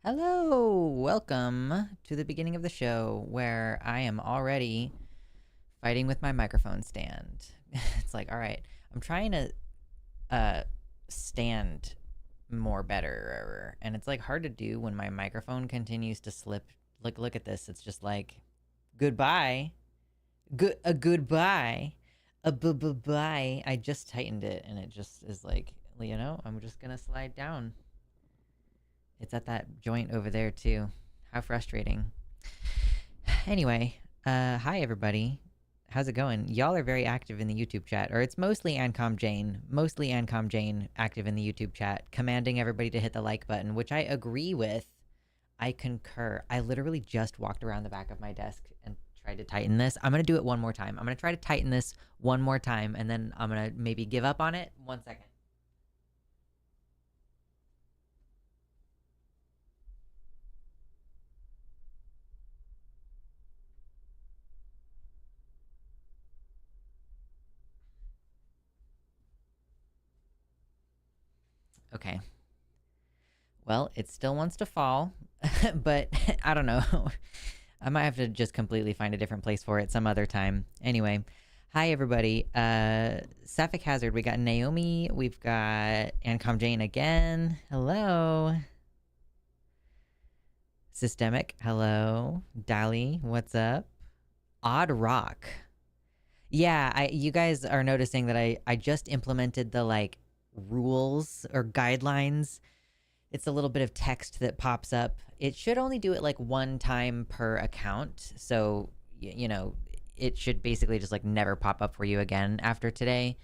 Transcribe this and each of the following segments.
Hello, welcome to the beginning of the show where I am already fighting with my microphone stand. It's like, all right, I'm trying to stand more better, and it's like hard to do when my microphone continues to slip. Look at this. It's just like goodbye, goodbye, bye. I just tightened it, and it just is like, I'm just gonna slide down. It's at that joint over there too. How frustrating. Anyway, hi everybody. How's it going? Y'all are very active in the YouTube chat, or it's mostly Ancom Jane active in the YouTube chat, commanding everybody to hit the like button, which I agree with. I concur. I literally just walked around the back of my desk and tried to tighten this. I'm gonna do it one more time. I'm gonna try to tighten this one more time, and then I'm gonna maybe give up on it. 1 second. Okay. Well, it still wants to fall, but I don't know. I might have to just completely find a different place for it some other time. Anyway, hi everybody. Sapphic Hazard, we got Naomi, we've got Ancom Jane again. Hello. Systemic, hello. Dali, what's up? Odd Rock. Yeah, you guys are noticing that I just implemented the like rules or guidelines. It's a little bit of text that pops up. It should only do it like one time per account. So, it should basically just like never pop up for you again after today.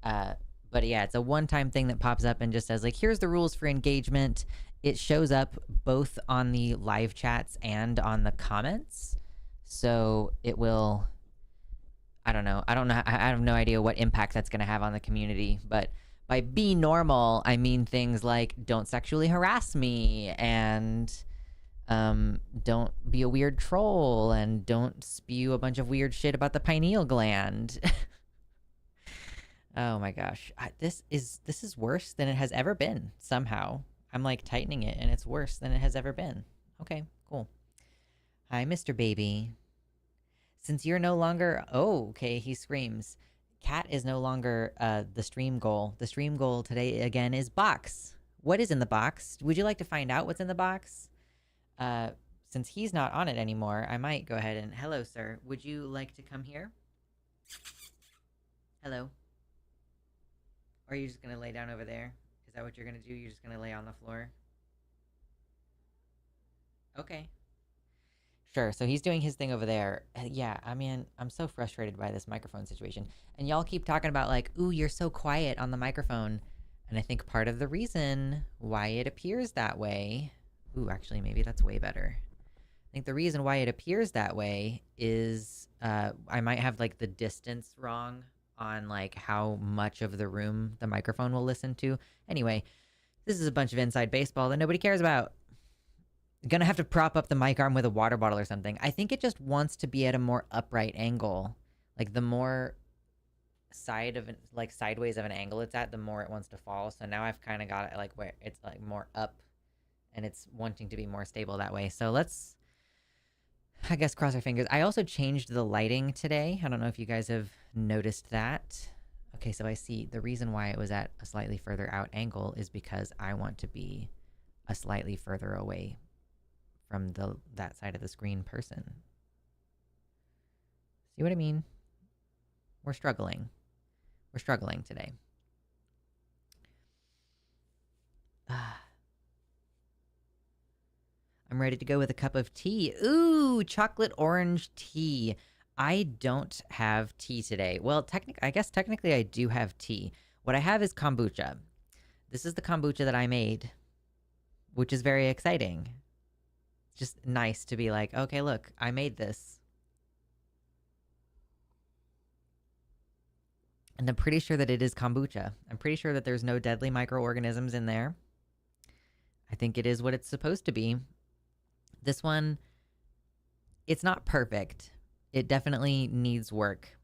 But yeah, it's a one-time thing that pops up and just says like, here's the rules for engagement. It shows up both on the live chats and on the comments. So it will, I don't know. I have no idea what impact that's going to have on the community, but by be normal, I mean things like don't sexually harass me and don't be a weird troll and don't spew a bunch of weird shit about the pineal gland. Oh my gosh. This is worse than it has ever been somehow. I'm like tightening it and it's worse than it has ever been. Okay, cool. Hi, Mr. Baby. Since you're no longer... Oh, okay, he screams. Cat is no longer the stream goal. The stream goal today, again, is box. What is in the box? Would you like to find out what's in the box? Since he's not on it anymore, I might go ahead and... Hello, sir. Would you like to come here? Hello? Or are you just going to lay down over there? Is that what you're going to do? You're just going to lay on the floor? Okay. Sure, so he's doing his thing over there. Yeah, I mean, I'm so frustrated by this microphone situation. And y'all keep talking about like, ooh, you're so quiet on the microphone. And I think part of the reason why it appears that way... Ooh, actually, maybe that's way better. I think the reason why it appears that way is I might have like the distance wrong on like how much of the room the microphone will listen to. Anyway, this is a bunch of inside baseball that nobody cares about. Gonna have to prop up the mic arm with a water bottle or something. I think it just wants to be at a more upright angle. Like the more sideways of an angle it's at, the more it wants to fall. So now I've kind of got it like where it's like more up and it's wanting to be more stable that way. So let's, I guess, cross our fingers. I also changed the lighting today. I don't know if you guys have noticed that. Okay, so I see the reason why it was at a slightly further out angle is because I want to be a slightly further away from that side of the screen person. See what I mean? We're struggling. We're struggling today. I'm ready to go with a cup of tea. Ooh, chocolate orange tea. I don't have tea today. Well, I guess technically I do have tea. What I have is kombucha. This is the kombucha that I made, which is very exciting. It's just nice to be like, okay, look, I made this. And I'm pretty sure that it is kombucha. I'm pretty sure that there's no deadly microorganisms in there. I think it is what it's supposed to be. This one, it's not perfect. It definitely needs work.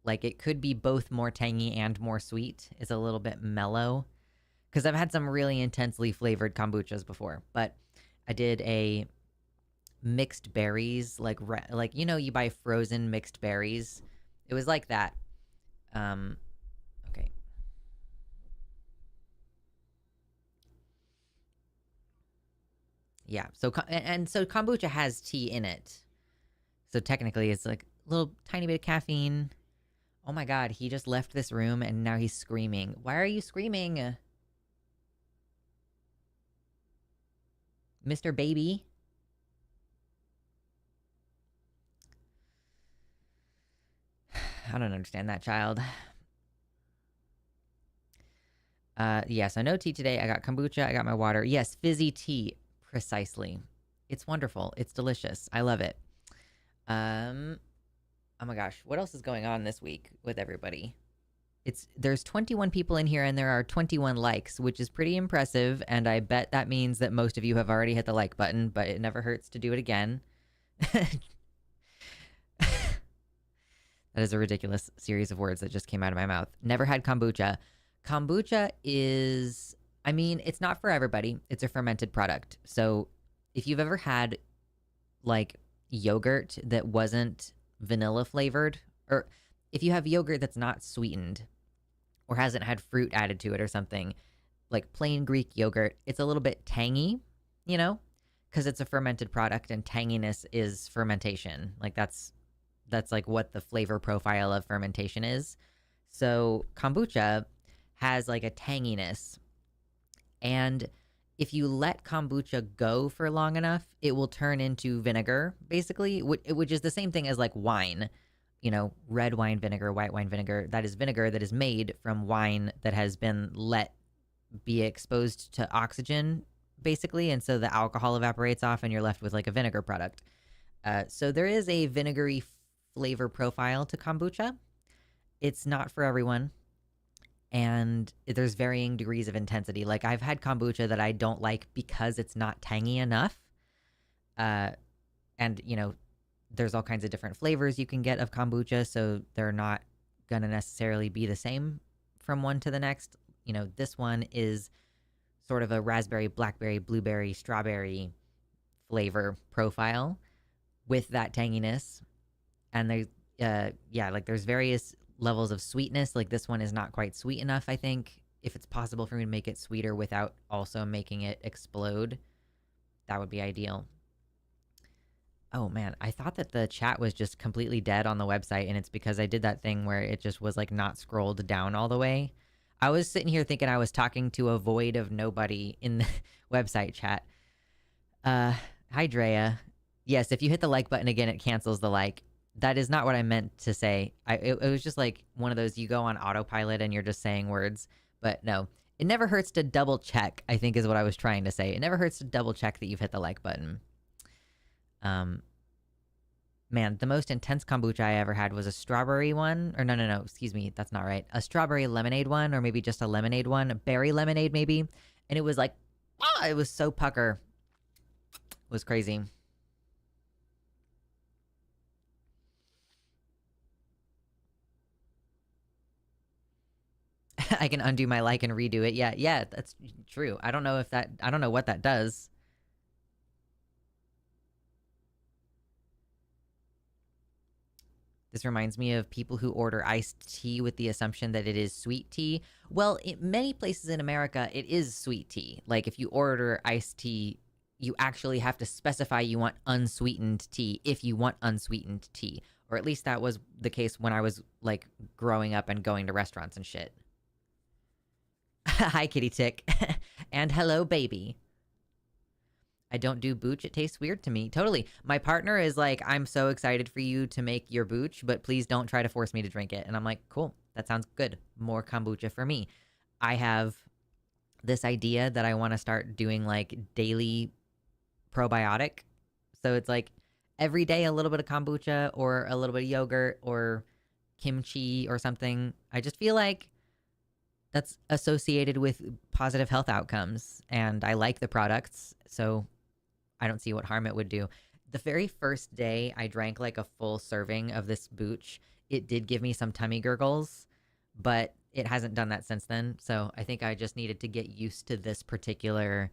Like, it could be both more tangy and more sweet. It's a little bit mellow. Because I've had some really intensely flavored kombuchas before. But I did a mixed berries, like you buy frozen mixed berries. It was like that. Okay. Yeah. So kombucha has tea in it. So technically, it's like a little tiny bit of caffeine. Oh my god, he just left this room and now he's screaming. Why are you screaming, Mr. Baby? I don't understand that child. Yeah, so no tea today. I got kombucha. I got my water. Yes, fizzy tea. Precisely. It's wonderful. It's delicious. I love it. Oh my gosh. What else is going on this week with everybody? There's 21 people in here and there are 21 likes, which is pretty impressive. And I bet that means that most of you have already hit the like button, but it never hurts to do it again. That is a ridiculous series of words that just came out of my mouth. Never had kombucha. Kombucha is, I mean, it's not for everybody. It's a fermented product. So if you've ever had like yogurt that wasn't vanilla flavored, or if you have yogurt that's not sweetened or hasn't had fruit added to it or something, like plain Greek yogurt, it's a little bit tangy, because it's a fermented product and tanginess is fermentation. Like that's like what the flavor profile of fermentation is. So kombucha has like a tanginess. And if you let kombucha go for long enough, it will turn into vinegar, basically, which is the same thing as like wine. Red wine vinegar, white wine vinegar. That is vinegar that is made from wine that has been let be exposed to oxygen, basically. And so the alcohol evaporates off and you're left with like a vinegar product. So there is a vinegary flavor profile to kombucha. It's not for everyone. And there's varying degrees of intensity. Like I've had kombucha that I don't like because it's not tangy enough. And there's all kinds of different flavors you can get of kombucha, so they're not gonna necessarily be the same from one to the next. This one is sort of a raspberry, blackberry, blueberry, strawberry flavor profile with that tanginess. And there's various levels of sweetness. Like this one is not quite sweet enough, I think. If it's possible for me to make it sweeter without also making it explode, that would be ideal. Oh man, I thought that the chat was just completely dead on the website, and it's because I did that thing where it just was like not scrolled down all the way. I was sitting here thinking I was talking to a void of nobody in the website chat. Hi Drea. Yes, if you hit the like button again, it cancels the like. That is not what I meant to say. It was just like one of those, you go on autopilot and you're just saying words. But no, it never hurts to double check, I think is what I was trying to say. It never hurts to double check that you've hit the like button. Man, the most intense kombucha I ever had was a strawberry one. Or no, excuse me, that's not right. A strawberry lemonade one, or maybe just a lemonade one. A berry lemonade, maybe. And it was like, it was so pucker. It was crazy. I can undo my like and redo it. Yeah, that's true. I don't know what that does. This reminds me of people who order iced tea with the assumption that it is sweet tea. Well, in many places in America, it is sweet tea. Like if you order iced tea, you actually have to specify you want unsweetened tea if you want unsweetened tea. Or at least that was the case when I was like growing up and going to restaurants and shit. Hi, kitty tick. And hello, baby. I don't do booch. It tastes weird to me. Totally. My partner is like, I'm so excited for you to make your booch, but please don't try to force me to drink it. And I'm like, cool. That sounds good. More kombucha for me. I have this idea that I want to start doing like daily probiotic. So it's like every day a little bit of kombucha or a little bit of yogurt or kimchi or something. I just feel like that's associated with positive health outcomes. And I like the products. So I don't see what harm it would do. The very first day I drank like a full serving of this booch, it did give me some tummy gurgles, but it hasn't done that since then. So I think I just needed to get used to this particular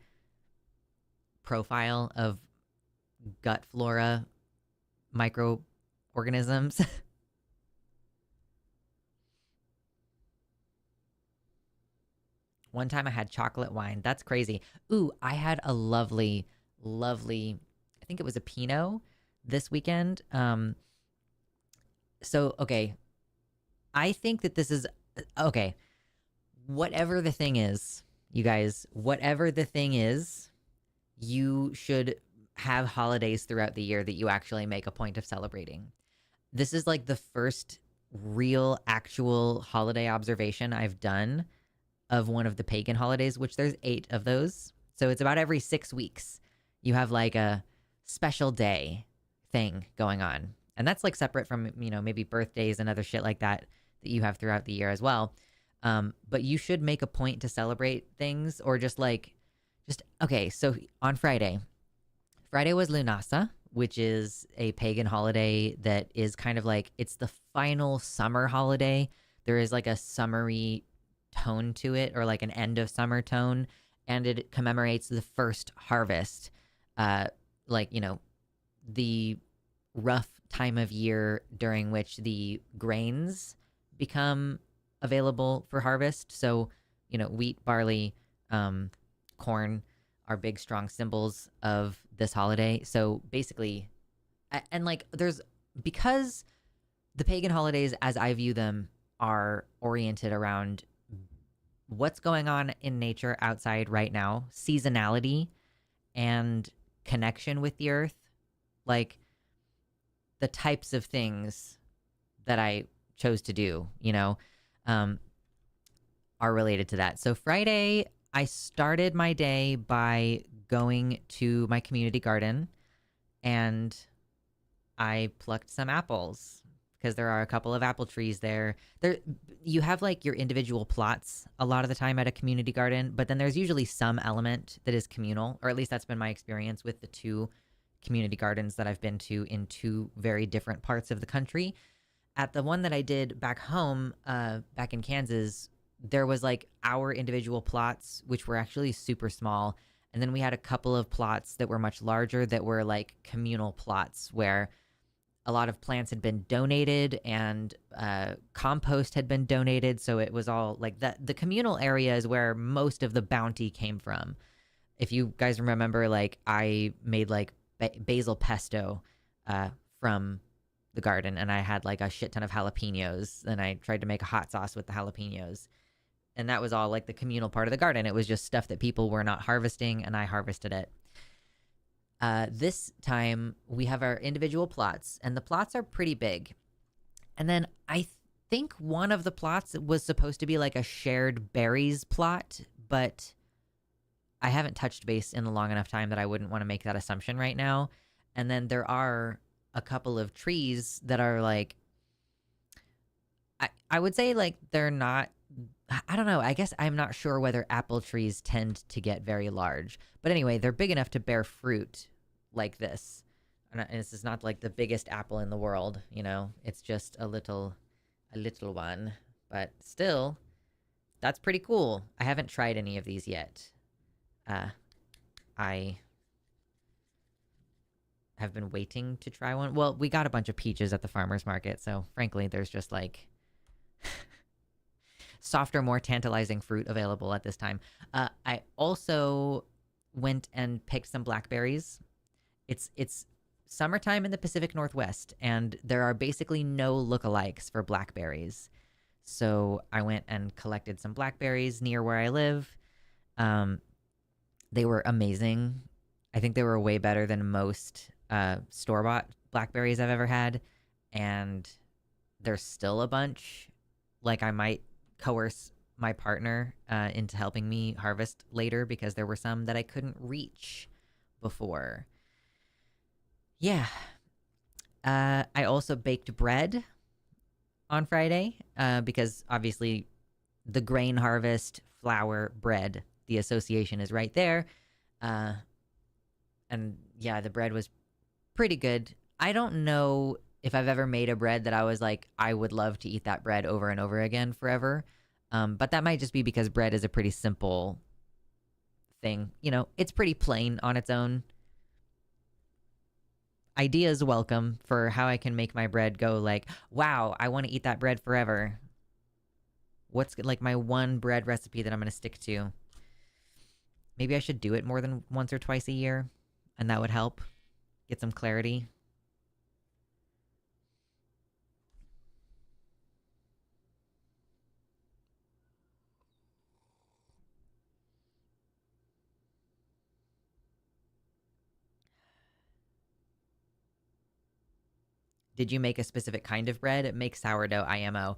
profile of gut flora microorganisms. One time I had chocolate wine. That's crazy. Ooh, I had a lovely, lovely, I think it was a Pinot this weekend. So, okay. I think that this is, okay. Whatever the thing is, you guys, whatever the thing is, you should have holidays throughout the year that you actually make a point of celebrating. This is like the first real, actual holiday observation I've done of one of the pagan holidays, which there's 8 of those. So it's about every 6 weeks. You have like a special day thing going on. And that's like separate from, maybe birthdays and other shit like that that you have throughout the year as well. But you should make a point to celebrate things or okay. So on Friday was Lunasa, which is a pagan holiday that is kind of like, it's the final summer holiday. There is like a summery tone to it, or like an end of summer tone, and it commemorates the first harvest. The rough time of year during which the grains become available for harvest. So, wheat, barley, corn are big, strong symbols of this holiday. So basically, and like because the pagan holidays, as I view them, are oriented around what's going on in nature outside right now, seasonality, and connection with the earth, like the types of things that I chose to do, are related to that. So Friday, I started my day by going to my community garden and I plucked some apples because there are a couple of apple trees there. You have like your individual plots a lot of the time at a community garden, but then there's usually some element that is communal, or at least that's been my experience with the 2 community gardens that I've been to in 2 very different parts of the country. At the one that I did back home, back in Kansas, there was like our individual plots, which were actually super small. And then we had a couple of plots that were much larger that were like communal plots where a lot of plants had been donated and compost had been donated. So it was all like the communal area is where most of the bounty came from. If you guys remember, like I made like basil pesto from the garden, and I had like a shit ton of jalapenos, and I tried to make a hot sauce with the jalapenos. And that was all like the communal part of the garden. It was just stuff that people were not harvesting, and I harvested it. This time we have our individual plots, and the plots are pretty big. And then I think one of the plots was supposed to be like a shared berries plot, but I haven't touched base in a long enough time that I wouldn't want to make that assumption right now. And then there are a couple of trees that are like, I would say like they're not, I don't know. I guess I'm not sure whether apple trees tend to get very large. But anyway, they're big enough to bear fruit like this. And this is not like the biggest apple in the world, It's just a little one. But still, that's pretty cool. I haven't tried any of these yet. I have been waiting to try one. Well, we got a bunch of peaches at the farmer's market, so frankly, there's just like softer, more tantalizing fruit available at this time. I also went and picked some blackberries. It's summertime in the Pacific Northwest, and there are basically no lookalikes for blackberries. So I went and collected some blackberries near where I live. They were amazing. I think they were way better than most store-bought blackberries I've ever had, and there's still a bunch. Like I might coerce my partner into helping me harvest later because there were some that I couldn't reach before. Yeah. I also baked bread on Friday because obviously the grain harvest, flour, bread, the association is right there. And yeah, the bread was pretty good. I don't know if I've ever made a bread that I was like, I would love to eat that bread over and over again forever. But that might just be because bread is a pretty simple thing. You know, it's pretty plain on its own. Ideas welcome for how I can make my bread go like, wow, I want to eat that bread forever. What's like my one bread recipe that I'm going to stick to? Maybe I should do it more than once or twice a year, and that would help get some clarity. Did you make a specific kind of bread? Make sourdough IMO.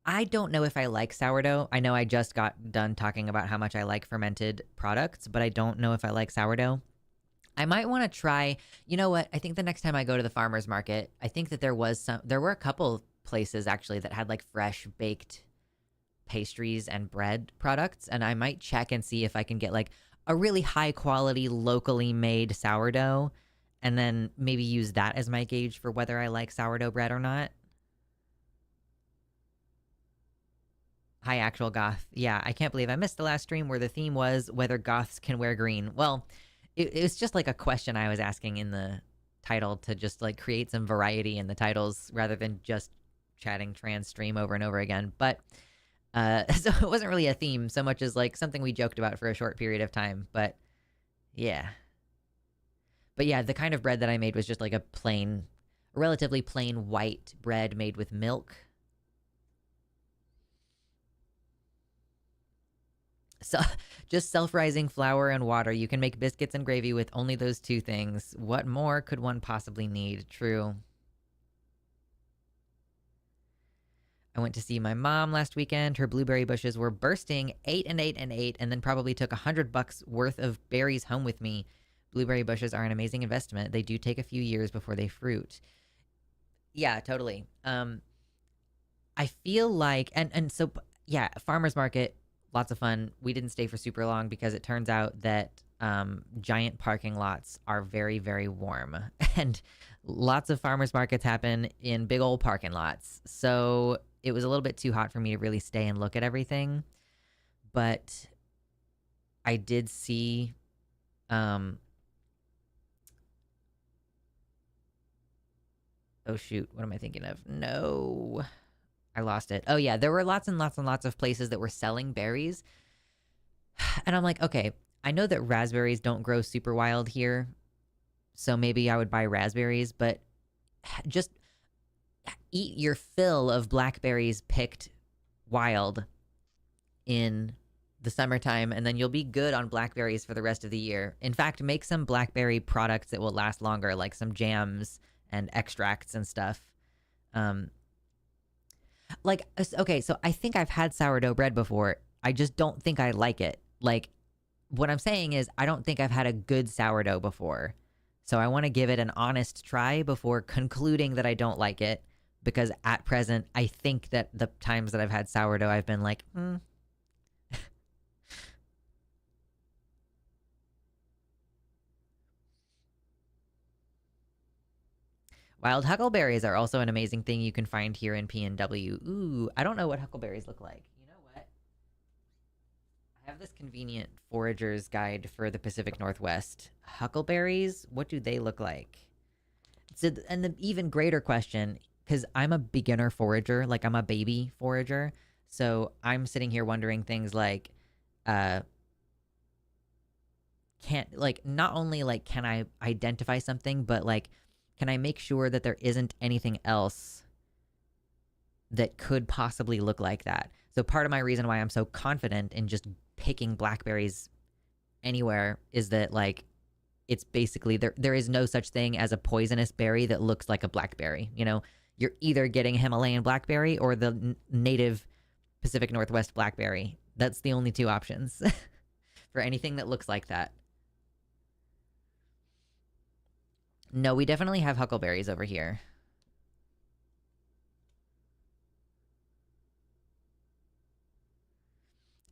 I don't know if I like sourdough. I know I just got done talking about how much I like fermented products, but I don't know if I like sourdough. I might want to try, you know what? I think the next time I go to the farmer's market, I think that there were a couple places actually that had like fresh baked pastries and bread products. And I might check and see if I can get like a really high quality, locally made sourdough and then maybe use that as my gauge for whether I like sourdough bread or not. Hi, actual goth. Yeah, I can't believe I missed the last stream where the theme was whether goths can wear green. Well, it was just like a question I was asking in the title to just like create some variety in the titles rather than just chatting trans stream over and over again. But so it wasn't really a theme so much as like something we joked about for a short period of time. But yeah. But yeah, the kind of bread that I made was just like a relatively plain white bread made with milk. So just self-rising flour and water. You can make biscuits and gravy with only those two things. What more could one possibly need? True. I went to see my mom last weekend. Her blueberry bushes were bursting, 8 and 8 and 8, and then probably took $100 worth of berries home with me. Blueberry bushes are an amazing investment. They do take a few years before they fruit. Yeah, totally. I feel like, and so, yeah, farmer's market, lots of fun. We didn't stay for super long because it turns out that giant parking lots are very, very warm. And lots of farmers markets happen in big old parking lots. So it was a little bit too hot for me to really stay and look at everything. But I did see oh shoot, what am I thinking of? No. I lost it. Oh yeah, there were lots and lots and lots of places that were selling berries. And I'm like, okay, I know that raspberries don't grow super wild here. So maybe I would buy raspberries, but just eat your fill of blackberries picked wild in the summertime, and then you'll be good on blackberries for the rest of the year. In fact, make some blackberry products that will last longer, like some jams and extracts and stuff. Like, okay, so I think I've had sourdough bread before. I just don't think I like it. Like, what I'm saying is I don't think I've had a good sourdough before. So I want to give it an honest try before concluding that I don't like it. Because at present, I think that the times that I've had sourdough, I've been like, Wild huckleberries are also an amazing thing you can find here in PNW. Ooh, I don't know what huckleberries look like. You know what? I have this convenient forager's guide for the Pacific Northwest. Huckleberries, what do they look like? So, and the even greater question, because I'm a beginner forager, like I'm a baby forager, so I'm sitting here wondering things like, can't, like, not only like can I identify something, but like, can I make sure that there isn't anything else that could possibly look like that? So part of my reason why I'm so confident in just picking blackberries anywhere is that, like, it's basically there is no such thing as a poisonous berry that looks like a blackberry. You know, you're either getting Himalayan blackberry or the native Pacific Northwest blackberry. That's the only two options for anything that looks like that. No, we definitely have huckleberries over here.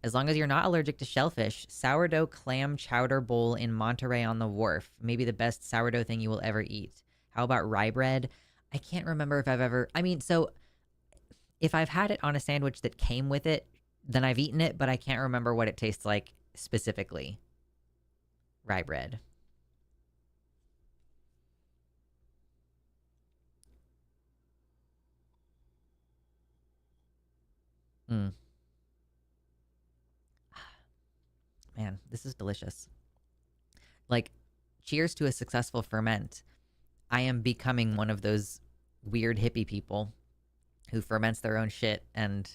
As long as you're not allergic to shellfish, sourdough clam chowder bowl in Monterey on the Wharf. Maybe the best sourdough thing you will ever eat. How about rye bread? I can't remember if I've ever... I mean, so if I've had it on a sandwich that came with it, then I've eaten it, but I can't remember what it tastes like specifically. rye bread. Mm. Man, this is delicious. Like, cheers to a successful ferment. I am becoming one of those weird hippie people who ferments their own shit and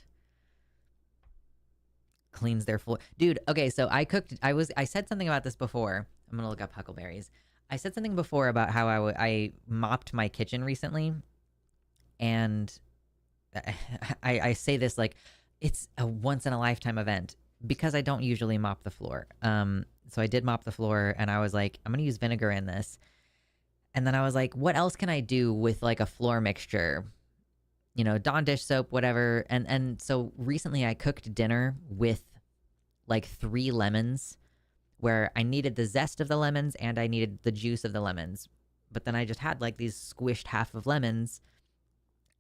cleans their floor. Dude, okay, so I said something about this before. I'm gonna look up huckleberries. I said something before about how I mopped my kitchen recently, and I say this like it's a once in a lifetime event because I don't usually mop the floor. So I did mop the floor, and I was like, I'm gonna use vinegar in this, and then I was like, what else can I do with like a floor mixture? You know, Dawn dish soap, whatever. And so recently I cooked dinner with like 3 lemons, where I needed the zest of the lemons and I needed the juice of the lemons. But then I just had like these squished half of lemons,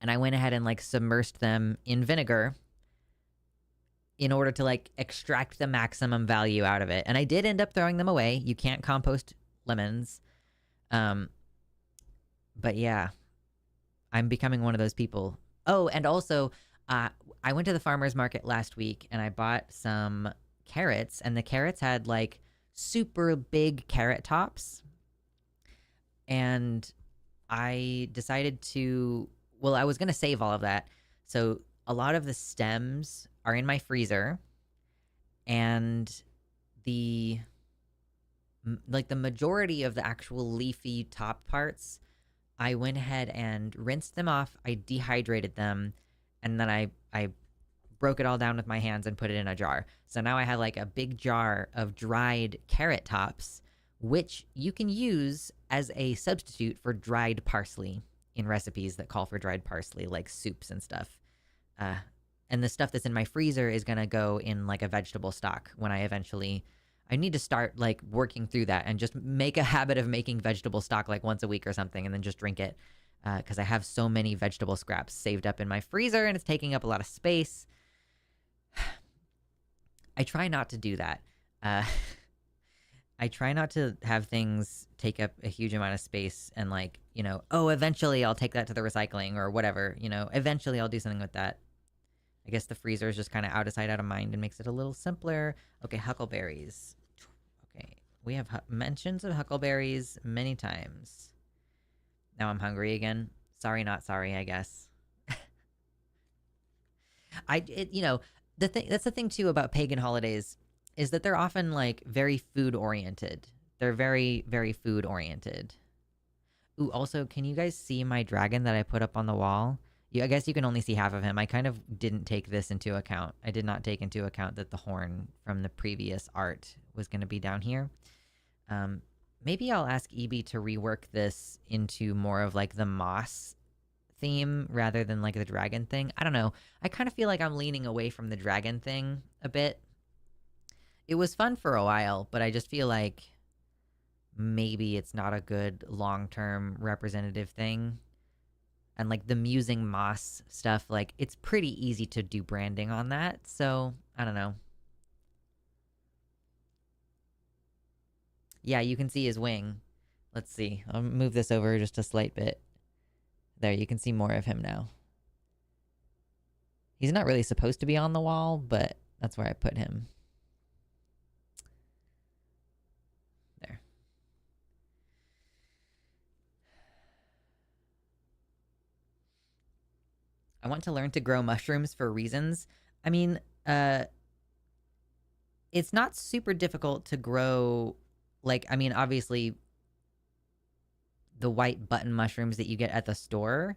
and I went ahead and like submersed them in vinegar in order to like extract the maximum value out of it. And I did end up throwing them away. You can't compost lemons. Um, but yeah, I'm becoming one of those people. Oh, and also, I went to the farmer's market last week and I bought some carrots, and the carrots had like super big carrot tops. And I decided to, well, I was going to save all of that. So a lot of the stems are in my freezer, and the like the majority of the actual leafy top parts, I went ahead and rinsed them off. I dehydrated them, and then I broke it all down with my hands and put it in a jar. So now I have like a big jar of dried carrot tops, which you can use as a substitute for dried parsley in recipes that call for dried parsley, like soups and stuff. And the stuff that's in my freezer is gonna go in like a vegetable stock when I need to start like working through that and just make a habit of making vegetable stock like once a week or something, and then just drink it, because I have so many vegetable scraps saved up in my freezer and it's taking up a lot of space. I try not to do that. I try not to have things take up a huge amount of space and like, you know, oh, eventually I'll take that to the recycling or whatever, you know, eventually I'll do something with that. I guess the freezer is just kind of out of sight, out of mind, and makes it a little simpler. Okay, huckleberries. Okay, we have mentions of huckleberries many times. Now I'm hungry again. Sorry, not sorry, I guess. You know, that's the thing too about pagan holidays, is that they're often like very food oriented. They're very, very food oriented. Ooh, also, can you guys see my dragon that I put up on the wall? I guess you can only see half of him. I kind of didn't take this into account. I did not take into account that the horn from the previous art was going to be down here. Maybe I'll ask Ebi to rework this into more of like the moss theme rather than like the dragon thing. I don't know. I kind of feel like I'm leaning away from the dragon thing a bit. It was fun for a while, but I just feel like maybe it's not a good long-term representative thing. And like the musing moss stuff, like it's pretty easy to do branding on that. So I don't know. Yeah, you can see his wing. Let's see. I'll move this over just a slight bit. There, you can see more of him now. He's not really supposed to be on the wall, but that's where I put him. There. I want to learn to grow mushrooms for reasons. I mean, it's not super difficult to grow. Like, I mean, obviously, the white button mushrooms that you get at the store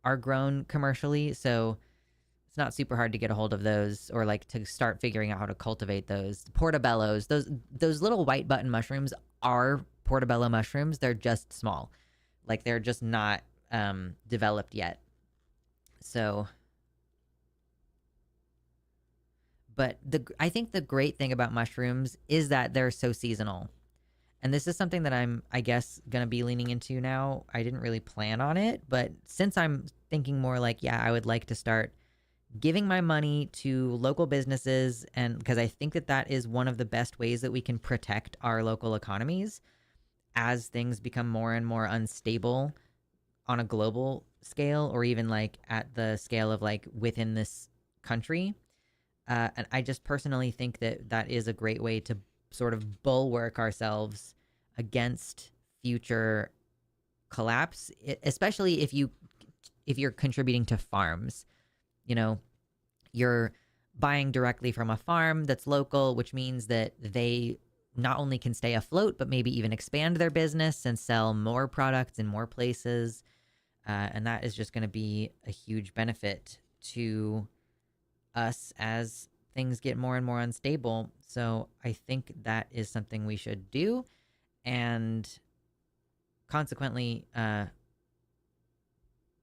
are grown commercially, so it's not super hard to get a hold of those, or like to start figuring out how to cultivate those. Portobellos, those little white button mushrooms are portobello mushrooms. They're just small. Like, they're just not developed yet. So, but I think the great thing about mushrooms is that they're so seasonal. And this is something that I guess, going to be leaning into now. I didn't really plan on it, but since I'm thinking more like, yeah, I would like to start giving my money to local businesses, and because I think that that is one of the best ways that we can protect our local economies as things become more and more unstable on a global scale, or even like at the scale of like within this country. And I just personally think that that is a great way to sort of bulwark ourselves against future collapse, especially if you're contributing to farms. You know, you're buying directly from a farm that's local, which means that they not only can stay afloat, but maybe even expand their business and sell more products in more places. And that is just going to be a huge benefit to us as things get more and more unstable. So I think that is something we should do. And consequently,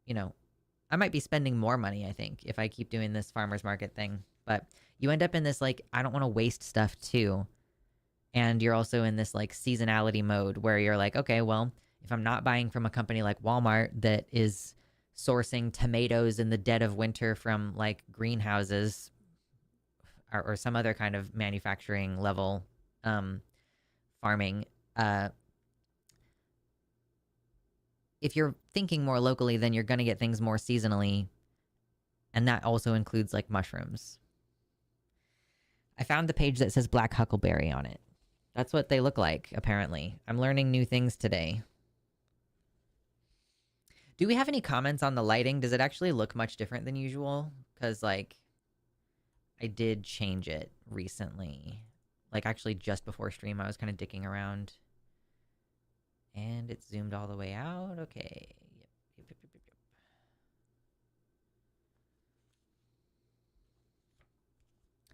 you know, I might be spending more money, I think, if I keep doing this farmer's market thing. But you end up in this, like, I don't want to waste stuff too. And you're also in this, like, seasonality mode where you're like, okay, well, if I'm not buying from a company like Walmart that is sourcing tomatoes in the dead of winter from, like, greenhouses or some other kind of manufacturing level farming, if you're thinking more locally, then you're going to get things more seasonally. And that also includes like mushrooms. I found the page that says black huckleberry on it. That's what they look like, apparently. I'm learning new things today. Do we have any comments on the lighting? Does it actually look much different than usual? Because, like, I did change it recently. Like, actually, just before stream, I was kind of dicking around. And it zoomed all the way out. Okay. Yep.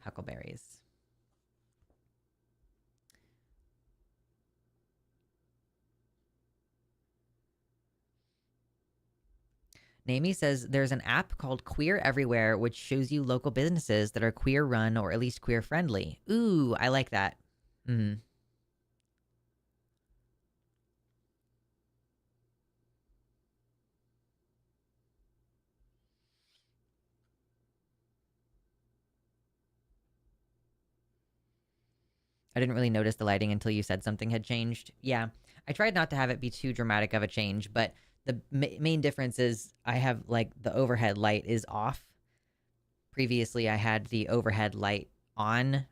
Huckleberries. Naomi says there's an app called Queer Everywhere, which shows you local businesses that are queer run or at least queer friendly. Ooh, I like that. Mm-hmm. I didn't really notice the lighting until you said something had changed. Yeah, I tried not to have it be too dramatic of a change, but the main difference is I have, like, the overhead light is off. Previously, I had the overhead light on,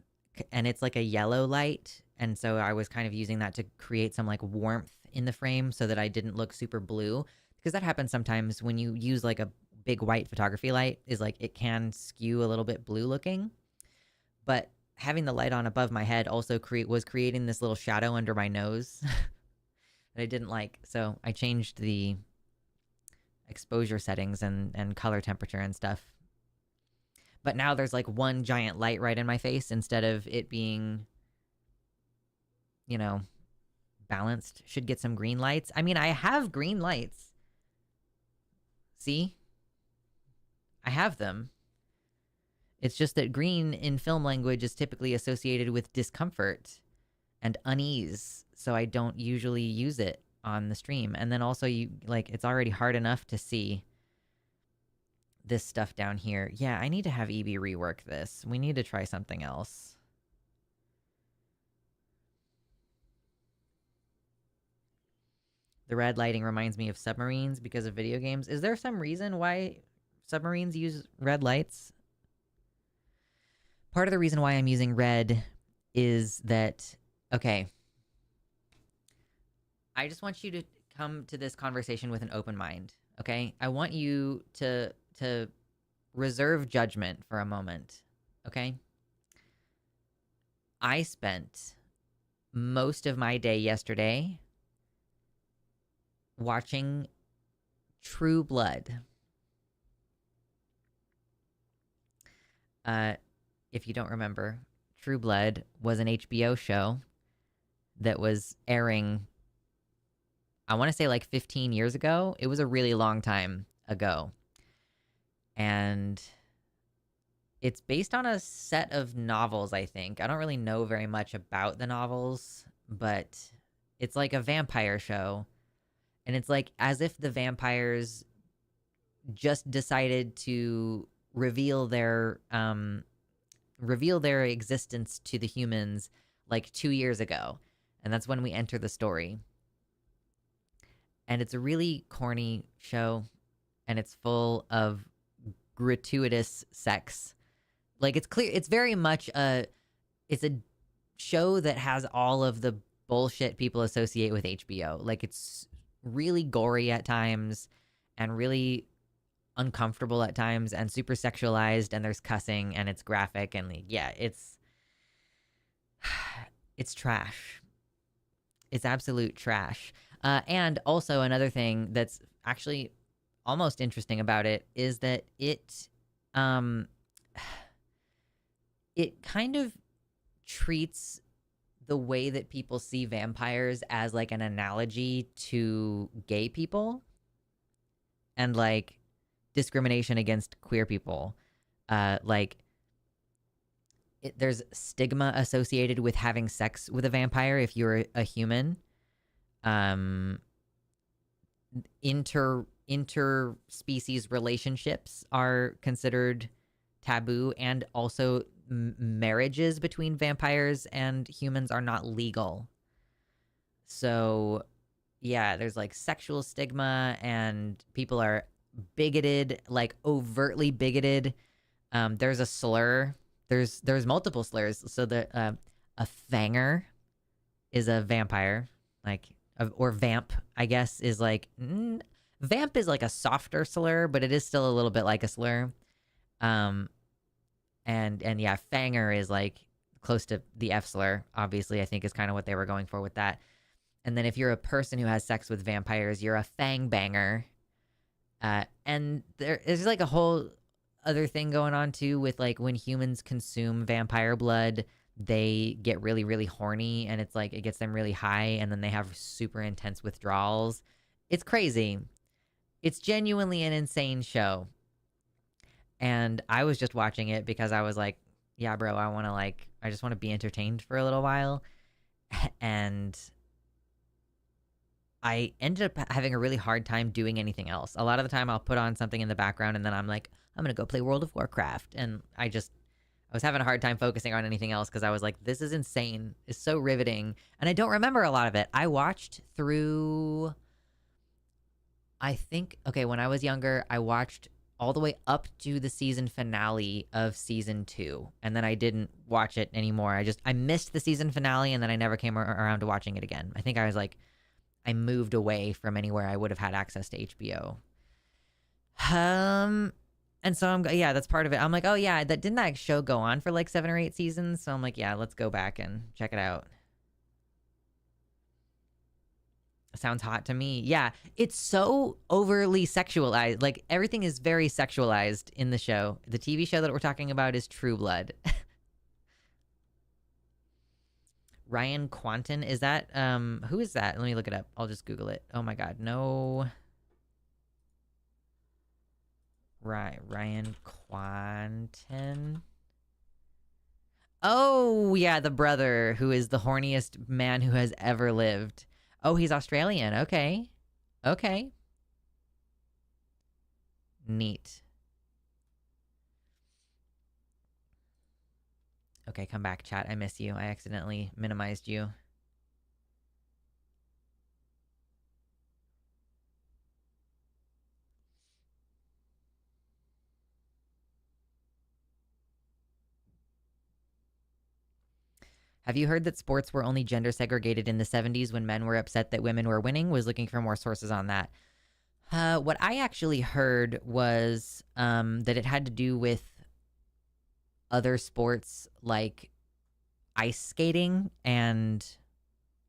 and it's like a yellow light, and so I was kind of using that to create some, like, warmth in the frame so that I didn't look super blue, because that happens sometimes when you use, like, a big white photography light, is like it can skew a little bit blue looking. But having the light on above my head also was creating this little shadow under my nose that I didn't like. So I changed the exposure settings and color temperature and stuff. But now there's like one giant light right in my face instead of it being, you know, balanced. Should get some green lights. I mean, I have green lights. See? I have them. It's just that green in film language is typically associated with discomfort and unease, so I don't usually use it on the stream. And then also, it's already hard enough to see this stuff down here. Yeah, I need to have EB rework this. We need to try something else. The red lighting reminds me of submarines because of video games. Is there some reason why submarines use red lights? Part of the reason why I'm using red is that, okay, I just want you to come to this conversation with an open mind, okay? I want you to reserve judgment for a moment, okay? I spent most of my day yesterday watching True Blood. If you don't remember, True Blood was an HBO show that was airing, I want to say like 15 years ago. It was a really long time ago. And it's based on a set of novels, I think. I don't really know very much about the novels, but it's like a vampire show. And it's like as if the vampires just decided to reveal their existence to the humans like 2 years ago. And that's when we enter the story. And it's a really corny show, and it's full of gratuitous sex. Like, it's clear, it's very much it's a show that has all of the bullshit people associate with HBO. Like, it's really gory at times and really uncomfortable at times and super sexualized, and there's cussing and it's graphic, and like, yeah, it's trash. It's absolute trash. And also another thing that's actually almost interesting about it is that um it kind of treats the way that people see vampires as like an analogy to gay people and like discrimination against queer people. Like, there's stigma associated with having sex with a vampire if you're a human. Interspecies relationships are considered taboo, and also marriages between vampires and humans are not legal. So yeah, there's like sexual stigma, and people are bigoted, like overtly bigoted. There's a slur. There's multiple slurs. So a fanger is a vampire, like, or vamp, I guess, is like vamp is like a softer slur, but it is still a little bit like a slur. And yeah, fanger is like close to the F slur. Obviously, I think is kind of what they were going for with that. And then if you're a person who has sex with vampires, you're a fang banger. And there's like a whole other thing going on too with like when humans consume vampire blood, they get really, really horny, and it's like it gets them really high, and then they have super intense withdrawals. It's crazy. It's genuinely an insane show. And I was just watching it because I was like, yeah, bro, I just want to be entertained for a little while. And I ended up having a really hard time doing anything else. A lot of the time I'll put on something in the background and then I'm like, I'm going to go play World of Warcraft. And I was having a hard time focusing on anything else because I was like, this is insane. It's so riveting. And I don't remember a lot of it. I watched through, I think, okay, when I was younger, I watched all the way up to the season finale of season 2. And then I didn't watch it anymore. I missed the season finale, and then I never came around to watching it again. I think I was like, I moved away from anywhere I would have had access to HBO. And so yeah, that's part of it. I'm like, oh yeah, didn't that show go on for like 7 or 8 seasons? So I'm like, yeah, let's go back and check it out. Sounds hot to me. Yeah, it's so overly sexualized. Like, everything is very sexualized in the show. The TV show that we're talking about is True Blood. Ryan Quanten, is that who is that? Let me look it up. I'll just Google it. Oh my god, no. Right, Ryan Quanten. Oh yeah, the brother who is the horniest man who has ever lived. Oh, he's Australian. Okay. Okay. Neat. Okay, come back, chat. I miss you. I accidentally minimized you. Have you heard that sports were only gender segregated in the 70s when men were upset that women were winning? Was looking for more sources on that. What I actually heard was that it had to do with other sports like ice skating and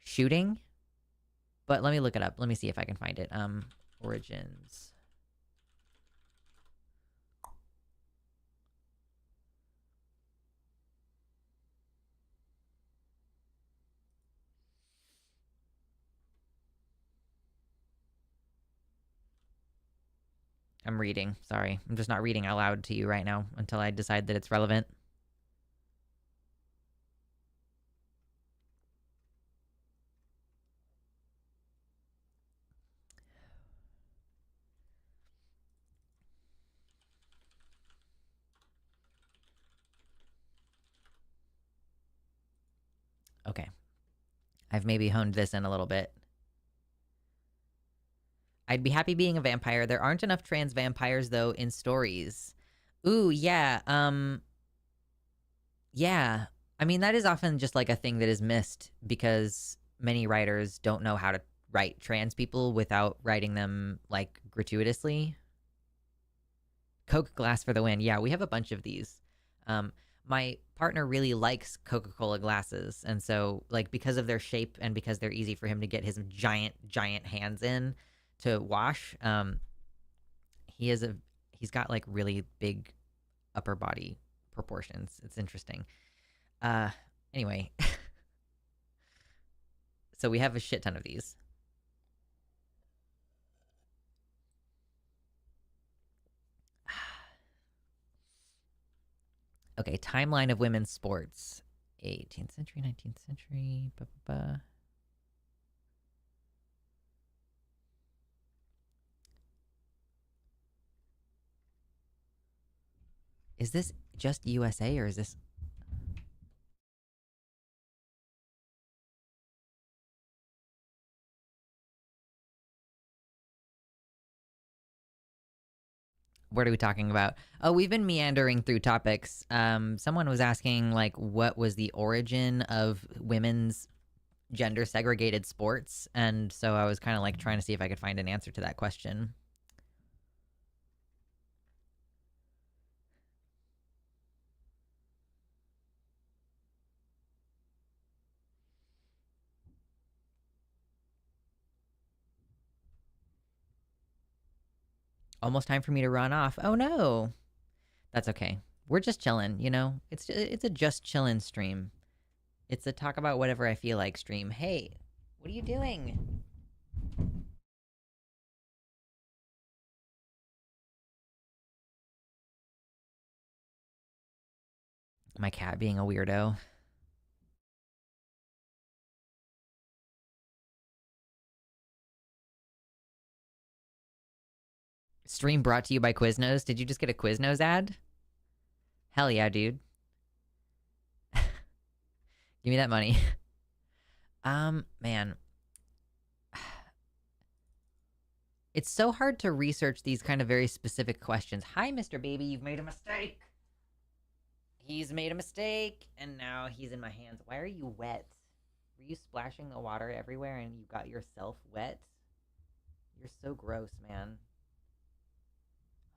shooting. But let me look it up. Let me see if I can find it. Origins. I'm reading. Sorry. I'm just not reading out loud to you right now until I decide that it's relevant. Okay. I've maybe honed this in a little bit. I'd be happy being a vampire. There aren't enough trans vampires though in stories. Ooh, yeah. Yeah. I mean, that is often just like a thing that is missed because many writers don't know how to write trans people without writing them like gratuitously. Coke glass for the win. Yeah, we have a bunch of these. Um, my partner really likes Coca-Cola glasses, and so like because of their shape and because they're easy for him to get his giant hands in to wash, he is a he's got like really big upper body proportions. It's interesting. Uh, anyway, so we have a shit ton of these. Okay, timeline of women's sports. 18th century, 19th century. Blah, blah, blah. Is this just USA or is this? What are we talking about? Oh, we've been meandering through topics. Someone was asking like what was the origin of women's gender segregated sports, and so I was kind of like trying to see if I could find an answer to that question. Almost time for me to run off. Oh no, that's okay. We're just chilling, you know. It's a just chillin' stream. It's a talk about whatever I feel like stream. Hey, what are you doing? My cat being a weirdo. Stream brought to you by Quiznos. Did you just get a Quiznos ad? Hell yeah, dude. Give me that money. Man. It's so hard to research these kind of very specific questions. Hi, Mr. Baby, you've made a mistake. He's made a mistake, and now he's in my hands. Why are you wet? Were you splashing the water everywhere and you got yourself wet? You're so gross, man.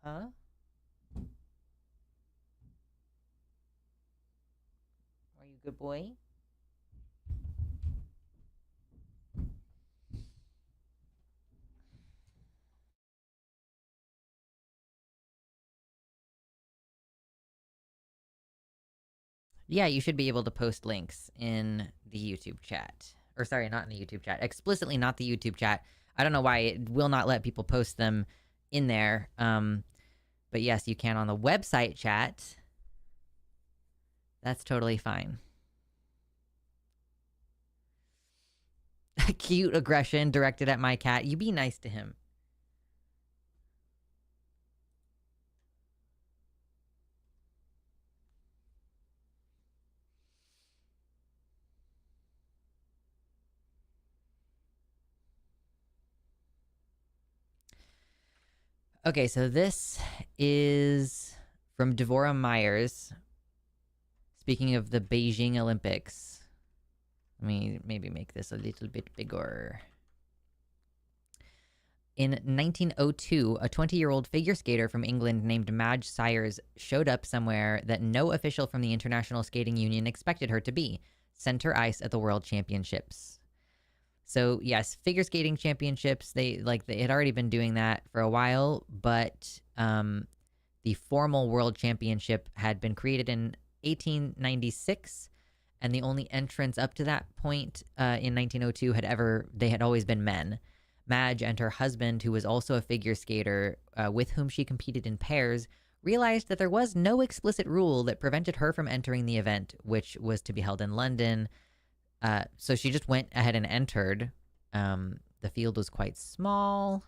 Huh? Are you a good boy? Yeah, you should be able to post links in the YouTube chat. Or sorry, not in the YouTube chat. Explicitly not the YouTube chat. I don't know why it will not let people post them in there. But yes, you can on the website chat. That's totally fine. Cute aggression directed at my cat. You be nice to him. Okay, so this is from Devora Myers. Speaking of the Beijing Olympics, let me maybe make this a little bit bigger. In 1902, a 20-year-old figure skater from England named Madge Syers showed up somewhere that no official from the International Skating Union expected her to be, center ice at the World Championships. So yes, figure skating championships. They had already been doing that for a while, but the formal world championship had been created in 1896, and the only entrants up to that point in 1902 had always been men. Madge and her husband, who was also a figure skater with whom she competed in pairs, realized that there was no explicit rule that prevented her from entering the event, which was to be held in London. So she just went ahead and entered. The field was quite small.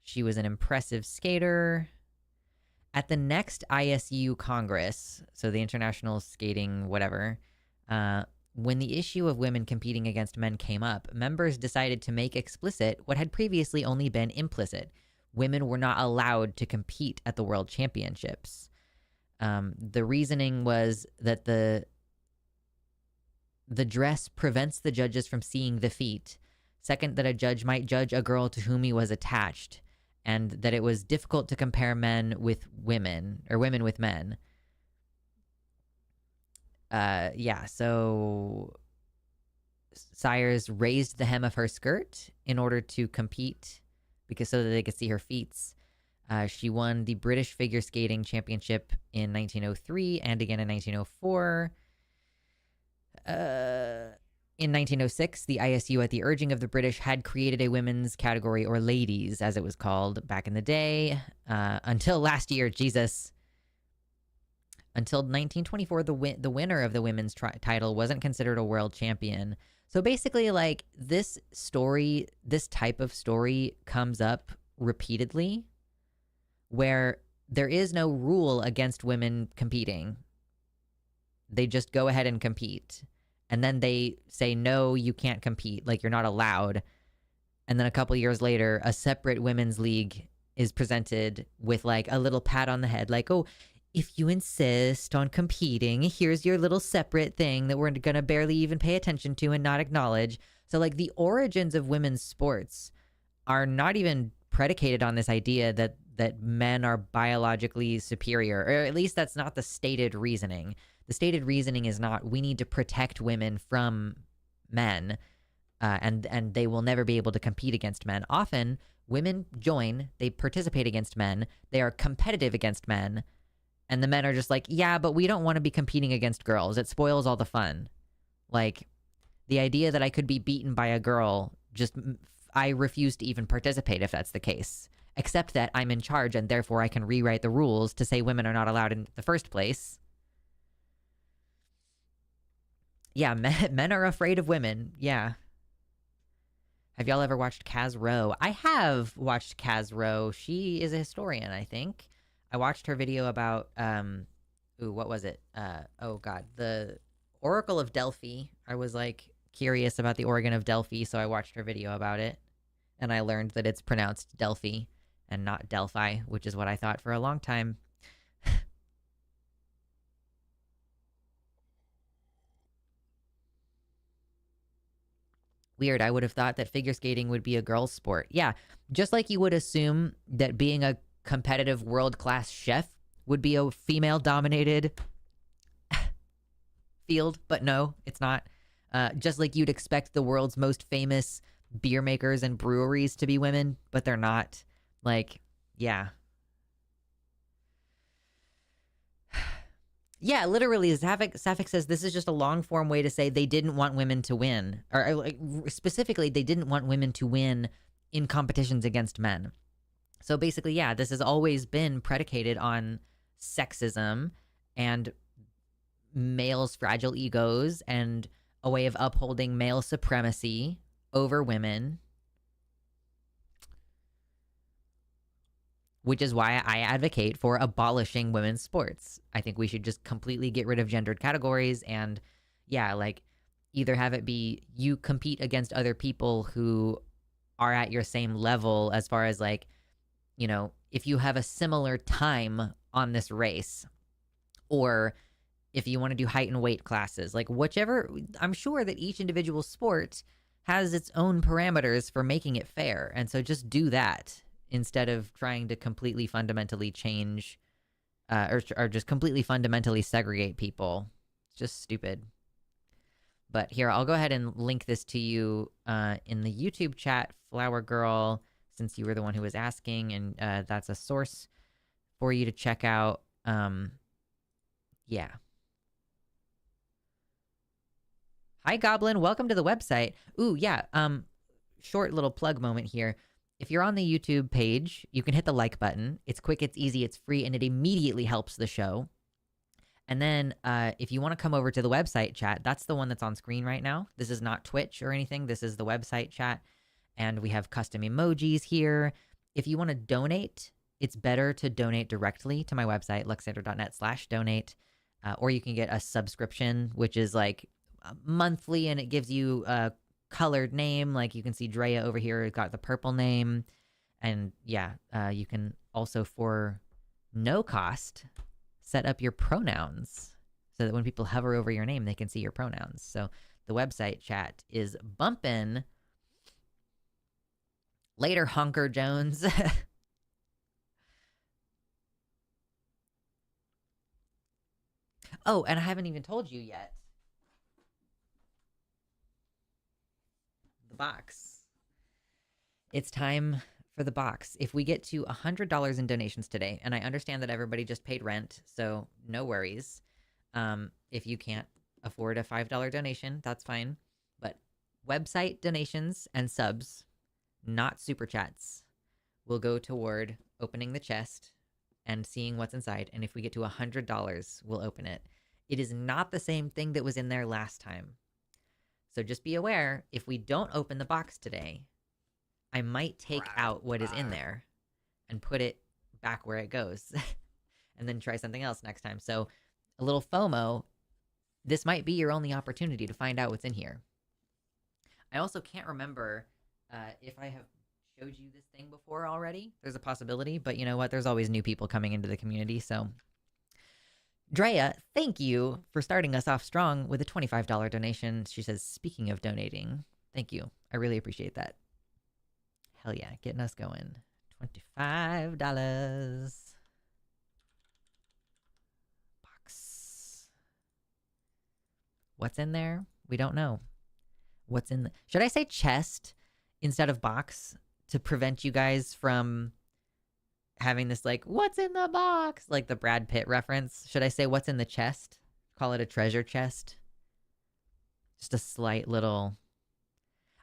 She was an impressive skater. At the next ISU Congress, so the International Skating whatever, Uh, when the issue of women competing against men came up, members decided to make explicit what had previously only been implicit. Women were not allowed to compete at the World Championships. The reasoning was that the dress prevents the judges from seeing the feet. Second, that a judge might judge a girl to whom he was attached, and that it was difficult to compare men with women or women with men. So Sires raised the hem of her skirt in order to compete, because so that they could see her feet. She won the British Figure Skating Championship in 1903 and again in 1904. In 1906, the ISU, at the urging of the British, had created a women's category, or ladies, as it was called back in the day. Until last year, Jesus. Until 1924, the winner of the women's title wasn't considered a world champion. So basically, like, this story, this type of story comes up repeatedly, where there is no rule against women competing. They just go ahead and compete. And then they say, no, you can't compete. Like, you're not allowed. And then a couple years later, a separate women's league is presented with, like, a little pat on the head. Like, oh, if you insist on competing, here's your little separate thing that we're going to barely even pay attention to and not acknowledge. So, like, the origins of women's sports are not even predicated on this idea that men are biologically superior, or at least that's not the stated reasoning. The stated reasoning is not, we need to protect women from men, and they will never be able to compete against men. Often, women join, they participate against men, they are competitive against men, and the men are just like, yeah, but we don't want to be competing against girls. It spoils all the fun. Like, the idea that I could be beaten by a girl, I refuse to even participate if that's the case. Except that I'm in charge and therefore I can rewrite the rules to say women are not allowed in the first place. Yeah, men are afraid of women. Yeah. Have y'all ever watched Kaz Rowe? I have watched Kaz Rowe. She is a historian, I think. I watched her video about, what was it? The Oracle of Delphi. I was, like, curious about the organ of Delphi, so I watched her video about it. And I learned that it's pronounced Delphi and not Delphi, which is what I thought for a long time. Weird. I would have thought that figure skating would be a girl's sport. Yeah, just like you would assume that being a competitive world-class chef would be a female-dominated field, but no, it's not. Just like you'd expect the world's most famous beer makers and breweries to be women, but they're not. Like, yeah. Yeah, literally, Safik says this is just a long-form way to say they didn't want women to win. Or like, specifically, they didn't want women to win in competitions against men. So basically, yeah, this has always been predicated on sexism and males' fragile egos and a way of upholding male supremacy over women. Which is why I advocate for abolishing women's sports. I think we should just completely get rid of gendered categories and, yeah, like, either have it be you compete against other people who are at your same level as far as, like, you know, if you have a similar time on this race, or if you want to do height and weight classes, like, whichever. I'm sure that each individual sport has its own parameters for making it fair, and so just do that instead of trying to completely fundamentally change or just completely fundamentally segregate people. It's just stupid. But here, I'll go ahead and link this to you in the YouTube chat, Flower Girl, since you were the one who was asking, and that's a source for you to check out. Yeah. Hi, Goblin. Welcome to the website. Ooh, yeah. Short little plug moment here. If you're on the YouTube page, you can hit the like button. It's quick, it's easy, it's free, and it immediately helps the show. And then if you want to come over to the website chat, that's the one that's on screen right now. This is not Twitch or anything. This is the website chat. And we have custom emojis here. If you want to donate, it's better to donate directly to my website, luxander.net/donate. Or you can get a subscription, which is like monthly, and it gives you a colored name. Like you can see Drea over here, it got the purple name. And yeah, you can also, for no cost, set up your pronouns so that when people hover over your name, they can see your pronouns. So the website chat is bumpin'. Later, Honker Jones. Oh, and I haven't even told you yet. The box. It's time for the box. If we get to $100 in donations today, and I understand that everybody just paid rent, so no worries. If you can't afford a $5 donation, that's fine. But website donations and subs, not super chats, will go toward opening the chest and seeing what's inside. And if we get to $100, we'll open it. It is not the same thing that was in there last time. So just be aware, if we don't open the box today, I might take out what is in there and put it back where it goes and then try something else next time. So a little FOMO, this might be your only opportunity to find out what's in here. I also can't remember if I have showed you this thing before already. There's a possibility, but you know what? There's always new people coming into the community, so... Drea, thank you for starting us off strong with a $25 donation. She says, speaking of donating, thank you. I really appreciate that. Hell yeah, getting us going. $25. Box. What's in there? We don't know. What's in the... Should I say chest instead of box to prevent you guys from having this like, what's in the box? Like the Brad Pitt reference. Should I say what's in the chest? Call it a treasure chest? Just a slight little...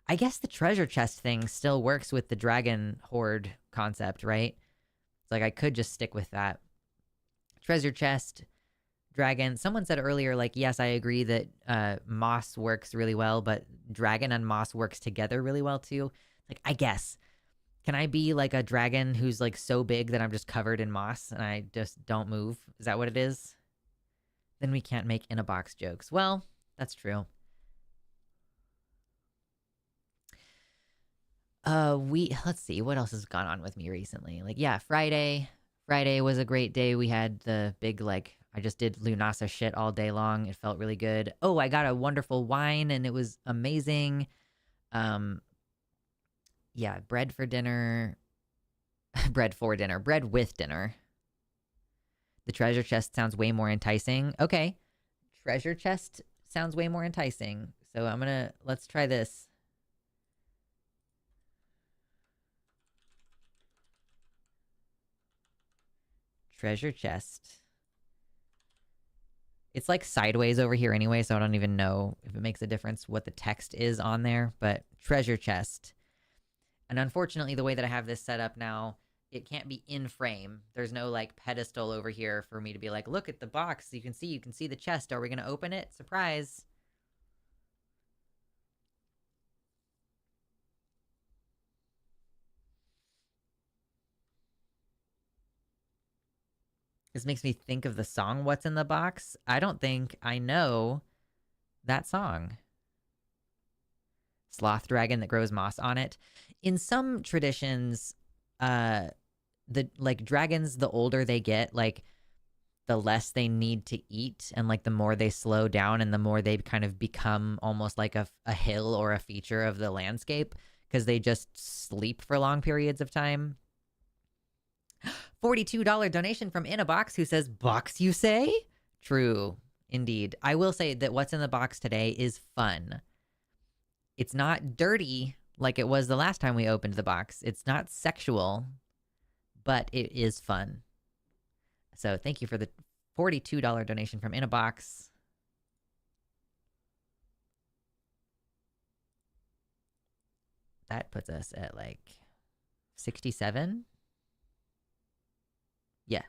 I guess the treasure chest thing still works with the dragon horde concept, right? It's like I could just stick with that. Treasure chest, dragon. Someone said earlier, like, yes, I agree that moss works really well, but dragon and moss works together really well too. Like, I guess. Can I be like a dragon who's like so big that I'm just covered in moss and I just don't move? Is that what it is? Then we can't make in a box jokes. Well, that's true. Let's see, what else has gone on with me recently? Like, yeah, Friday was a great day. We had the big, like, I just did Lunasa shit all day long. It felt really good. Oh, I got a wonderful wine and it was amazing. Yeah, bread for dinner. Bread with dinner. The treasure chest sounds way more enticing. Okay. Treasure chest sounds way more enticing. So let's try this. Treasure chest. It's like sideways over here anyway, so I don't even know if it makes a difference what the text is on there, but treasure chest. And unfortunately, the way that I have this set up now, it can't be in frame. There's no like pedestal over here for me to be like, look at the box. You can see the chest. Are we going to open it? Surprise. This makes me think of the song What's in the Box. I don't think I know that song. Sloth dragon that grows moss on it. In some traditions, the like dragons, the older they get, like the less they need to eat, and like the more they slow down and the more they kind of become almost like a hill or a feature of the landscape because they just sleep for long periods of time. $42 donation from In a Box, who says, box you say? True, indeed. I will say that what's in the box today is fun. It's not dirty like it was the last time we opened the box. It's not sexual, but it is fun. So thank you for the $42 donation from In a Box. That puts us at like 67. Yeah.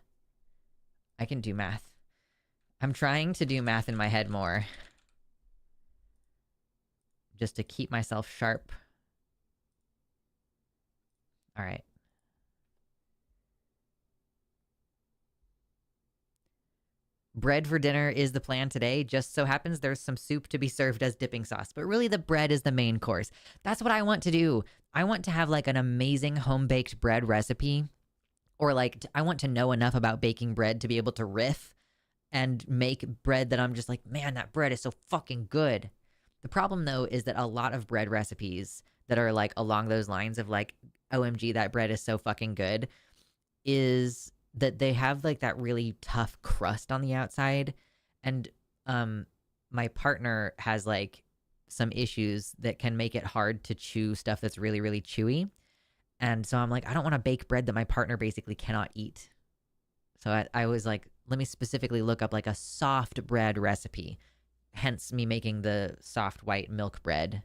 I can do math. I'm trying to do math in my head more. Just to keep myself sharp. All right. Bread for dinner is the plan today. Just so happens there's some soup to be served as dipping sauce, but really the bread is the main course. That's what I want to do. I want to have like an amazing home baked bread recipe, or like I want to know enough about baking bread to be able to riff and make bread that I'm just like, man, that bread is so fucking good. The problem though is that a lot of bread recipes that are like along those lines of like, OMG, that bread is so fucking good, is that they have like that really tough crust on the outside. And my partner has like some issues that can make it hard to chew stuff that's really, really chewy. And so I'm like, I don't want to bake bread that my partner basically cannot eat. So I was like, let me specifically look up like a soft bread recipe. Hence me making the soft white milk bread.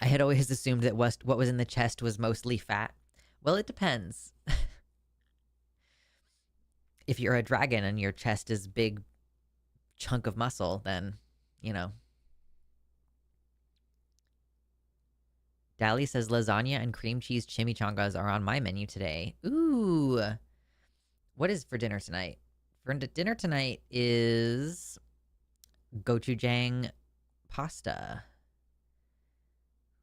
I had always assumed that what was in the chest was mostly fat. Well, it depends. If you're a dragon and your chest is big chunk of muscle, then, you know. Dally says lasagna and cream cheese chimichangas are on my menu today. Ooh. What is for dinner tonight? For dinner tonight is gochujang pasta.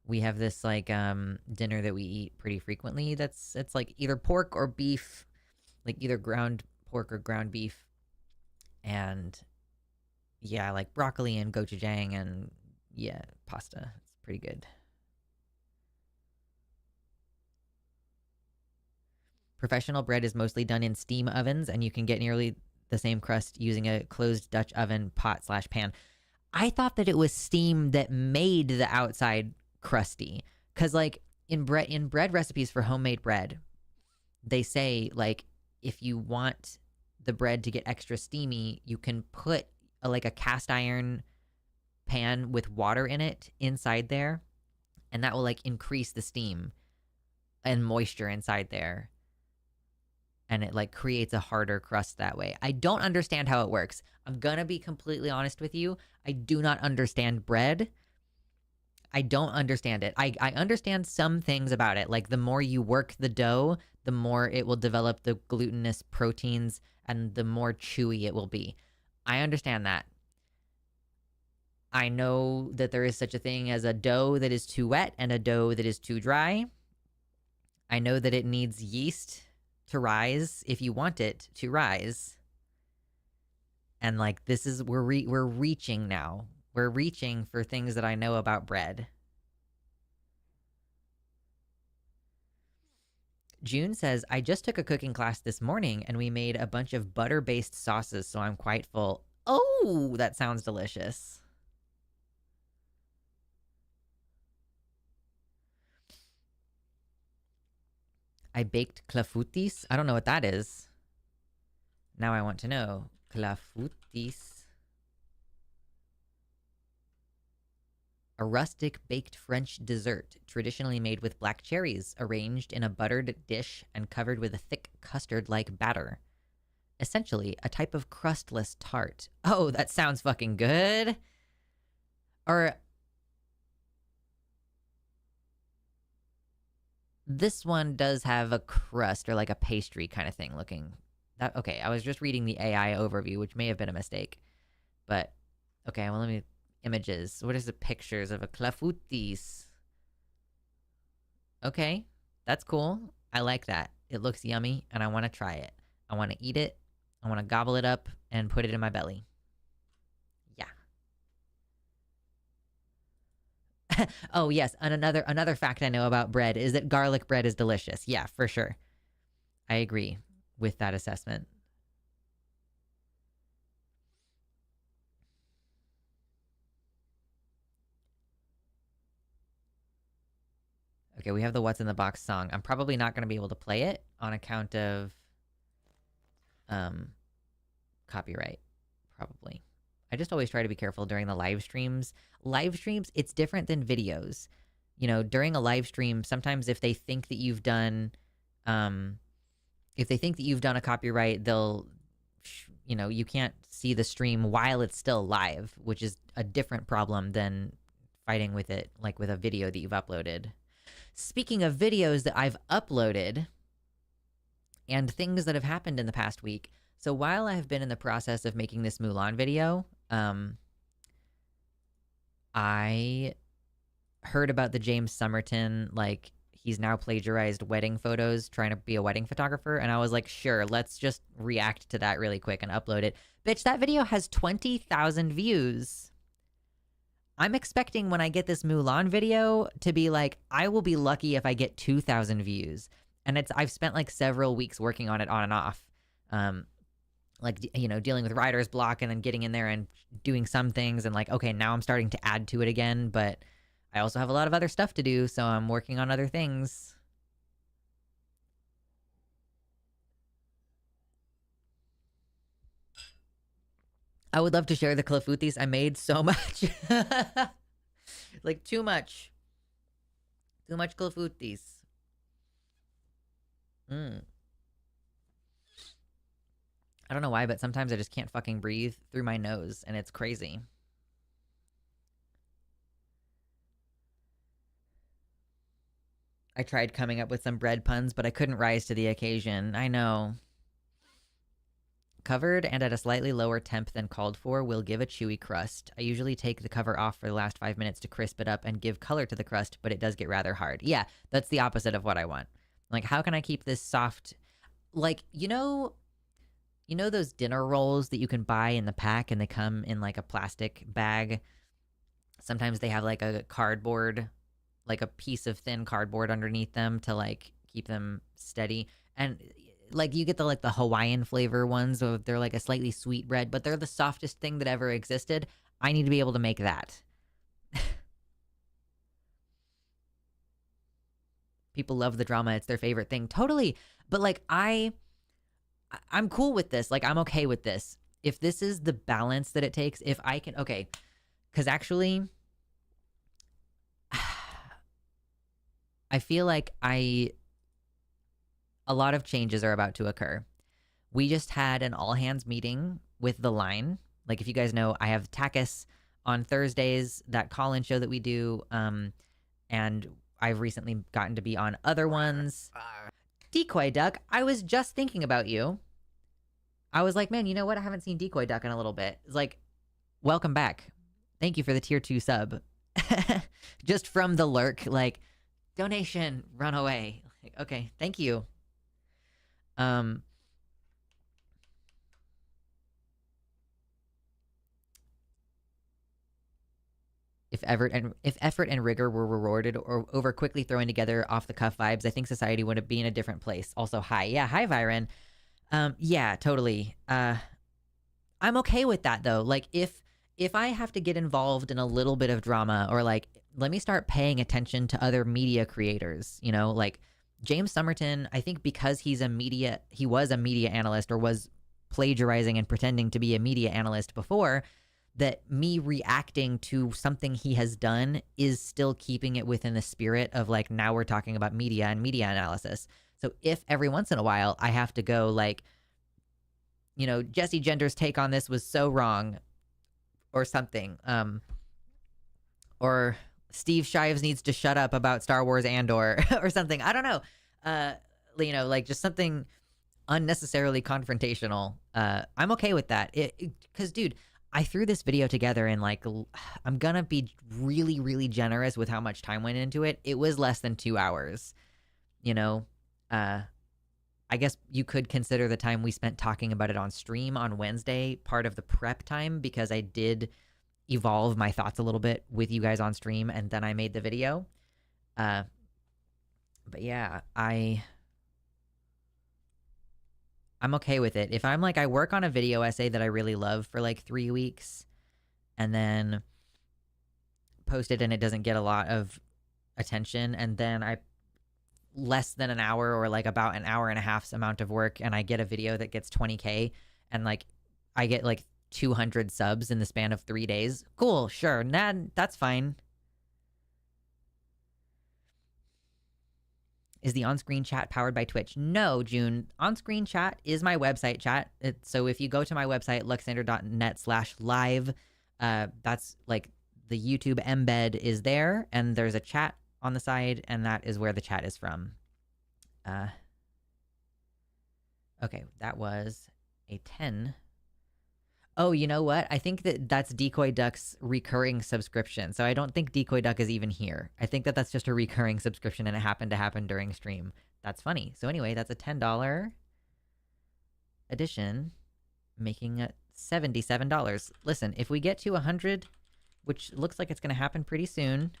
We have this like dinner that we eat pretty frequently. It's like either pork or beef, like either ground pork or ground beef, and yeah, like broccoli and gochujang and yeah, pasta. It's pretty good. Professional bread is mostly done in steam ovens, and you can get nearly the same crust using a closed Dutch oven pot/pan. I thought that it was steam that made the outside crusty, because like in bread recipes for homemade bread, they say like if you want the bread to get extra steamy, you can put like a cast iron pan with water in it inside there, and that will like increase the steam and moisture inside there, and it like creates a harder crust that way. I don't understand how it works. I'm gonna be completely honest with you. I do not understand bread. I don't understand it. I understand some things about it. Like the more you work the dough, the more it will develop the glutinous proteins and the more chewy it will be. I understand that. I know that there is such a thing as a dough that is too wet and a dough that is too dry. I know that it needs yeast to rise if you want it to rise. And like this is we're reaching now. We're reaching for things that I know about bread. June says, I just took a cooking class this morning and we made a bunch of butter-based sauces, so I'm quite full. Oh, that sounds delicious. I baked clafoutis. I don't know what that is. Now I want to know. Clafoutis. A rustic baked French dessert, traditionally made with black cherries, arranged in a buttered dish and covered with a thick custard-like batter. Essentially, a type of crustless tart. Oh, that sounds fucking good. Or this one does have a crust or like a pastry kind of thing looking. That okay, I was just reading the AI overview, which may have been a mistake. But okay, well let me images. What is the pictures of a clafoutis? Okay, that's cool. I like that. It looks yummy and I want to try it. I want to eat it. I want to gobble it up and put it in my belly. Yeah. Oh, yes. And another fact I know about bread is that garlic bread is delicious. Yeah, for sure. I agree with that assessment. Okay, we have the What's in the Box song. I'm probably not going to be able to play it on account of copyright, probably. I just always try to be careful during the live streams. Live streams, it's different than videos. You know, during a live stream, sometimes if they think that you've done a copyright, they'll, you know, you can't see the stream while it's still live, which is a different problem than fighting with it like with a video that you've uploaded. Speaking of videos that I've uploaded and things that have happened in the past week, so while I have been in the process of making this Mulan video, I heard about the James Somerton, like, he's now plagiarized wedding photos trying to be a wedding photographer, and I was like, sure, let's just react to that really quick and upload it. Bitch, that video has 20,000 views. I'm expecting when I get this Mulan video to be like, I will be lucky if I get 2,000 views. And I've spent like several weeks working on it on and off. Like, you know, dealing with writer's block and then getting in there and doing some things and like, okay, now I'm starting to add to it again, but I also have a lot of other stuff to do, so I'm working on other things. I would love to share the clafoutis I made so much. Like, too much. Too much clafoutis. I don't know why, but sometimes I just can't fucking breathe through my nose, and it's crazy. I tried coming up with some bread puns, but I couldn't rise to the occasion. I know. Covered and at a slightly lower temp than called for will give a chewy crust. I usually take the cover off for the last 5 minutes to crisp it up and give color to the crust, but it does get rather hard. Yeah, that's the opposite of what I want. Like, how can I keep this soft? Like, you know those dinner rolls that you can buy in the pack and they come in like a plastic bag? Sometimes they have like a cardboard, like a piece of thin cardboard underneath them to like keep them steady. And like you get the Hawaiian flavor ones, so they're like a slightly sweet bread, but they're the softest thing that ever existed. I need to be able to make that. People love the drama. It's their favorite thing. Totally. But like I'm cool with this. Like, I'm okay with this. If this is the balance that it takes, if I can, okay. Because actually, I feel like a lot of changes are about to occur. We just had an all hands meeting with the line. Like, if you guys know, I have Takis on Thursdays, that call-in show that we do. And I've recently gotten to be on other ones. Decoy Duck, I was just thinking about you. I was like, man, you know what? I haven't seen Decoy Duck in a little bit. It's like, welcome back. Thank you for the tier 2 sub. Just from the lurk, like, donation, run away. Like, okay, thank you. If effort and rigor were rewarded or over quickly throwing together off the cuff vibes, I think society would be in a different place. Also, hi. Yeah, hi, Viren. Yeah, totally. I'm okay with that though. Like, if I have to get involved in a little bit of drama, or like, let me start paying attention to other media creators, you know, like James Somerton, I think because he was a media analyst, or was plagiarizing and pretending to be a media analyst before, that me reacting to something he has done is still keeping it within the spirit of like, now we're talking about media and media analysis. So if every once in a while I have to go like, you know, Jesse Gender's take on this was so wrong or something, or Steve Shives needs to shut up about Star Wars Andor or something. I don't know. You know, like just something unnecessarily confrontational. I'm okay with that. Because, dude, I threw this video together and like, I'm gonna be really, really generous with how much time went into it. It was less than 2 hours, you know? I guess you could consider the time we spent talking about it on stream on Wednesday part of the prep time, because I did evolve my thoughts a little bit with you guys on stream, and then I made the video. But yeah, I'm okay with it. If I'm like, I work on a video essay that I really love for like 3 weeks, and then post it and it doesn't get a lot of attention, and then I less than an hour or like about an hour and a half's amount of work, and I get a video that gets 20K, and like I get like 200 subs in the span of 3 days. Cool, sure, nah, that's fine. Is the on-screen chat powered by Twitch? No, June. On-screen chat is my website chat. So if you go to my website, luxander.net/live, that's like the YouTube embed is there, and there's a chat on the side, and that is where the chat is from. Okay, that was a 10. Oh, you know what? I think that's Decoy Duck's recurring subscription. So I don't think Decoy Duck is even here. I think that's just a recurring subscription and it happened to happen during stream. That's funny. So anyway, that's a $10 addition, making it $77. Listen, if we get to 100, which looks like it's going to happen pretty soon,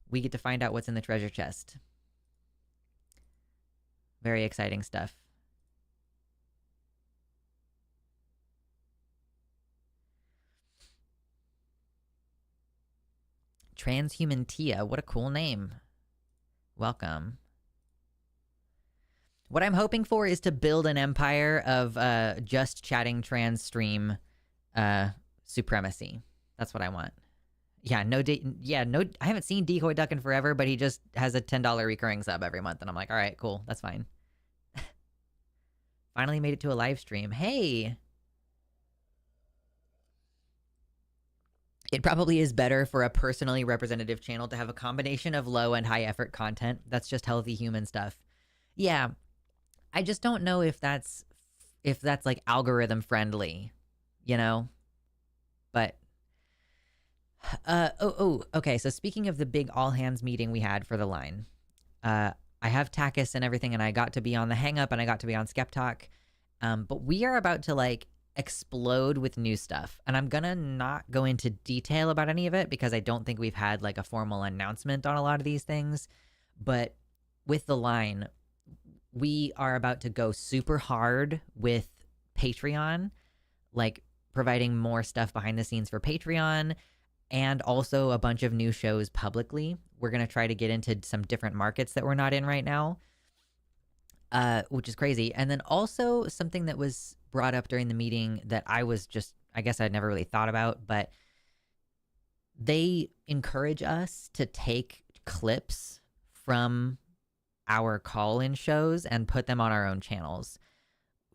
we get to find out what's in the treasure chest. Very exciting stuff. Transhuman Tia, what a cool name. Welcome. What I'm hoping for is to build an empire of just chatting trans stream supremacy. That's what I want. Yeah, no, I haven't seen Decoy Duck in forever, but he just has a $10 recurring sub every month, and I'm like, all right, cool, that's fine. Finally made it to a live stream. Hey! It probably is better for a personally representative channel to have a combination of low and high effort content. That's just healthy human stuff. Yeah. I just don't know if that's like algorithm friendly, you know? But okay. So speaking of the big all hands meeting we had for the line, I have Takis and everything, and I got to be on the Hang Up and I got to be on Skeptalk. But we are about to like explode with new stuff, and I'm gonna not go into detail about any of it because I don't think we've had like a formal announcement on a lot of these things. But with the line, we are about to go super hard with Patreon, like providing more stuff behind the scenes for Patreon, and also a bunch of new shows publicly. We're gonna try to get into some different markets that we're not in right now, which is crazy. And then also something that was brought up during the meeting that I guess I'd never really thought about, but they encourage us to take clips from our call-in shows and put them on our own channels.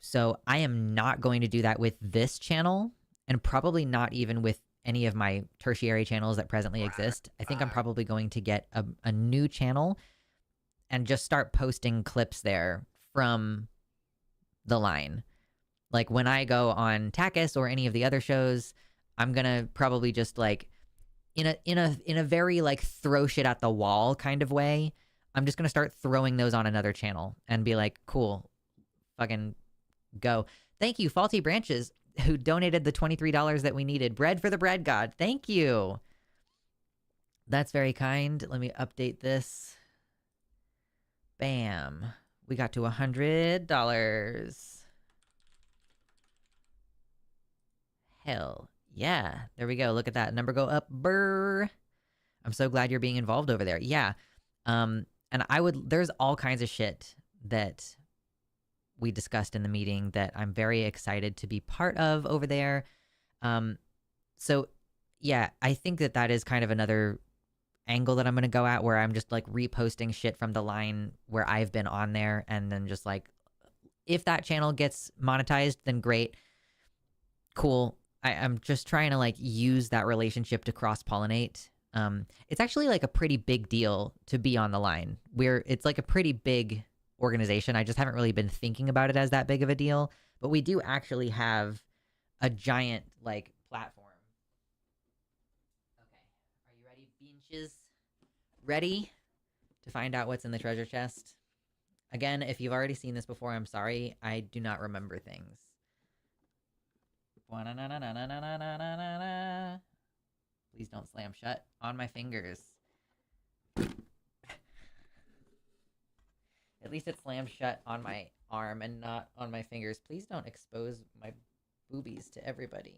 So I am not going to do that with this channel, and probably not even with any of my tertiary channels that presently exist. I think I'm probably going to get a new channel and just start posting clips there from the line. Like when I go on Takis or any of the other shows, I'm gonna probably just like in a very like throw shit at the wall kind of way, I'm just gonna start throwing those on another channel and be like, cool, fucking go. Thank you, Faulty Branches, who donated the $23 that we needed. Bread for the bread god. Thank you. That's very kind. Let me update this. Bam. We got to $100. Hell yeah. There we go. Look at that number go up. Brr. I'm so glad you're being involved over there. Yeah. And there's all kinds of shit that we discussed in the meeting that I'm very excited to be part of over there. So yeah, I think that is kind of another angle that I'm going to go at, where I'm just like reposting shit from the line where I've been on there, and then just like, if that channel gets monetized, then great. Cool. I'm just trying to like use that relationship to cross-pollinate. It's actually like a pretty big deal to be on the line. It's like a pretty big organization. I just haven't really been thinking about it as that big of a deal, but we do actually have a giant like platform. Okay, are you ready, Beanches? Ready to find out what's in the treasure chest? Again, if you've already seen this before, I'm sorry. I do not remember things. Please don't slam shut on my fingers. At least it slammed shut on my arm and not on my fingers. Please don't expose my boobies to everybody.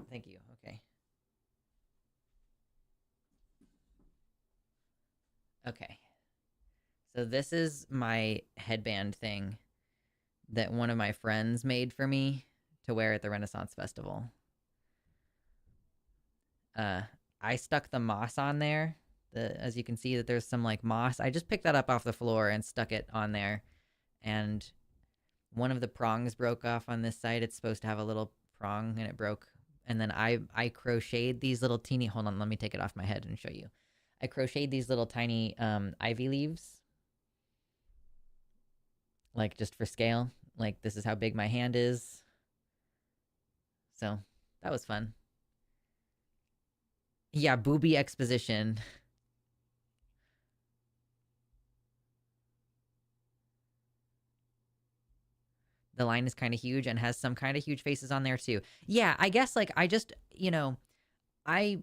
Thank you. Okay. Okay. So this is my headband thing that one of my friends made for me to wear at the Renaissance Festival. I stuck the moss on there As you can see that there's some like moss. I just picked that up off the floor and stuck it on there. And one of the prongs broke off on this side. It's supposed to have a little prong and it broke. And then I crocheted these little teeny, hold on, let me take it off my head and show you. I crocheted these little tiny ivy leaves. Like just for scale. Like this is how big my hand is. So that was fun. Yeah, booby exposition. The line is kind of huge and has some kind of huge faces on there too. Yeah, I guess like I just, I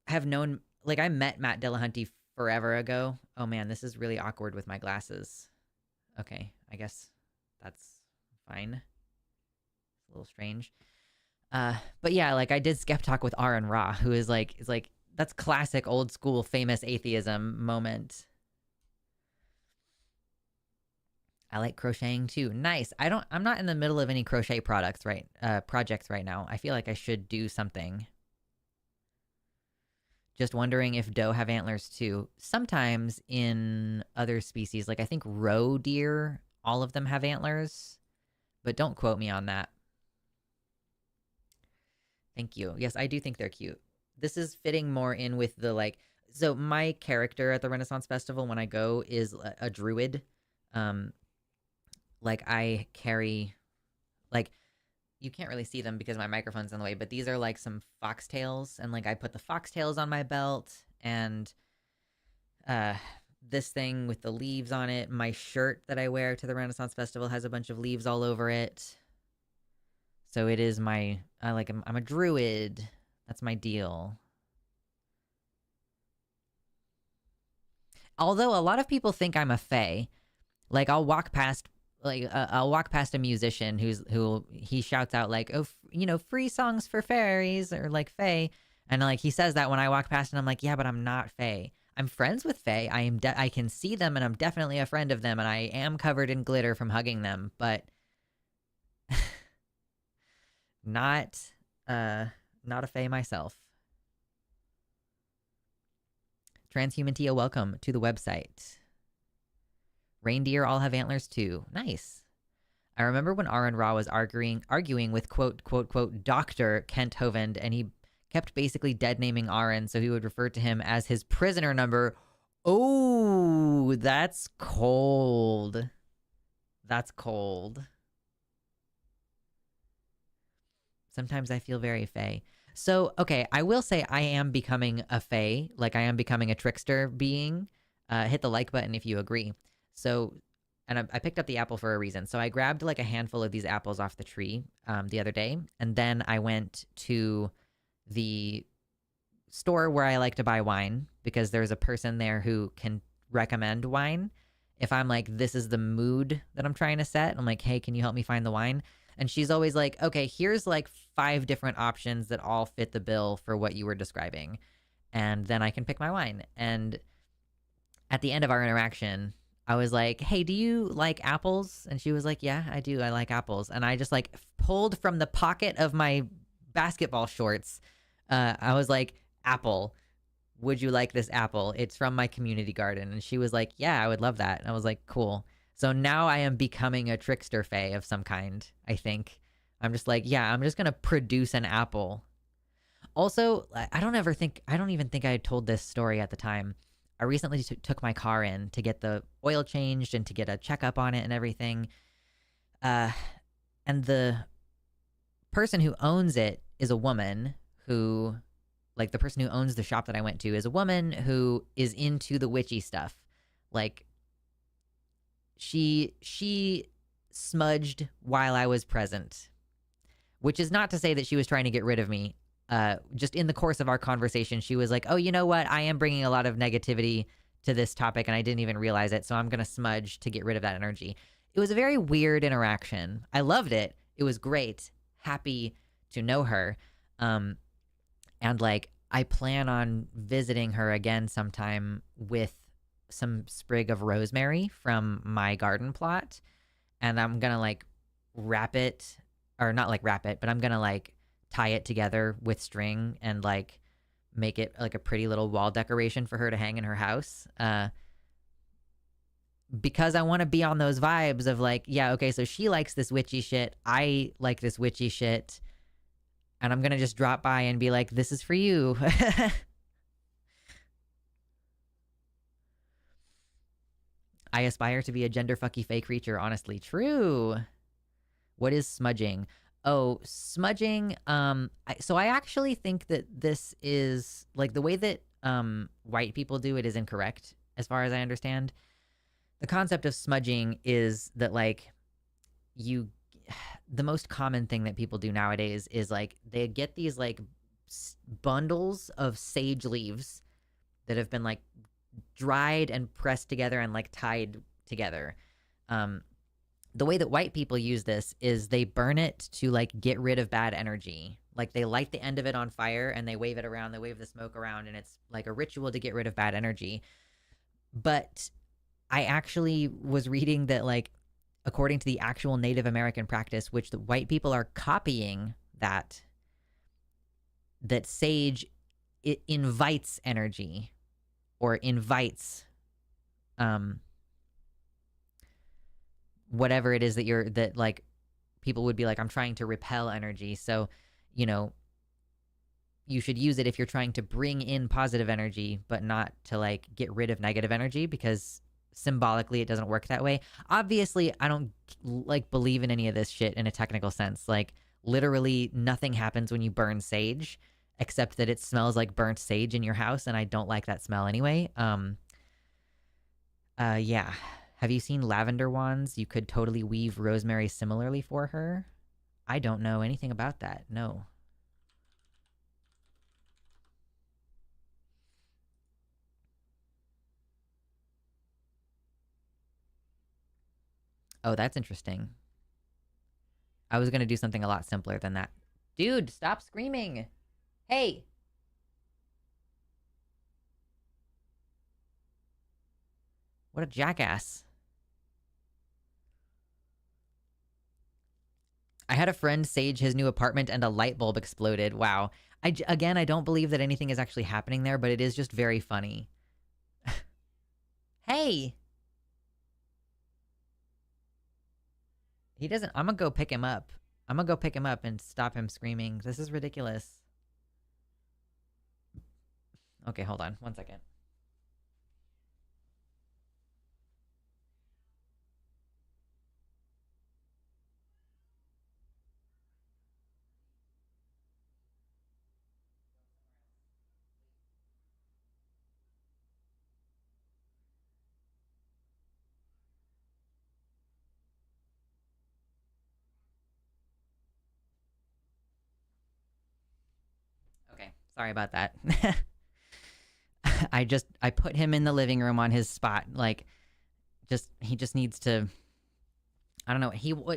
have known, like I met Matt Dillahunty forever ago. Oh man, this is really awkward with my glasses. Okay, I guess that's fine. It's a little strange. But yeah, like I did Skep Talk with Aaron Ra, who is like that's classic old school famous atheism moment. I like crocheting too. Nice. I'm not in the middle of any crochet projects right now. I feel like I should do something. Just wondering if doe have antlers too. Sometimes in other species, like I think roe deer, all of them have antlers, but don't quote me on that. Thank you. Yes, I do think they're cute. This is fitting more in with the like, so my character at the Renaissance Festival when I go is a druid. Like I carry, like, you can't really see them because my microphone's in the way, but these are like some foxtails, and like I put the foxtails on my belt, and this thing with the leaves on it. My shirt that I wear to the Renaissance Festival has a bunch of leaves all over it. So it is I'm a druid. That's my deal. Although a lot of people think I'm a fae. Like I'll walk past a musician who he shouts out like, oh, free songs for fairies or like fae, and like he says that when I walk past, and I'm like, yeah, but I'm not fae. I'm friends with fae. I can see them, and I'm definitely a friend of them, and I am covered in glitter from hugging them, but not a fae myself. Transhuman Tia, welcome to the website. Reindeer all have antlers too. Nice. I remember when Aaron Ra was arguing with quote Dr. Kent Hovind, and he kept basically dead naming Aaron, so he would refer to him as his prisoner number. Oh, that's cold. That's cold. Sometimes I feel very fae. So, okay, I will say I am becoming a fae. Like, I am becoming a trickster being. Hit the like button if you agree. So, and I picked up the apple for a reason. So I grabbed like a handful of these apples off the tree the other day. And then I went to the store where I like to buy wine, because there's a person there who can recommend wine. If I'm like, this is the mood that I'm trying to set, I'm like, hey, can you help me find the wine? And she's always like, okay, here's like 5 different options that all fit the bill for what you were describing. And then I can pick my wine. And at the end of our interaction, I was like, hey, do you like apples? And she was like, yeah, I do. I like apples. And I just like pulled from the pocket of my basketball shorts. I was like, apple. Would you like this apple? It's from my community garden. And she was like, yeah, I would love that. And I was like, cool. So now I am becoming a trickster fae of some kind, I think. I'm just like, yeah, I'm just going to produce an apple. Also, I don't even think I told this story at the time. I recently took my car in to get the oil changed and to get a checkup on it and everything. And the person who owns it is a woman who, like the person who owns the shop that I went to is a woman who is into the witchy stuff. Like, she smudged while I was present, which is not to say that she was trying to get rid of me. Just in the course of our conversation, she was like, oh, you know what? I am bringing a lot of negativity to this topic, and I didn't even realize it, so I'm going to smudge to get rid of that energy. It was a very weird interaction. I loved it. It was great. Happy to know her. And, like, I plan on visiting her again sometime with some sprig of rosemary from my garden plot, and I'm going to, like, wrap it, or not, like, wrap it, but I'm going to, like, tie it together with string and like make it like a pretty little wall decoration for her to hang in her house. Because I want to be on those vibes of like, yeah, okay, so she likes this witchy shit. I like this witchy shit. And I'm going to just drop by and be like, this is for you. I aspire to be a gender fucky fake creature, honestly. True. What is smudging? Oh, smudging. So I actually think that this is like the way that white people do it is incorrect, as far as I understand. The concept of smudging is that like you the most common thing that people do nowadays is like they get these like bundles of sage leaves that have been like dried and pressed together and like tied together. The way that white people use this is they burn it to like get rid of bad energy. Like they light the end of it on fire and they wave it around, they wave the smoke around, and it's like a ritual to get rid of bad energy. But I actually was reading that like according to the actual Native American practice, which the white people are copying, that sage, it invites energy or invites whatever it is that like people would be like, I'm trying to repel energy. So, you know, you should use it if you're trying to bring in positive energy, but not to like get rid of negative energy, because symbolically it doesn't work that way. Obviously, I don't like believe in any of this shit in a technical sense. Like literally nothing happens when you burn sage except that it smells like burnt sage in your house, and I don't like that smell anyway. Yeah. Have you seen lavender wands? You could totally weave rosemary similarly for her. I don't know anything about that. No. Oh, that's interesting. I was going to do something a lot simpler than that. Dude, stop screaming. Hey. What a jackass. I had a friend sage his new apartment and a light bulb exploded. Wow. Again, I don't believe that anything is actually happening there, but it is just very funny. Hey. He doesn't. I'm going to go pick him up. I'm going to go pick him up and stop him screaming. This is ridiculous. Okay, hold on. 1 second. Okay, sorry about that. I put him in the living room on his spot. Like, he just needs to. I don't know.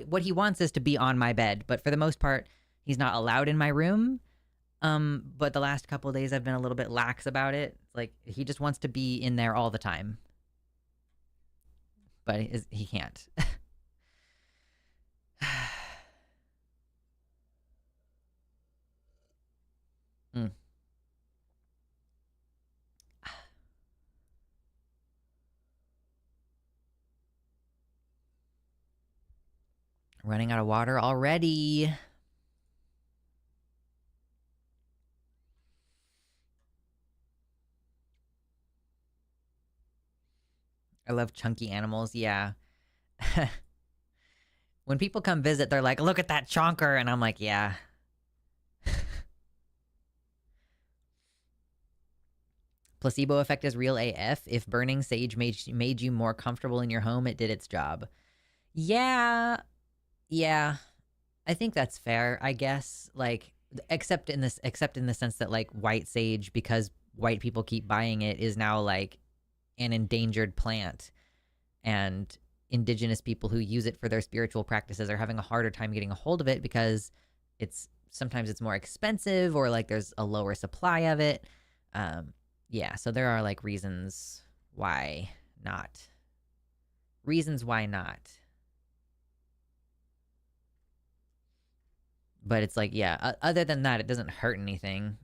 What he wants is to be on my bed, but for the most part, he's not allowed in my room. But the last couple of days, I've been a little bit lax about it. It's like he just wants to be in there all the time, but he can't. Mm. Running out of water already. I love chunky animals. Yeah. When people come visit, they're like, look at that chonker. And I'm like, yeah. Placebo effect is real AF. If burning sage made you more comfortable in your home, it did its job. Yeah. Yeah. I think that's fair, I guess. Like, except in the sense that like white sage, because white people keep buying it, is now like an endangered plant, and indigenous people who use it for their spiritual practices are having a harder time getting a hold of it because sometimes it's more expensive, or like there's a lower supply of it. Yeah, so there are like reasons why not. But it's like, yeah, other than that, it doesn't hurt anything.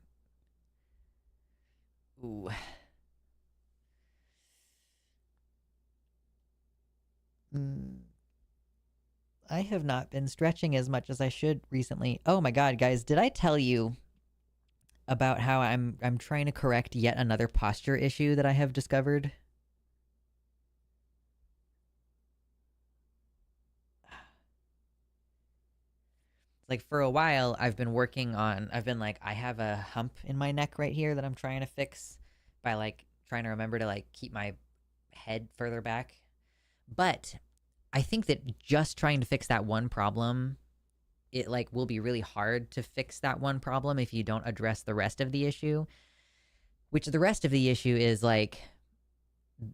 Ooh. Mm, I have not been stretching as much as I should recently. Oh my god, guys, did I tell you about how I'm trying to correct yet another posture issue that I have discovered? Like for a while I've been like I have a hump in my neck right here that I'm trying to fix by like trying to remember to like keep my head further back. But I think that just trying to fix that one problem, it like will be really hard to fix that one problem if you don't address the rest of the issue. Which the rest of the issue is like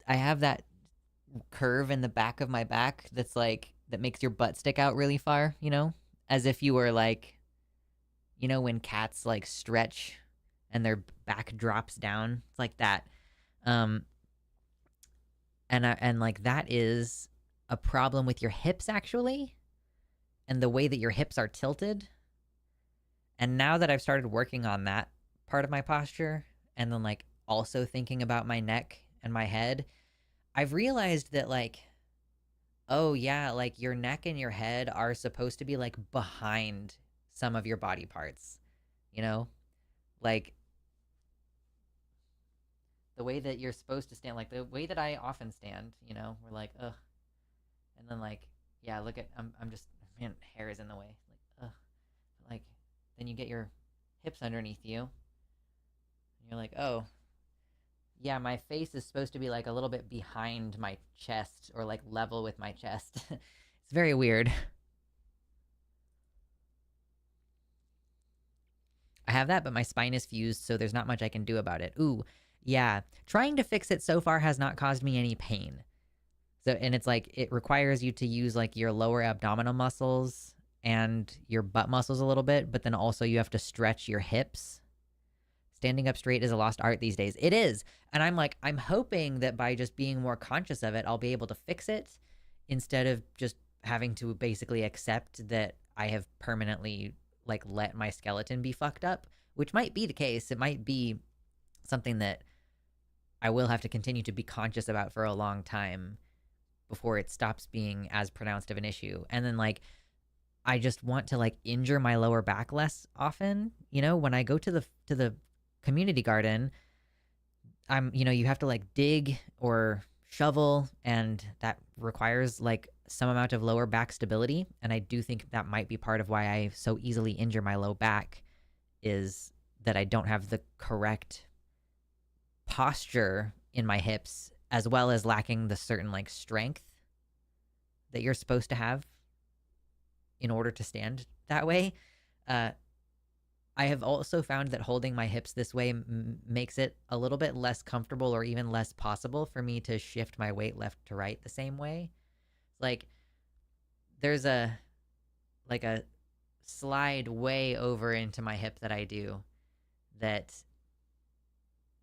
I have that curve in the back of my back that's like that makes your butt stick out really far, you know? As if you were like, you know, when cats like stretch and their back drops down. It's like that. Um and like that is a problem with your hips actually and the way that your hips are tilted. And now that I've started working on that part of my posture and then like also thinking about my neck and my head, I've realized that like oh yeah, like your neck and your head are supposed to be like behind some of your body parts. You know? Like the way that you're supposed to stand, like the way that I often stand, you know, we're like, ugh. And then like, yeah, look at I'm just man, hair is in the way. Like, ugh. Like then you get your hips underneath you. And you're like, oh, yeah, my face is supposed to be like a little bit behind my chest or like level with my chest. It's very weird. I have that, but my spine is fused, so there's not much I can do about it. Ooh, yeah. Trying to fix it so far has not caused me any pain. So, and it's like, it requires you to use like your lower abdominal muscles and your butt muscles a little bit, but then also you have to stretch your hips. Standing up straight is a lost art these days. It is. And I'm like, I'm hoping that by just being more conscious of it, I'll be able to fix it instead of just having to basically accept that I have permanently like let my skeleton be fucked up, which might be the case. It might be something that I will have to continue to be conscious about for a long time before it stops being as pronounced of an issue. And then like I just want to like injure my lower back less often. You know, when I go to the community garden, I'm you know, you have to like dig or shovel and that requires like some amount of lower back stability, and I do think that might be part of why I so easily injure my low back is that I don't have the correct posture in my hips as well as lacking the certain like strength that you're supposed to have in order to stand that way. Uh, I have also found that holding my hips this way makes it a little bit less comfortable or even less possible for me to shift my weight left to right the same way. Like there's a like a slide way over into my hip that I do that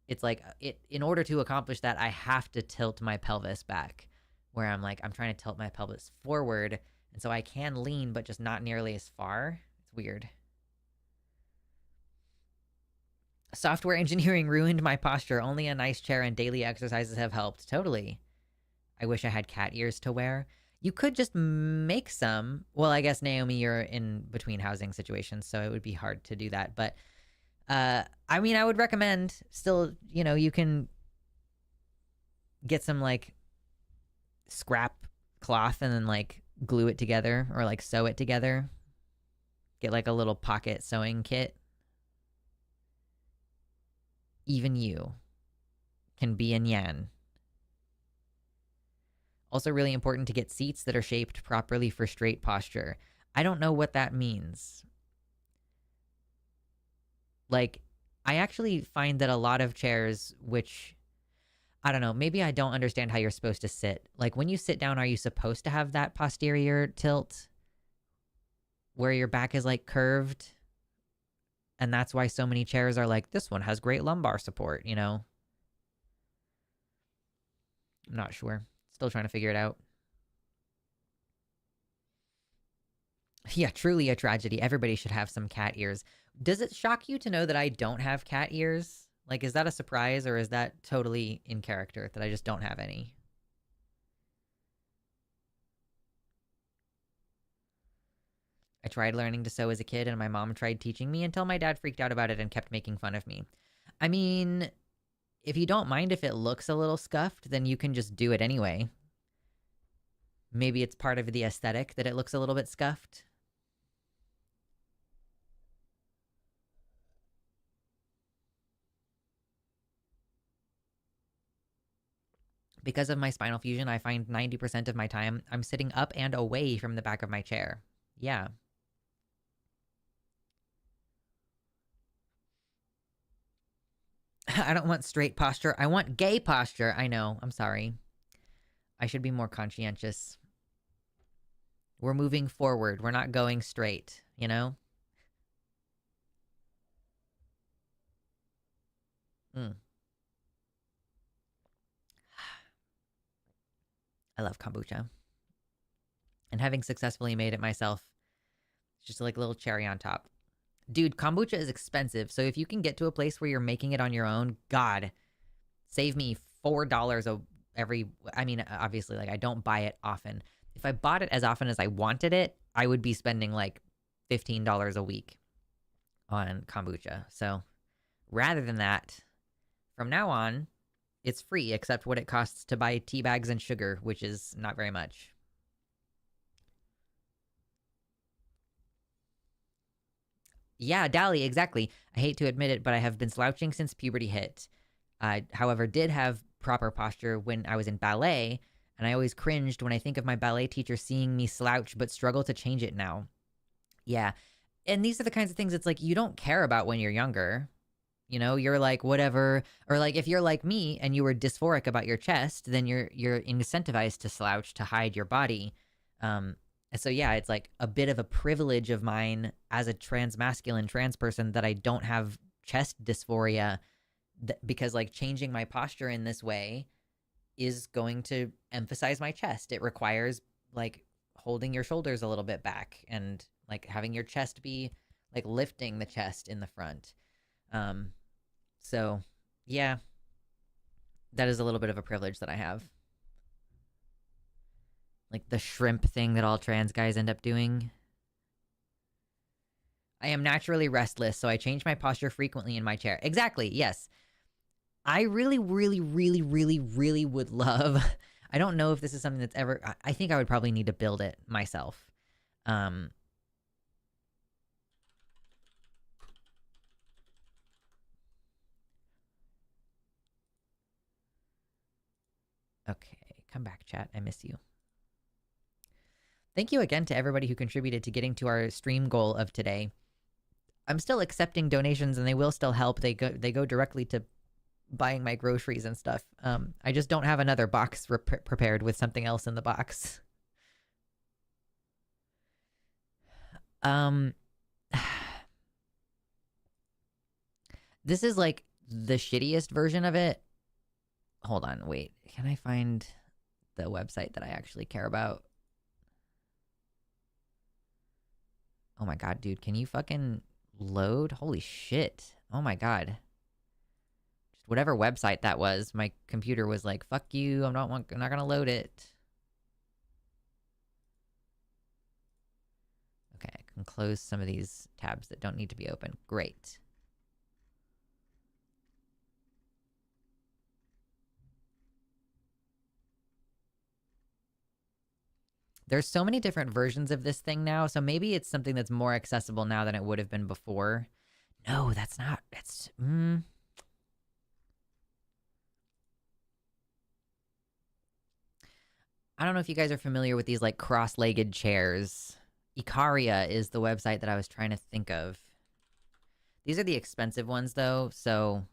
it's like it in order to accomplish that I have to tilt my pelvis back where I'm like I'm trying to tilt my pelvis forward and so I can lean but just not nearly as far. It's weird. Software engineering ruined my posture. Only a nice chair and daily exercises have helped. Totally. I wish I had cat ears to wear. You could just make some. Well, I guess, Naomi, you're in between housing situations, so it would be hard to do that. But, I mean, I would recommend still, you know, you can get some, like, scrap cloth and then, like, glue it together or, like, sew it together. Get, like, a little pocket sewing kit. Even you can be in Yan. Also really important to get seats that are shaped properly for straight posture. I don't know what that means. Like, I actually find that a lot of chairs, which, I don't know, maybe I don't understand how you're supposed to sit. Like, when you sit down, are you supposed to have that posterior tilt where your back is, like, curved? And that's why so many chairs are like, this one has great lumbar support, you know? I'm not sure. Still trying to figure it out. Yeah, truly a tragedy. Everybody should have some cat ears. Does it shock you to know that I don't have cat ears? Like, is that a surprise or is that totally in character that I just don't have any? I tried learning to sew as a kid, and my mom tried teaching me until my dad freaked out about it and kept making fun of me. I mean, if you don't mind if it looks a little scuffed, then you can just do it anyway. Maybe it's part of the aesthetic that it looks a little bit scuffed. Because of my spinal fusion, I find 90% of my time I'm sitting up and away from the back of my chair. Yeah. I don't want straight posture. I want gay posture. I know. I'm sorry. I should be more conscientious. We're moving forward. We're not going straight, you know? Mm. I love kombucha. And having successfully made it myself, it's just like a little cherry on top. Dude, kombucha is expensive, so if you can get to a place where you're making it on your own, God, save me $4 every. I mean, obviously, like I don't buy it often. If I bought it as often as I wanted it, I would be spending like $15 a week on kombucha. So rather than that, from now on, it's free except what it costs to buy tea bags and sugar, which is not very much. Yeah, Dally, exactly. I hate to admit it, but I have been slouching since puberty hit. I, however, did have proper posture when I was in ballet, and I always cringed when I think of my ballet teacher seeing me slouch, but struggle to change it now. Yeah. And these are the kinds of things it's like you don't care about when you're younger. You know, you're like whatever, or like if you're like me and you were dysphoric about your chest, then you're incentivized to slouch to hide your body. So yeah, it's like a bit of a privilege of mine as a transmasculine trans person that I don't have chest dysphoria because like changing my posture in this way is going to emphasize my chest. It requires like holding your shoulders a little bit back and like having your chest be like lifting the chest in the front. Um, so yeah, that is a little bit of a privilege that I have. Like the shrimp thing that all trans guys end up doing. I am naturally restless, so I change my posture frequently in my chair. Exactly, yes. I really, really, really, really, really would love. I don't know if this is something that's ever. I think I would probably need to build it myself. Um, okay, come back, chat. I miss you. Thank you again to everybody who contributed to getting to our stream goal of today. I'm still accepting donations, and they will still help. They go directly to buying my groceries and stuff. I just don't have another box prepared with something else in the box. This is like the shittiest version of it. Hold on, wait. Can I find the website that I actually care about? Oh my god, dude, can you fucking load? Holy shit. Oh my god. Just whatever website that was, my computer was like, fuck you, I'm not gonna load it. Okay, I can close some of these tabs that don't need to be open. Great. There's so many different versions of this thing now, so maybe it's something that's more accessible now than it would have been before. No, that's not. It's. I don't know if you guys are familiar with these like cross-legged chairs. Icaria is the website that I was trying to think of. These are the expensive ones though, so.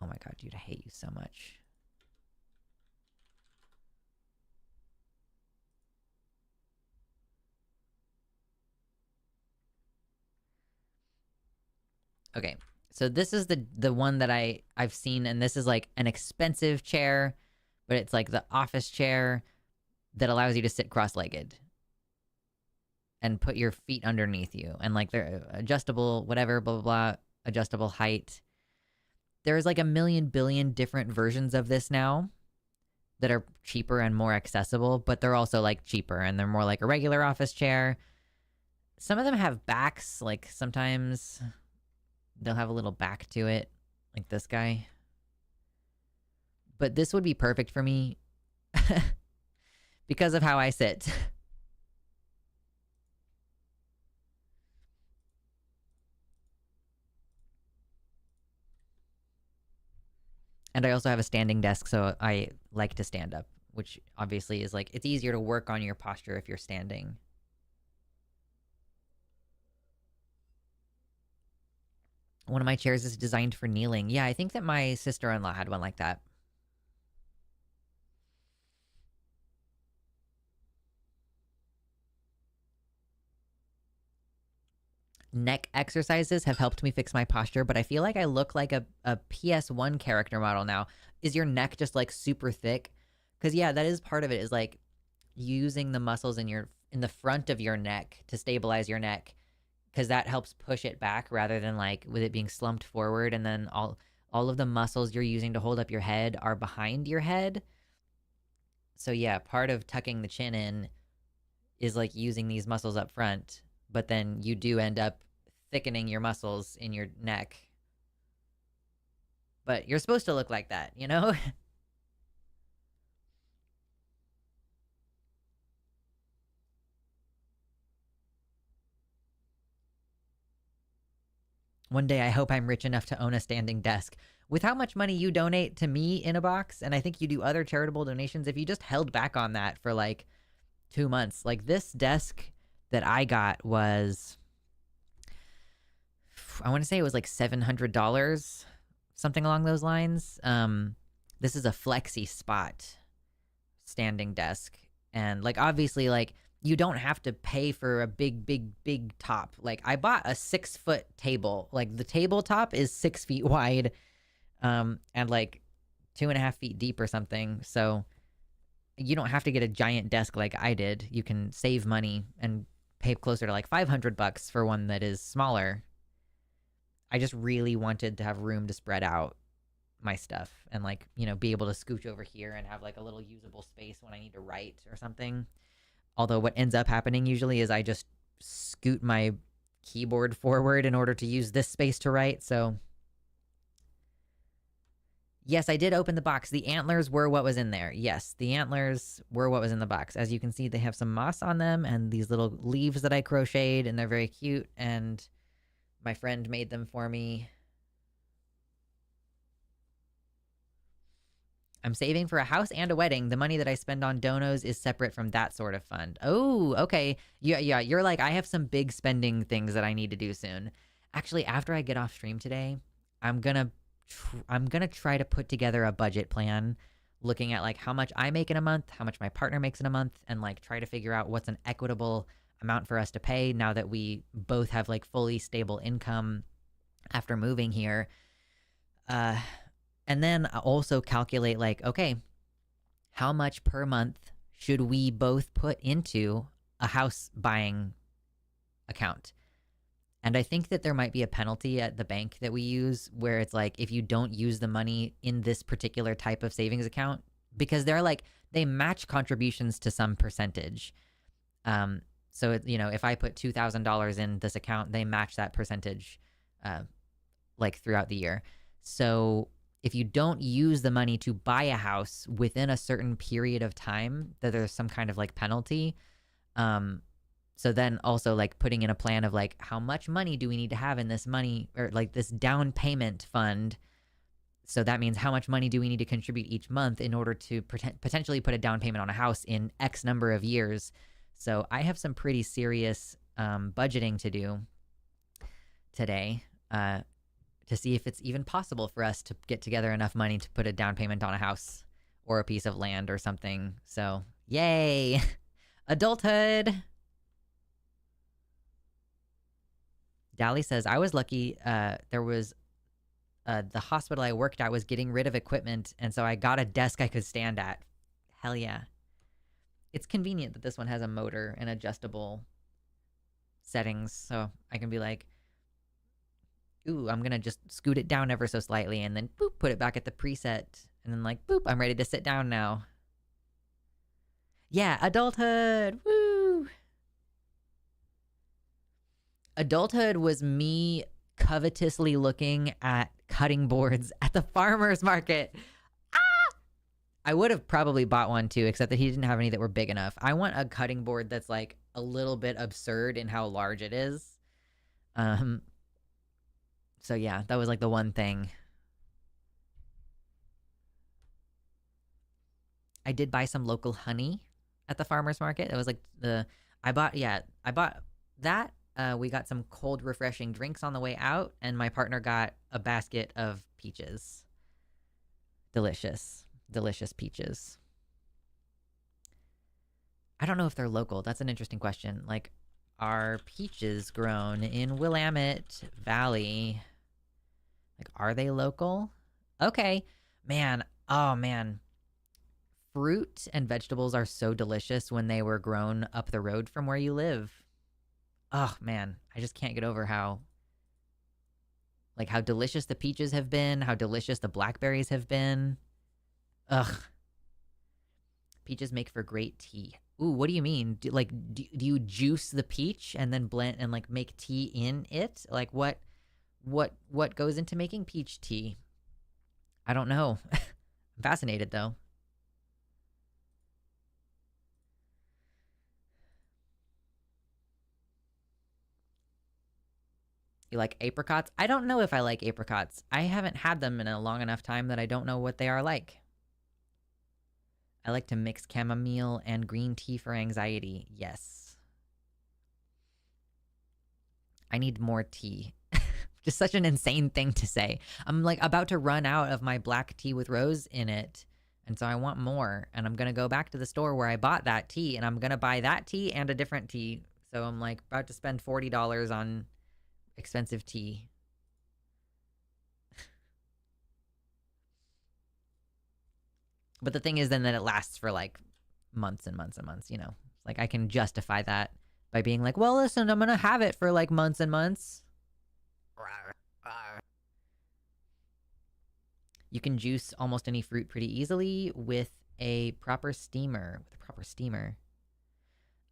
Oh my god, dude, I hate you so much. Okay, so this is the one that I've seen, and this is like an expensive chair, but it's like the office chair that allows you to sit cross-legged and put your feet underneath you, and like they're adjustable, whatever, blah blah blah. adjustable height. There's like a million billion different versions of this now that are cheaper and more accessible, but they're also like cheaper and they're more like a regular office chair. Some of them have backs, like sometimes they'll have a little back to it, like this guy. But this would be perfect for me because of how I sit. And I also have a standing desk, so I like to stand up, which obviously is like, it's easier to work on your posture if you're standing. One of my chairs is designed for kneeling. Yeah, I think that my sister-in-law had one like that. Neck exercises have helped me fix my posture, but I feel like I look like a PS1 character model now. Is your neck just like super thick? Because yeah, that is part of it, is like using the muscles in the front of your neck to stabilize your neck, because that helps push it back rather than like with it being slumped forward, and then all of the muscles you're using to hold up your head are behind your head. So yeah, part of tucking the chin in is like using these muscles up front, but then you do end up thickening your muscles in your neck. But you're supposed to look like that, you know? One day I hope I'm rich enough to own a standing desk. With how much money you donate to me in a box, and I think you do other charitable donations, if you just held back on that for like 2 months, like this desk that I got was, I want to say it was like $700, something along those lines. This is a flexi spot standing desk, and like obviously like you don't have to pay for a big top. Like I bought a 6-foot table. Like the tabletop is 6 feet wide, and like 2.5 feet deep or something. So you don't have to get a giant desk like I did. You can save money and pay closer to like $500 for one that is smaller. I just really wanted to have room to spread out my stuff and like, you know, be able to scooch over here and have like a little usable space when I need to write or something. Although what ends up happening usually is I just scoot my keyboard forward in order to use this space to write. So yes, I did open the box. The antlers were what was in there. Yes, the antlers were what was in the box. As you can see, they have some moss on them and these little leaves that I crocheted, and they're very cute, and my friend made them for me. I'm saving for a house and a wedding. The money that I spend on donos is separate from that sort of fund. Oh, okay. Yeah, you're like, I have some big spending things that I need to do soon. Actually, after I get off stream today, I'm gonna try to put together a budget plan, looking at like how much I make in a month, how much my partner makes in a month, and like try to figure out what's an equitable amount for us to pay now that we both have like fully stable income after moving here. And then also calculate like, okay, how much per month should we both put into a house buying account? And I think that there might be a penalty at the bank that we use where it's like, if you don't use the money in this particular type of savings account, because they're like, they match contributions to some percentage. So, you know, if I put $2,000 in this account, they match that percentage like throughout the year. So if you don't use the money to buy a house within a certain period of time, that there's some kind of like penalty. So then also like putting in a plan of like, how much money do we need to have in this money, or like this down payment fund? So that means how much money do we need to contribute each month in order to potentially put a down payment on a house in X number of years. So I have some pretty serious budgeting to do today to see if it's even possible for us to get together enough money to put a down payment on a house or a piece of land or something. So yay, adulthood. Dally says, I was lucky. There was the hospital I worked at was getting rid of equipment, and so I got a desk I could stand at. Hell yeah. It's convenient that this one has a motor and adjustable settings, so I can be like, ooh, I'm gonna just scoot it down ever so slightly and then boop, put it back at the preset. And then like, boop, I'm ready to sit down now. Yeah, adulthood, woo! Adulthood was me covetously looking at cutting boards at the farmer's market. I would have probably bought one too, except that he didn't have any that were big enough. I want a cutting board that's like a little bit absurd in how large it is. So yeah, that was like the one thing. I did buy some local honey at the farmer's market. It was like I bought that. We got some cold, refreshing drinks on the way out, and my partner got a basket of peaches. Delicious. Delicious peaches. I don't know if they're local. That's an interesting question. Like, are peaches grown in Willamette Valley? Like, are they local? Okay. Man, oh man. Fruit and vegetables are so delicious when they were grown up the road from where you live. Oh man, I just can't get over how delicious the peaches have been, how delicious the blackberries have been. Ugh. Peaches make for great tea. Ooh, what do you mean? Do you juice the peach and then blend and like make tea in it? Like what goes into making peach tea? I don't know. I'm fascinated though. You like apricots? I don't know if I like apricots. I haven't had them in a long enough time that I don't know what they are like. I like to mix chamomile and green tea for anxiety. Yes. I need more tea. Just such an insane thing to say. I'm like about to run out of my black tea with rose in it. And so I want more. And I'm going to go back to the store where I bought that tea. And I'm going to buy that tea and a different tea. So I'm like about to spend $40 on expensive tea. But the thing is then that it lasts for like months and months and months, you know. Like I can justify that by being like, well, listen, I'm going to have it for like months and months. You can juice almost any fruit pretty easily with a proper steamer.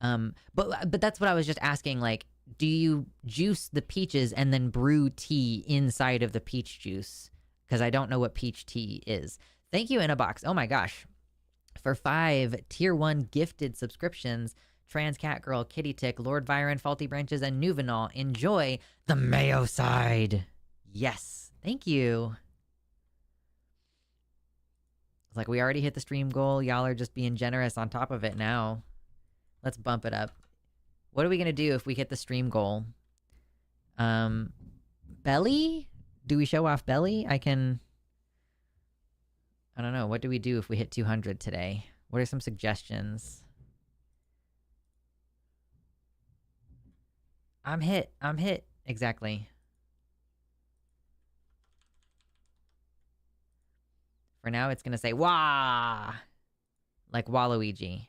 But that's what I was just asking, like, do you juice the peaches and then brew tea inside of the peach juice? Because I don't know what peach tea is. Thank you, in a box. Oh my gosh. For 5 tier 1 gifted subscriptions, Trans Cat Girl, Kitty Tick, Lord Byron, Faulty Branches, and Nuvenal. Enjoy the mayo side. Yes. Thank you. It's like we already hit the stream goal. Y'all are just being generous on top of it now. Let's bump it up. What are we going to do if we hit the stream goal? Belly? Do we show off belly? I don't know. What do we do if we hit 200 today? What are some suggestions? I'm hit. Exactly. For now, it's going to say, wah! Like Waluigi.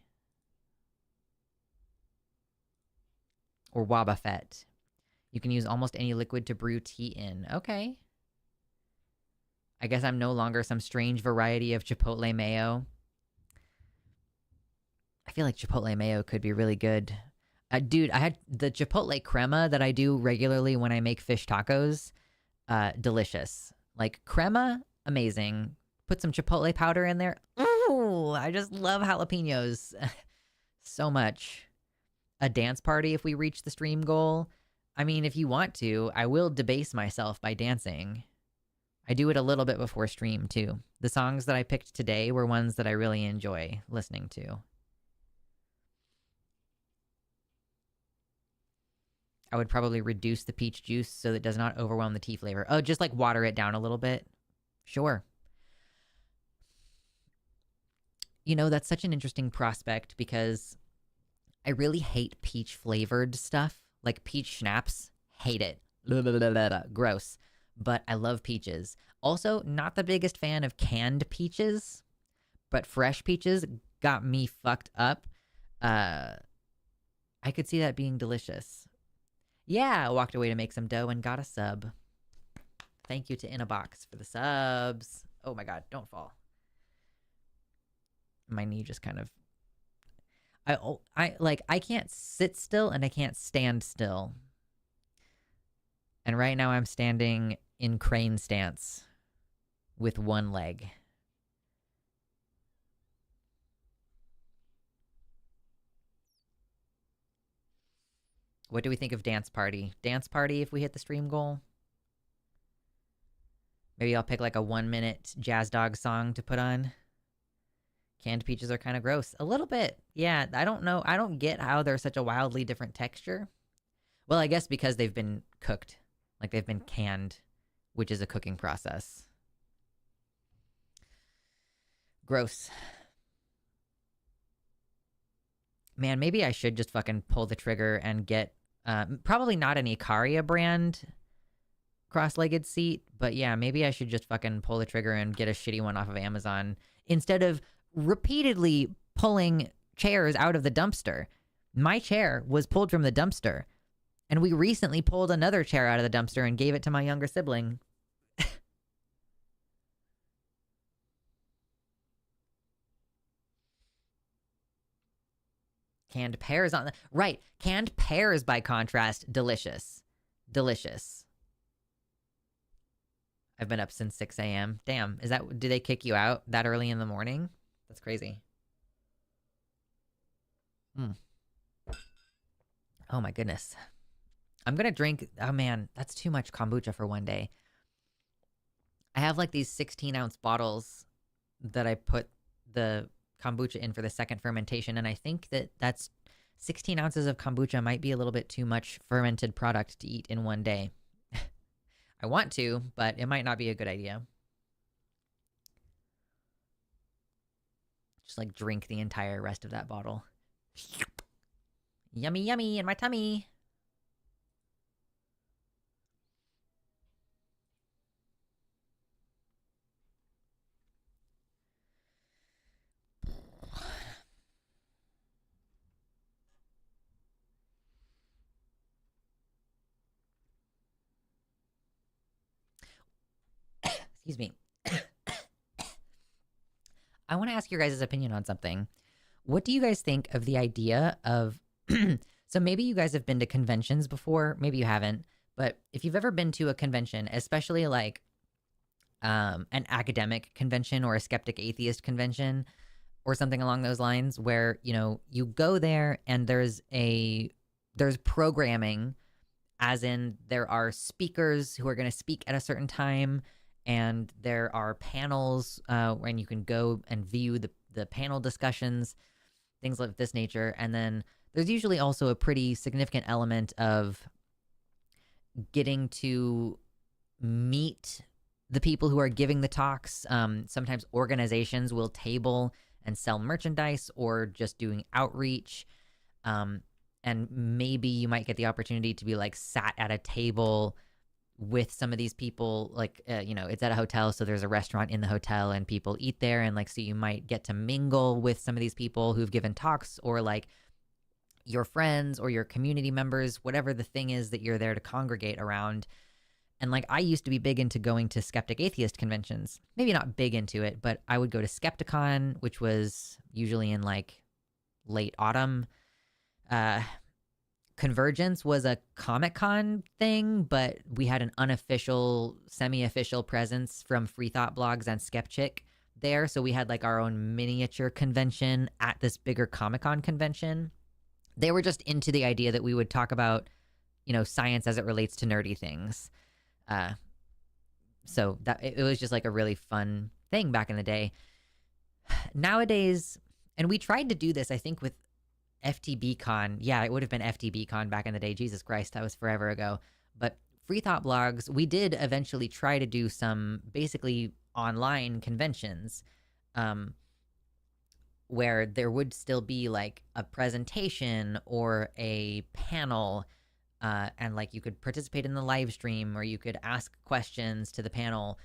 Or Wobbuffet. You can use almost any liquid to brew tea in. Okay. I guess I'm no longer some strange variety of Chipotle mayo. I feel like Chipotle mayo could be really good. Dude, I had the Chipotle crema that I do regularly when I make fish tacos. Delicious. Like crema, amazing. Put some Chipotle powder in there. Ooh, I just love jalapenos so much. A dance party if we reach the stream goal. I mean, if you want to, I will debase myself by dancing. I do it a little bit before stream, too. The songs that I picked today were ones that I really enjoy listening to. I would probably reduce the peach juice so that it does not overwhelm the tea flavor. Oh, just like water it down a little bit? Sure. You know, that's such an interesting prospect because I really hate peach-flavored stuff. Like peach schnapps. Hate it. Gross. But I love peaches. Also, not the biggest fan of canned peaches, but fresh peaches got me fucked up. I could see that being delicious. Yeah, I walked away to make some dough and got a sub. Thank you to In a Box for the subs. Oh my god, don't fall. My knee just kind of I can't sit still and I can't stand still. And right now I'm standing in crane stance with one leg. What do we think of dance party? Dance party if we hit the stream goal? Maybe I'll pick like a 1-minute Jazz Dog song to put on. Canned peaches are kind of gross. A little bit. Yeah, I don't know. I don't get how they're such a wildly different texture. Well, I guess because they've been cooked. Like they've been canned, which is a cooking process. Gross. Man, maybe I should just fucking pull the trigger and get probably not an Icaria brand cross-legged seat, but yeah, maybe I should just fucking pull the trigger and get a shitty one off of Amazon instead of repeatedly pulling chairs out of the dumpster. My chair was pulled from the dumpster, and we recently pulled another chair out of the dumpster and gave it to my younger sibling. Canned pears on the right. Canned pears, by contrast, delicious. Delicious. I've been up since 6 a.m. Damn, do they kick you out that early in the morning? That's crazy. Oh my goodness. I'm gonna drink, oh man, that's too much kombucha for one day. I have like these 16-ounce bottles that I put the kombucha in for the second fermentation, and I think that's 16 ounces of kombucha might be a little bit too much fermented product to eat in one day. I want to, but it might not be a good idea. Just like drink the entire rest of that bottle. Yummy, yummy in my tummy. Excuse me. I want to ask your guys' opinion on something. What do you guys think of the idea of... So maybe you guys have been to conventions before. Maybe you haven't. But if you've ever been to a convention, especially like an academic convention or a skeptic atheist convention or something along those lines where, you know, you go there and there's programming, as in there are speakers who are going to speak at a certain time, and there are panels when you can go and view the panel discussions, things of this nature. And then there's usually also a pretty significant element of getting to meet the people who are giving the talks. Sometimes organizations will table and sell merchandise or just doing outreach. And maybe you might get the opportunity to be like sat at a table with some of these people, like, you know, it's at a hotel, so there's a restaurant in the hotel and people eat there. And like, so you might get to mingle with some of these people who've given talks, or like your friends or your community members, whatever the thing is that you're there to congregate around. And like, I used to be big into going to skeptic atheist conventions. Maybe not big into it, but I would go to Skepticon, which was usually in like late autumn. Convergence was a Comic-Con thing, but we had an unofficial, semi-official presence from Free Thought Blogs and Skepchick there. So we had like our own miniature convention at this bigger Comic-Con convention. They were just into the idea that we would talk about, you know, science as it relates to nerdy things. So that it was just like a really fun thing back in the day. Nowadays, and we tried to do this, I think, with FTBCon. Yeah, it would have been FTBCon back in the day. Jesus Christ, that was forever ago. But Free Thought Blogs, we did eventually try to do some basically online conventions, where there would still be like a presentation or a panel, and like you could participate in the live stream or you could ask questions to the panel.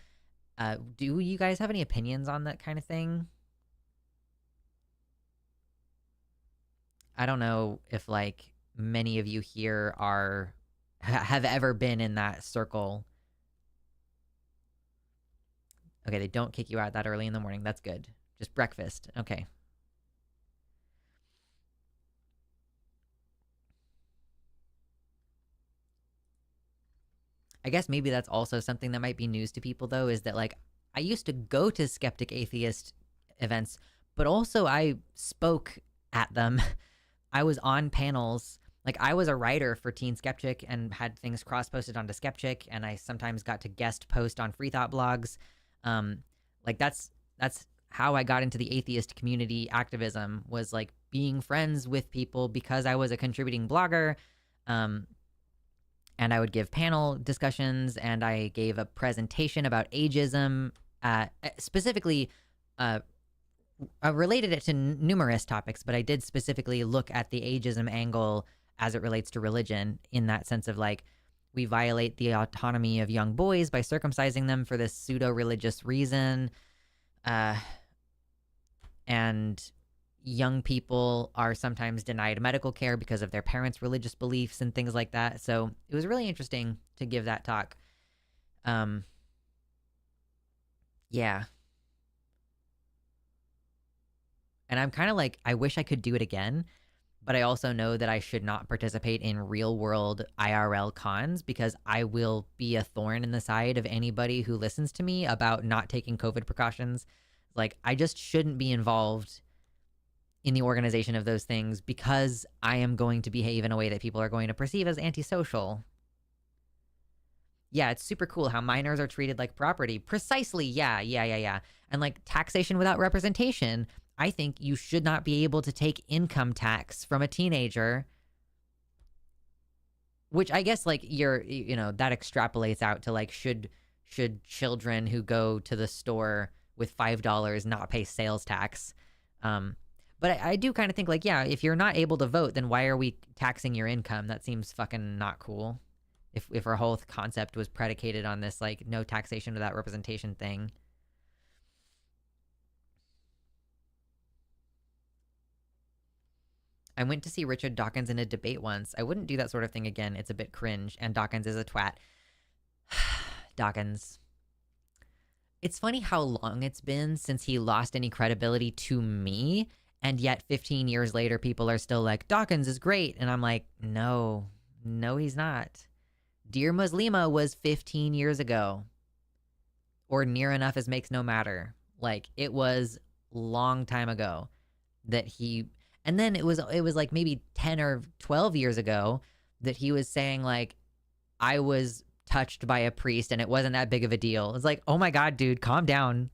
Do you guys have any opinions on that kind of thing? I don't know if like many of you here have ever been in that circle. Okay, they don't kick you out that early in the morning. That's good. Just breakfast. Okay. I guess maybe that's also something that might be news to people, though, is that, like, I used to go to skeptic atheist events, but also I spoke at them. I was on panels. Like, I was a writer for Teen Skeptic and had things cross posted onto Skeptic, and I sometimes got to guest post on free thought blogs. Like, that's how I got into the atheist community activism, was like being friends with people because I was a contributing blogger. And I would give panel discussions, and I gave a presentation about ageism, specifically related it to numerous topics, but I did specifically look at the ageism angle as it relates to religion, in that sense of, like, we violate the autonomy of young boys by circumcising them for this pseudo-religious reason, and young people are sometimes denied medical care because of their parents' religious beliefs and things like that. So it was really interesting to give that talk. Yeah. And I'm kind of like, I wish I could do it again, but I also know that I should not participate in real world IRL cons, because I will be a thorn in the side of anybody who listens to me about not taking COVID precautions. Like, I just shouldn't be involved in the organization of those things, because I am going to behave in a way that people are going to perceive as antisocial. Yeah, it's super cool how minors are treated like property. Precisely. Yeah. And, like, taxation without representation. I think you should not be able to take income tax from a teenager, which I guess, like, that extrapolates out to, like, should children who go to the store with $5 not pay sales tax? But I do kind of think, like, yeah, if you're not able to vote, then why are we taxing your income? That seems fucking not cool. If our whole concept was predicated on this, like, no taxation without representation thing. I went to see Richard Dawkins in a debate once. I wouldn't do that sort of thing again. It's a bit cringe, and Dawkins is a twat. Dawkins. It's funny how long it's been since he lost any credibility to me, and yet 15 years later, people are still like, Dawkins is great. And I'm like, no, he's not. Dear Muslima was 15 years ago. Or near enough as makes no matter. Like, it was long time ago that he... And then it was like maybe 10 or 12 years ago that he was saying, like, I was touched by a priest and it wasn't that big of a deal. It's like, oh my God, dude, calm down.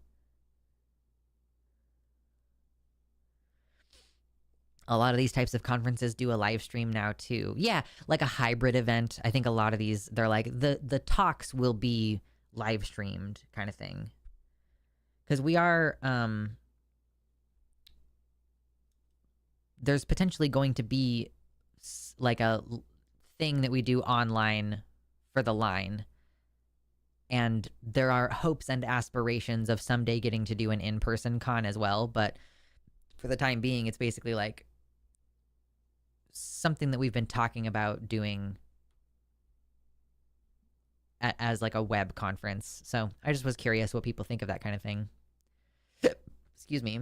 A lot of these types of conferences do a live stream now too. Yeah, like a hybrid event. I think a lot of these, they're like, the talks will be live streamed kind of thing. Because we are, there's potentially going to be like a thing that we do online for the line. And there are hopes and aspirations of someday getting to do an in-person con as well. But for the time being, it's basically like something that we've been talking about doing as like a web conference. So I just was curious what people think of that kind of thing. Excuse me.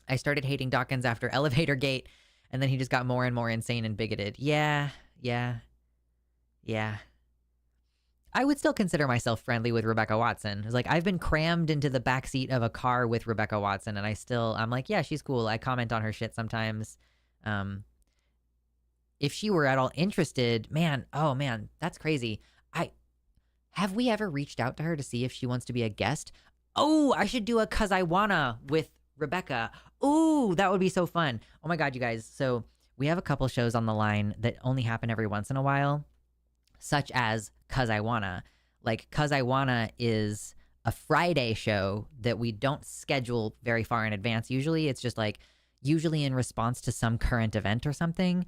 I started hating Dawkins after Elevator Gate, and then he just got more and more insane and bigoted. Yeah. I would still consider myself friendly with Rebecca Watson. It's like, I've been crammed into the backseat of a car with Rebecca Watson, and I'm like, yeah, she's cool. I comment on her shit sometimes. If she were at all interested, oh man, that's crazy. Have we ever reached out to her to see if she wants to be a guest? Oh, I should do a 'Cause I Wanna with Rebecca. Ooh, that would be so fun. Oh my God, you guys. So we have a couple shows on the line that only happen every once in a while, such as 'Cause I Wanna. Like, 'Cause I Wanna is a Friday show that we don't schedule very far in advance. Usually it's just like, usually in response to some current event or something.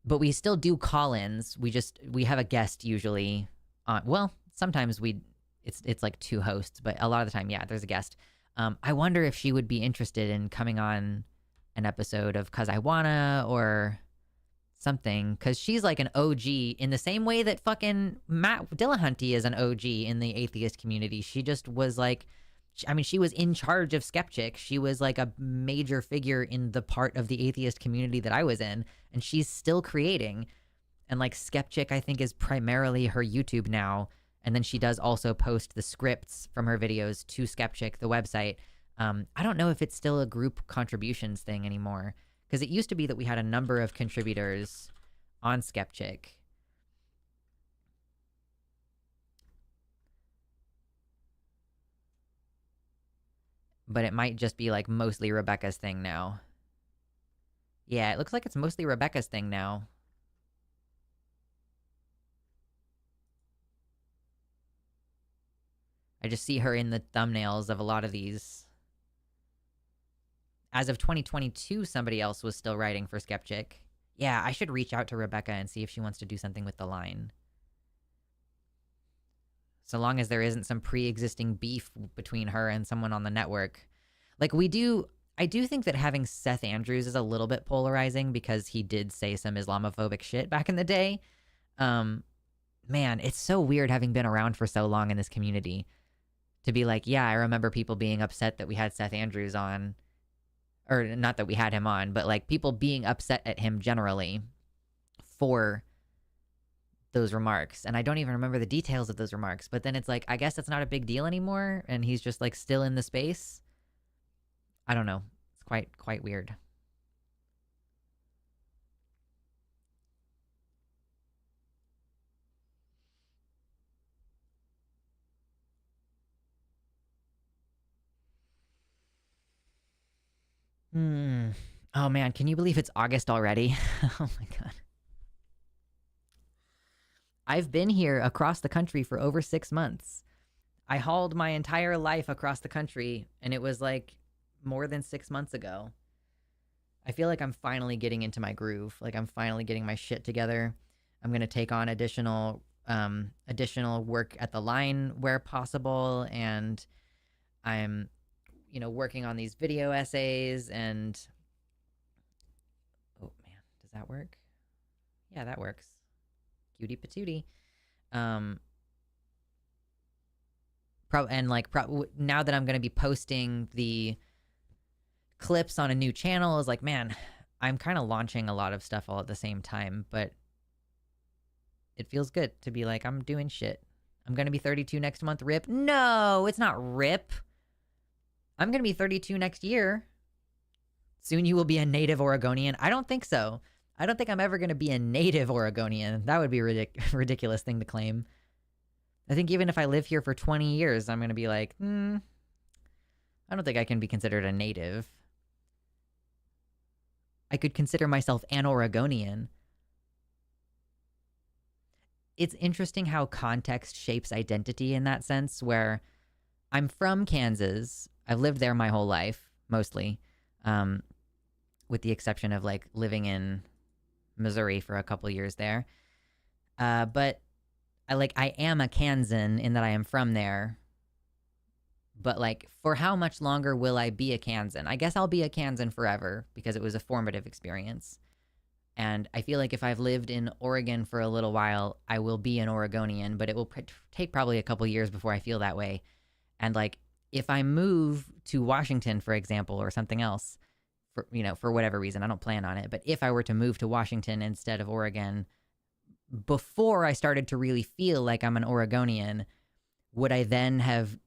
But we still do call-ins. We have a guest usually on, well, sometimes it's like two hosts, but a lot of the time, yeah, there's a guest. I wonder if she would be interested in coming on an episode of 'Cause I Wanna, or something, because she's like an OG in the same way that fucking Matt Dillahunty is an OG in the atheist community. She just was like, I mean, she was in charge of Skepchick. She was like a major figure in the part of the atheist community that I was in, and she's still creating. And like Skepchick, I think, is primarily her YouTube now. And then she does also post the scripts from her videos to Skepchick, the website. I don't know if it's still a group contributions thing anymore, because it used to be that we had a number of contributors on Skepchick. But it might just be like mostly Rebecca's thing now. Yeah, it looks like it's mostly Rebecca's thing now. I just see her in the thumbnails of a lot of these. As of 2022, somebody else was still writing for Skepchick. Yeah, I should reach out to Rebecca and see if she wants to do something with the line. So long as there isn't some pre-existing beef between her and someone on the network. Like, I do think that having Seth Andrews is a little bit polarizing, because he did say some Islamophobic shit back in the day. Man, it's so weird having been around for so long in this community to be like, yeah, I remember people being upset that we had Seth Andrews on. Or not that we had him on, but like people being upset at him generally for those remarks. And I don't even remember the details of those remarks. But then it's like, I guess it's not a big deal anymore, and he's just like still in the space. I don't know. It's quite weird. Oh man, can you believe it's August already? Oh my god. I've been here across the country for over 6 months. I hauled my entire life across the country, and it was like more than 6 months ago. I feel like I'm finally getting into my groove. Like I'm finally getting my shit together. I'm going to take on additional work at the line where possible, and I'm working on these video essays. And oh man, does that work? Yeah, that works. Cutie patootie. Now that I'm going to be posting the clips on a new channel, is like, man, I'm kind of launching a lot of stuff all at the same time, but it feels good to be like, I'm doing shit. I'm going to be 32 next month, rip. No, it's not rip. I'm going to be 32 next year. Soon you will be a native Oregonian. I don't think so. I don't think I'm ever going to be a native Oregonian. That would be a ridiculous thing to claim. I think even if I live here for 20 years, I'm going to be like, I don't think I can be considered a native. I could consider myself an Oregonian. It's interesting how context shapes identity in that sense, where I'm from Kansas. I've lived there my whole life, mostly, with the exception of like living in Missouri for a couple years there. But I am a Kansan in that I am from there. But like, for how much longer will I be a Kansan? I guess I'll be a Kansan forever, because it was a formative experience. And I feel like if I've lived in Oregon for a little while, I will be an Oregonian, but it will take probably a couple years before I feel that way. And like, if I move to Washington, for example, or something else, for whatever reason, I don't plan on it, but if I were to move to Washington instead of Oregon, before I started to really feel like I'm an Oregonian, would I then have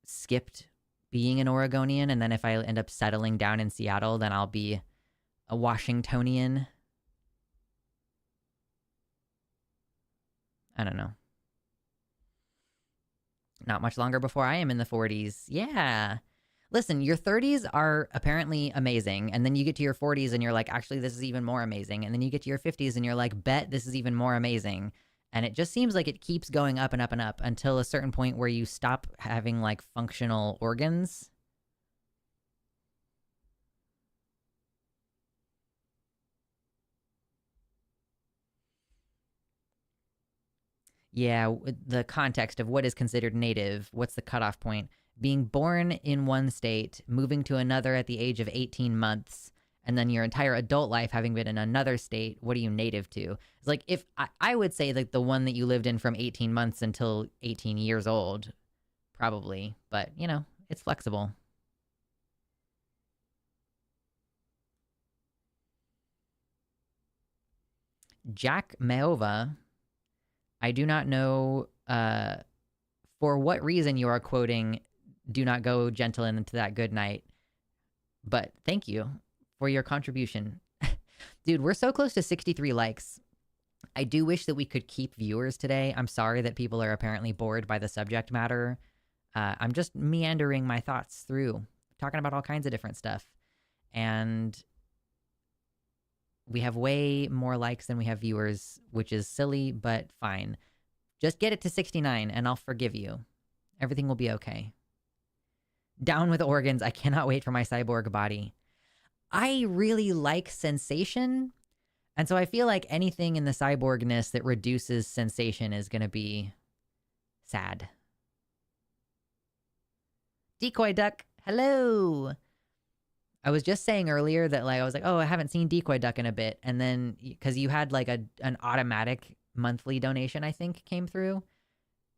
skipped being an Oregonian? And then if I end up settling down in Seattle, then I'll be a Washingtonian? I don't know. Not much longer before I am in the 40s. Yeah. Listen, your 30s are apparently amazing, and then you get to your 40s and you're like, actually, this is even more amazing. And then you get to your 50s and you're like, bet this is even more amazing. And it just seems like it keeps going up and up and up until a certain point where you stop having like functional organs. Yeah, the context of what is considered native, what's the cutoff point? Being born in one state, moving to another at the age of 18 months, And then your entire adult life having been in another state, what are you native to? It's like, if I would say like the one that you lived in from 18 months until 18 years old, probably. But, you know, it's flexible. Jack Meova, I do not know for what reason you are quoting "Do not go gentle into that good night," but thank you for your contribution. Dude, we're so close to 63 likes. I do wish that we could keep viewers today. I'm sorry that people are apparently bored by the subject matter. I'm just meandering my thoughts through, talking about all kinds of different stuff. And we have way more likes than we have viewers, which is silly, but fine. Just get it to 69 and I'll forgive you. Everything will be okay. Down with organs. I cannot wait for my cyborg body. I really like sensation. And so I feel like anything in the cyborgness that reduces sensation is going to be sad. Decoy Duck, hello. I was just saying earlier that like I was like, oh, I haven't seen Decoy Duck in a bit. And then because you had like an automatic monthly donation, I think, came through.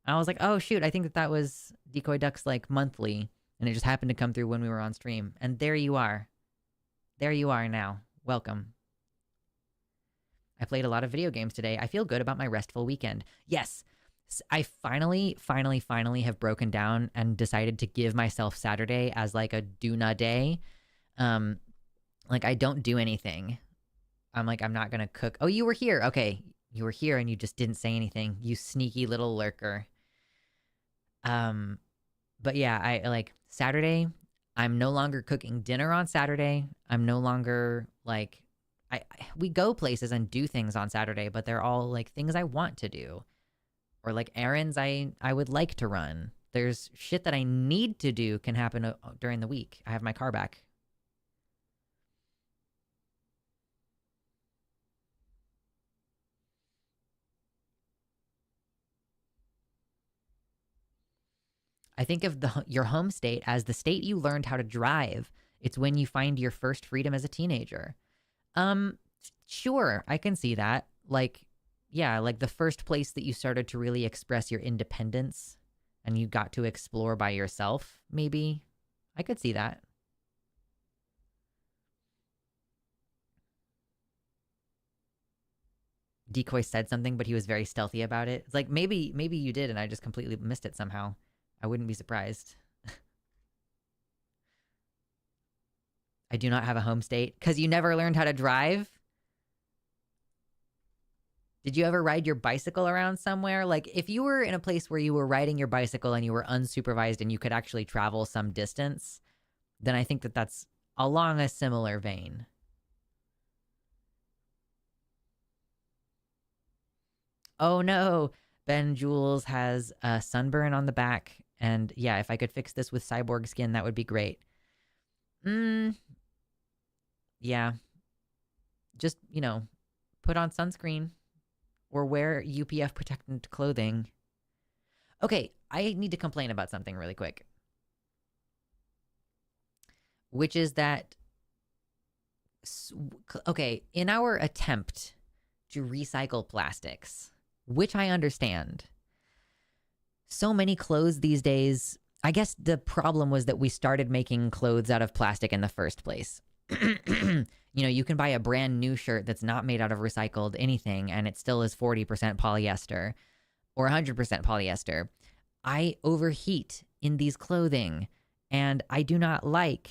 And I was like, oh, shoot, I think that was Decoy Duck's like monthly. And it just happened to come through when we were on stream. And there you are. There you are now. Welcome. I played a lot of video games today. I feel good about my restful weekend. Yes, I finally have broken down and decided to give myself Saturday as like a do-na day. Like I don't do anything. I'm like, I'm not gonna cook. Oh, you were here. Okay, you were here and you just didn't say anything. You sneaky little lurker. But yeah, I like Saturday. I'm no longer cooking dinner on Saturday. I'm no longer like we go places and do things on Saturday, but they're all like things I want to do. Or like errands I would like to run. There's shit that I need to do can happen during the week. I have my car back. I think of your home state as the state you learned how to drive. It's when you find your first freedom as a teenager. Sure, I can see that. Like, yeah, like the first place that you started to really express your independence and you got to explore by yourself, maybe. I could see that. Decoy said something, but he was very stealthy about it. It's like, maybe you did and I just completely missed it somehow. I wouldn't be surprised. I do not have a home state because you never learned how to drive. Did you ever ride your bicycle around somewhere? Like if you were in a place where you were riding your bicycle and you were unsupervised and you could actually travel some distance, then I think that that's along a similar vein. Oh no, Ben Jules has a sunburn on the back. And yeah, if I could fix this with cyborg skin, that would be great. Yeah. Just, you know, put on sunscreen or wear UPF protectant clothing. Okay, I need to complain about something really quick. Which is that, okay, in our attempt to recycle plastics, which I understand, so many clothes these days, I guess the problem was that we started making clothes out of plastic in the first place. You know, you can buy a brand new shirt that's not made out of recycled anything and it still is 40% polyester or 100% polyester. I overheat in these clothing and I do not like.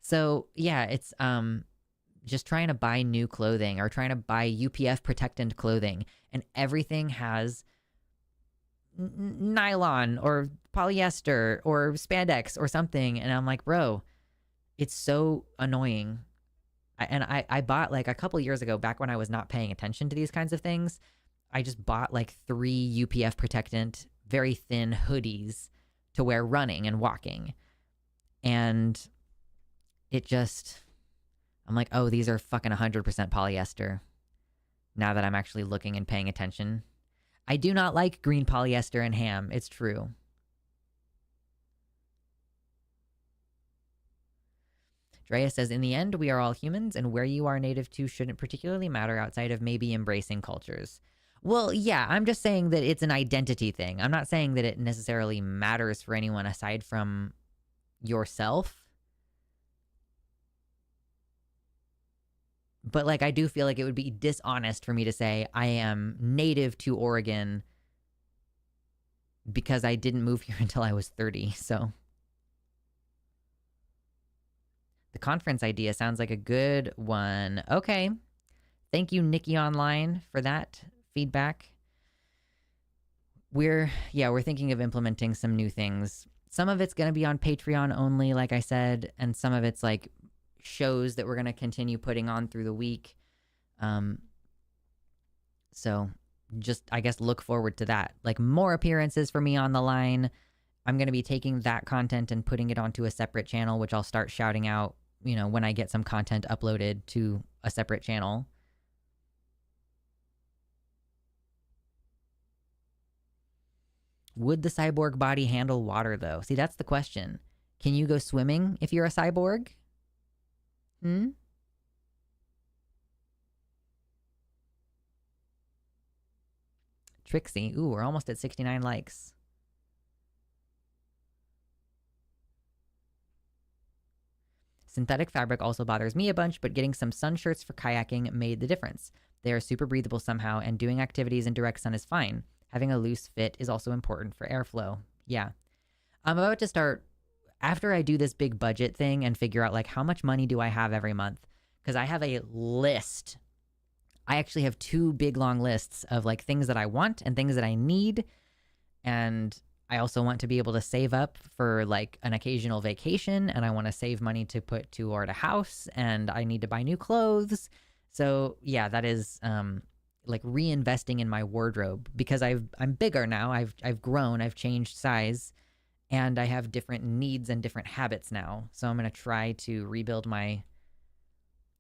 So yeah, it's just trying to buy new clothing or trying to buy UPF protectant clothing and everything has nylon or polyester or spandex or something. And I'm like, bro, it's so annoying. I bought like a couple years ago, back when I was not paying attention to these kinds of things, I just bought like 3 UPF protectant, very thin hoodies to wear running and walking. And it just, I'm like, oh, these are fucking 100% polyester. Now that I'm actually looking and paying attention. I do not like green polyester and ham. It's true. Drea says, in the end, we are all humans, and where you are native to shouldn't particularly matter outside of maybe embracing cultures. Well, yeah, I'm just saying that it's an identity thing. I'm not saying that it necessarily matters for anyone aside from yourself. But, like, I do feel like it would be dishonest for me to say I am native to Oregon because I didn't move here until I was 30, so. The conference idea sounds like a good one. Okay. Thank you, Nikki Online, for that feedback. We're thinking of implementing some new things. Some of it's going to be on Patreon only, like I said, and some of it's like shows that we're going to continue putting on through the week. So just, I guess, look forward to that. Like more appearances for me on the line. I'm going to be taking that content and putting it onto a separate channel, which I'll start shouting out, you know, when I get some content uploaded to a separate channel. Would the cyborg body handle water, though? See, that's the question. Can you go swimming if you're a cyborg? Trixie. Ooh, we're almost at 69 likes. Synthetic fabric also bothers me a bunch, but getting some sun shirts for kayaking made the difference. They are super breathable somehow, and doing activities in direct sun is fine. Having a loose fit is also important for airflow. Yeah. I'm about to start, after I do this big budget thing and figure out, like, how much money do I have every month? Because I have a list. I actually have 2 big long lists of, like, things that I want and things that I need. And I also want to be able to save up for, like, an occasional vacation, and I want to save money to put toward a house, and I need to buy new clothes. So yeah, that is like reinvesting in my wardrobe, because I'm bigger now. I've grown, I've changed size, and I have different needs and different habits now. So I'm going to try to rebuild my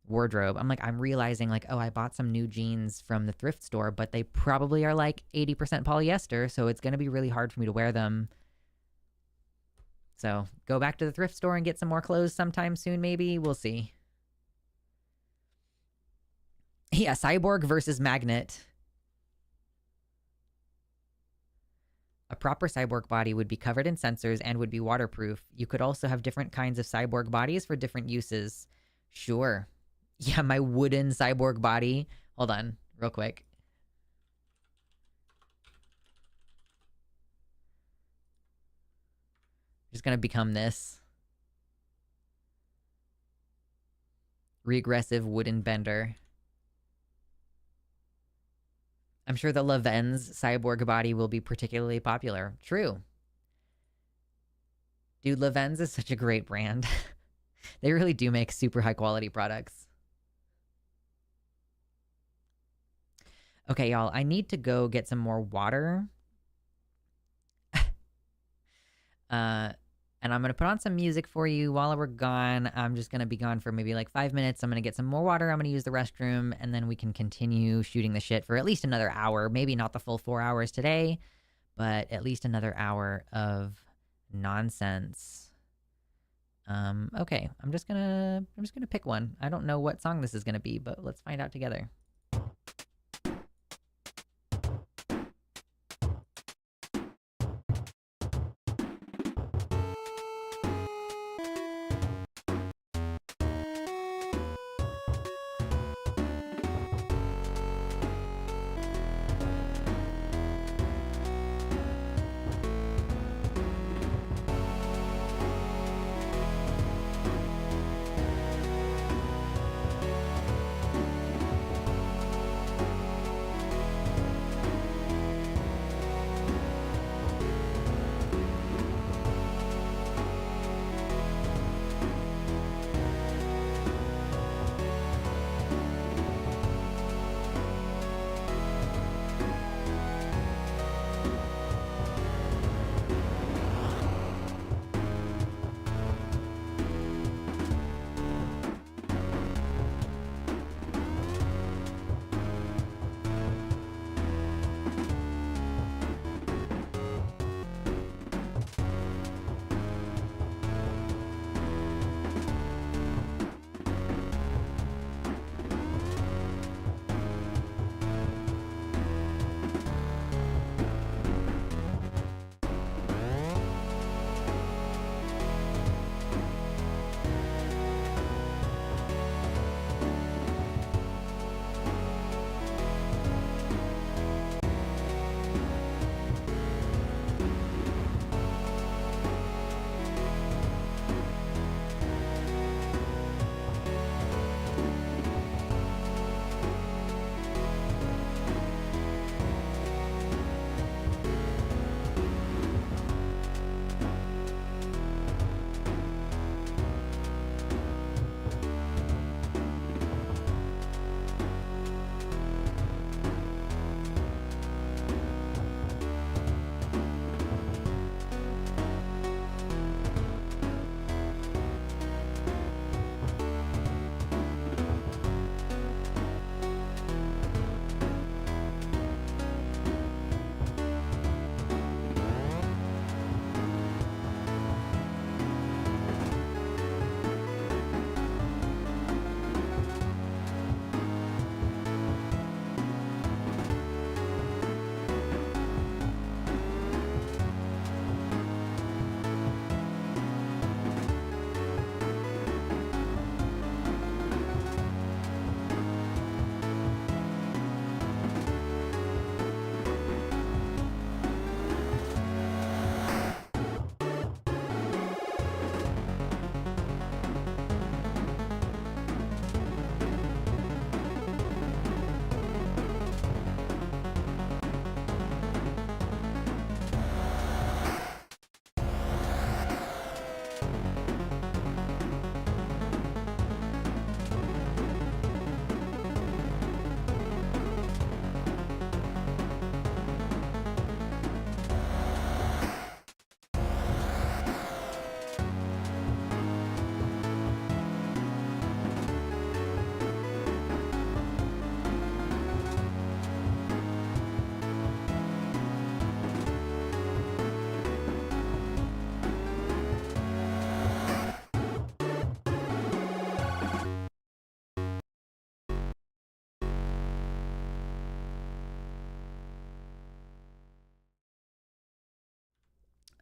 wardrobe. I'm realizing, like, oh, I bought some new jeans from the thrift store, but they probably are like 80% polyester, so it's going to be really hard for me to wear them. So go back to the thrift store and get some more clothes sometime soon, maybe. We'll see. Yeah, cyborg versus magnet. A proper cyborg body would be covered in sensors and would be waterproof. You could also have different kinds of cyborg bodies for different uses. Sure. Yeah, my wooden cyborg body. Hold on, real quick. Just gonna become this. Regressive wooden bender. I'm sure the Leven's cyborg body will be particularly popular. True. Dude, Leven's is such a great brand. They really do make super high quality products. Okay, y'all, I need to go get some more water. And I'm going to put on some music for you while we're gone. I'm just going to be gone for maybe like 5 minutes. I'm going to get some more water. I'm going to use the restroom, and then we can continue shooting the shit for at least another hour. Maybe not the full 4 hours today, but at least another hour of nonsense. Okay, I'm just gonna pick one. I don't know what song this is gonna be, but let's find out together.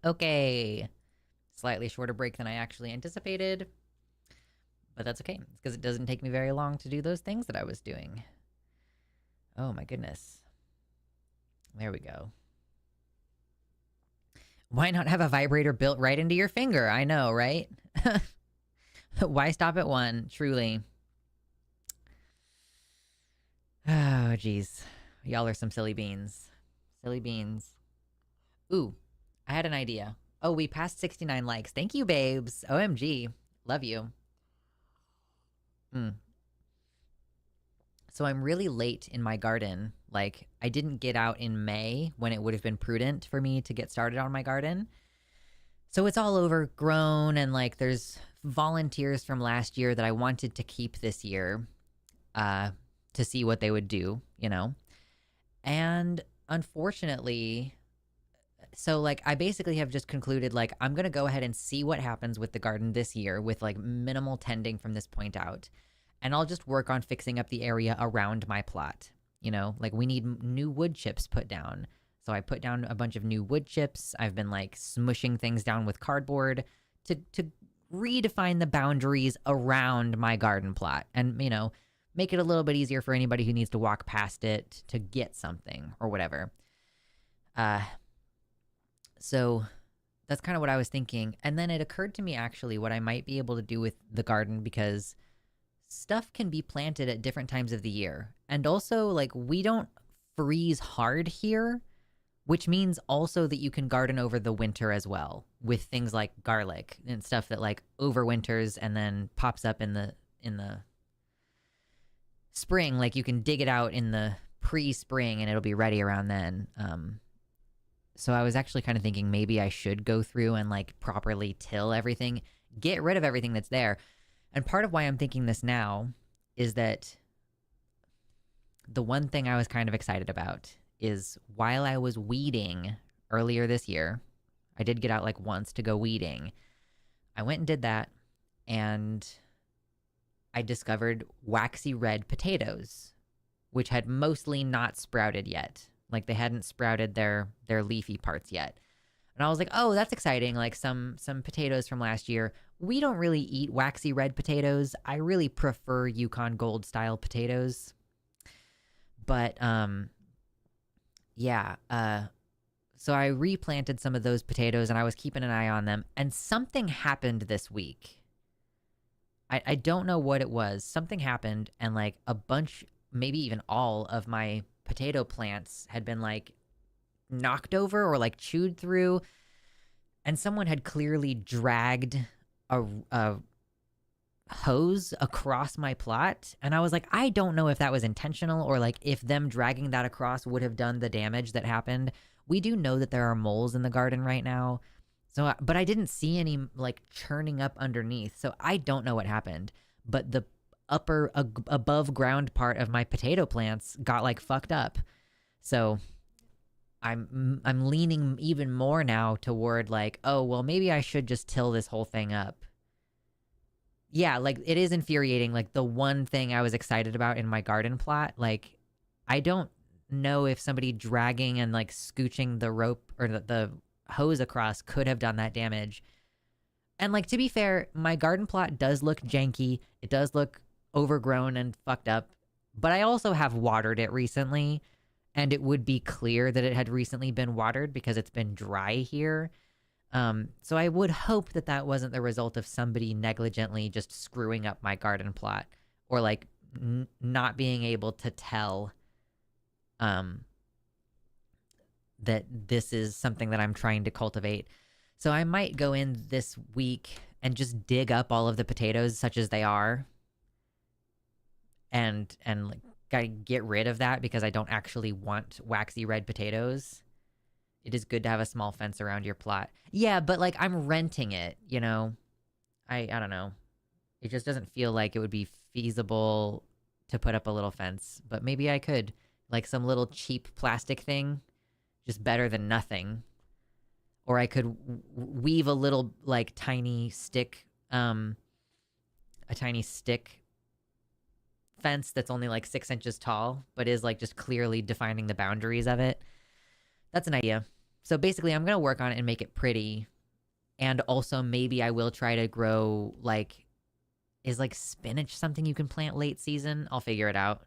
Okay. Slightly shorter break than I actually anticipated. But that's okay. It's because it doesn't take me very long to do those things that I was doing. Oh my goodness. There we go. Why not have a vibrator built right into your finger? I know, right? Why stop at one? Truly. Oh, jeez. Y'all are some silly beans. Silly beans. Ooh, I had an idea. Oh, we passed 69 likes. Thank you, babes. OMG. Love you. So I'm really late in my garden. Like, I didn't get out in May when it would have been prudent for me to get started on my garden. So it's all overgrown, and like there's volunteers from last year that I wanted to keep this year to see what they would do, you know? And unfortunately, so like I basically have just concluded like I'm going to go ahead and see what happens with the garden this year with like minimal tending from this point out. And I'll just work on fixing up the area around my plot. You know, like we need new wood chips put down. So I put down a bunch of new wood chips. I've been like smushing things down with cardboard to redefine the boundaries around my garden plot and, you know, make it a little bit easier for anybody who needs to walk past it to get something or whatever. So that's kind of what I was thinking. And then it occurred to me actually what I might be able to do with the garden, because stuff can be planted at different times of the year. And also, like, we don't freeze hard here, which means also that you can garden over the winter as well with things like garlic and stuff that like overwinters and then pops up in the spring. Like you can dig it out in the pre-spring and it'll be ready around then. So I was actually kind of thinking maybe I should go through and like properly till everything, get rid of everything that's there. And part of why I'm thinking this now is that the one thing I was kind of excited about is while I was weeding earlier this year, I did get out like once to go weeding. I went and did that, and I discovered waxy red potatoes, which had mostly not sprouted yet. Like they hadn't sprouted their leafy parts yet. And I was like, oh, that's exciting. Like some potatoes from last year. We don't really eat waxy red potatoes. I really prefer Yukon Gold style potatoes. But yeah. So I replanted some of those potatoes and I was keeping an eye on them. And something happened this week. I don't know what it was. Something happened, and like a bunch, maybe even all of my potato plants had been like knocked over or like chewed through, and someone had clearly dragged a hose across my plot. And I was like, I don't know if that was intentional or like if them dragging that across would have done the damage that happened. We do know that there are moles in the garden right now. So, but I didn't see any like churning up underneath. So I don't know what happened, but the upper above ground part of my potato plants got like fucked up. So I'm leaning even more now toward like, oh, well, maybe I should just till this whole thing up. Yeah, like it is infuriating. Like the one thing I was excited about in my garden plot, like I don't know if somebody dragging and like scooching the rope or the hose across could have done that damage. And like, to be fair, my garden plot does look janky. It does look overgrown and fucked up, but I also have watered it recently, and it would be clear that it had recently been watered because it's been dry here. So I would hope that that wasn't the result of somebody negligently just screwing up my garden plot, or like not being able to tell that this is something that I'm trying to cultivate. So I might go in this week and just dig up all of the potatoes such as they are, and like gotta get rid of that because I don't actually want waxy red potatoes. It is good to have a small fence around your plot. Yeah, but like I'm renting it, you know? I don't know. It just doesn't feel like it would be feasible to put up a little fence, but maybe I could. Like some little cheap plastic thing, just better than nothing. Or I could weave a little like tiny stick, a tiny stick fence that's only like 6 inches tall, but is like just clearly defining the boundaries of it. That's an idea. So basically, I'm going to work on it and make it pretty. And also, maybe I will try to grow, like, is like spinach something you can plant late season? I'll figure it out.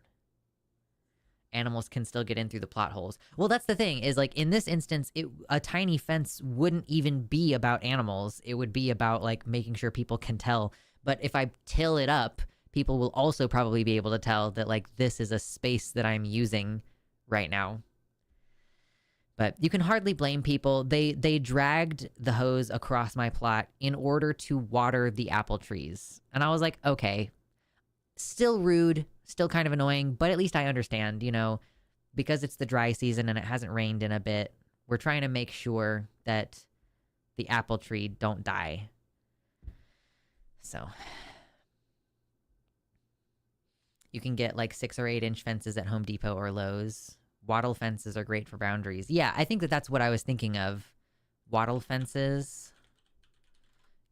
Animals can still get in through the plot holes. Well, that's the thing, is like in this instance, a tiny fence wouldn't even be about animals. It would be about like making sure people can tell. But if I till it up, people will also probably be able to tell that like this is a space that I'm using right now. But you can hardly blame people. They dragged the hose across my plot in order to water the apple trees. And I was like, okay, still rude, still kind of annoying, but at least I understand, you know, because it's the dry season and it hasn't rained in a bit. We're trying to make sure that the apple tree don't die. So you can get like 6 or 8 inch fences at Home Depot or Lowe's. Wattle fences are great for boundaries. Yeah, I think that that's what I was thinking of. Wattle fences.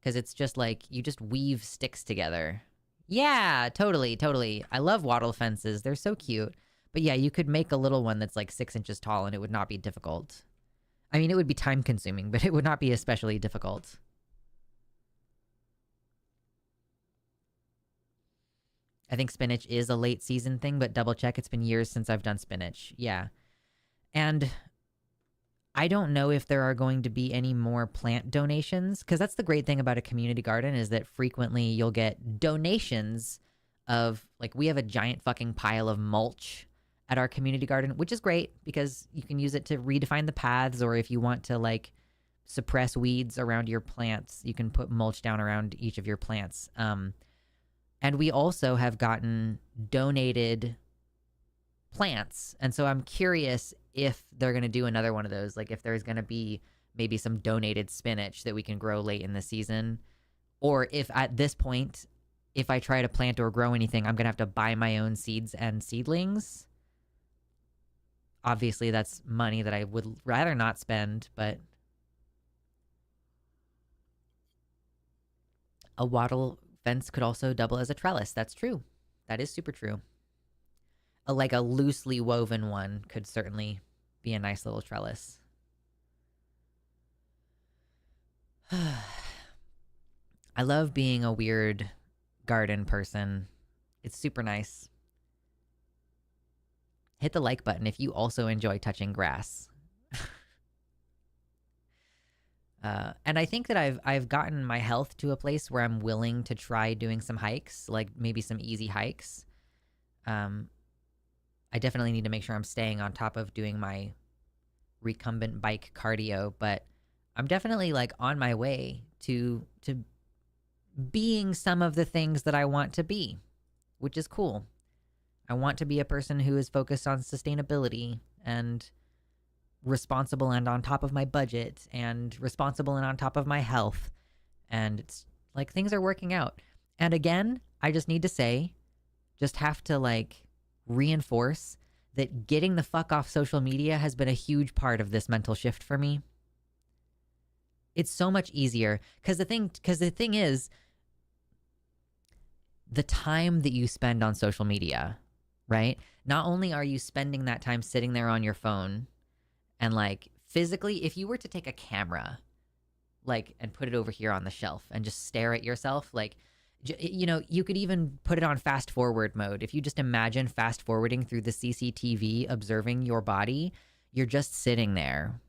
Because it's just like, you just weave sticks together. Yeah, totally, totally. I love wattle fences. They're so cute. But yeah, you could make a little one that's like 6 inches tall and it would not be difficult. I mean, it would be time consuming, but it would not be especially difficult. I think spinach is a late season thing, but double check. It's been years since I've done spinach. Yeah. And I don't know if there are going to be any more plant donations, because that's the great thing about a community garden, is that frequently you'll get donations of, like, we have a giant fucking pile of mulch at our community garden, which is great because you can use it to redefine the paths, or if you want to, like, suppress weeds around your plants, you can put mulch down around each of your plants. And we also have gotten donated plants. And so I'm curious if they're going to do another one of those. Like if there's going to be maybe some donated spinach that we can grow late in the season. Or if at this point, if I try to plant or grow anything, I'm going to have to buy my own seeds and seedlings. Obviously, that's money that I would rather not spend, but a wattle fence could also double as a trellis. That's true. That is super true. Like a loosely woven one could certainly be a nice little trellis. I love being a weird garden person. It's super nice. Hit the like button if you also enjoy touching grass. And I think that I've gotten my health to a place where I'm willing to try doing some hikes, like maybe some easy hikes. I definitely need to make sure I'm staying on top of doing my recumbent bike cardio, but I'm definitely like on my way to being some of the things that I want to be, which is cool. I want to be a person who is focused on sustainability and responsible and on top of my budget and responsible and on top of my health. And it's like things are working out. And again, I just need to say, just have to like reinforce that getting the fuck off social media has been a huge part of this mental shift for me. It's so much easier because the thing is, the time that you spend on social media, right? Not only are you spending that time sitting there on your phone and like physically, if you were to take a camera like and put it over here on the shelf and just stare at yourself, like, you know, you could even put it on fast forward mode. If you just imagine fast forwarding through the CCTV, observing your body, you're just sitting there,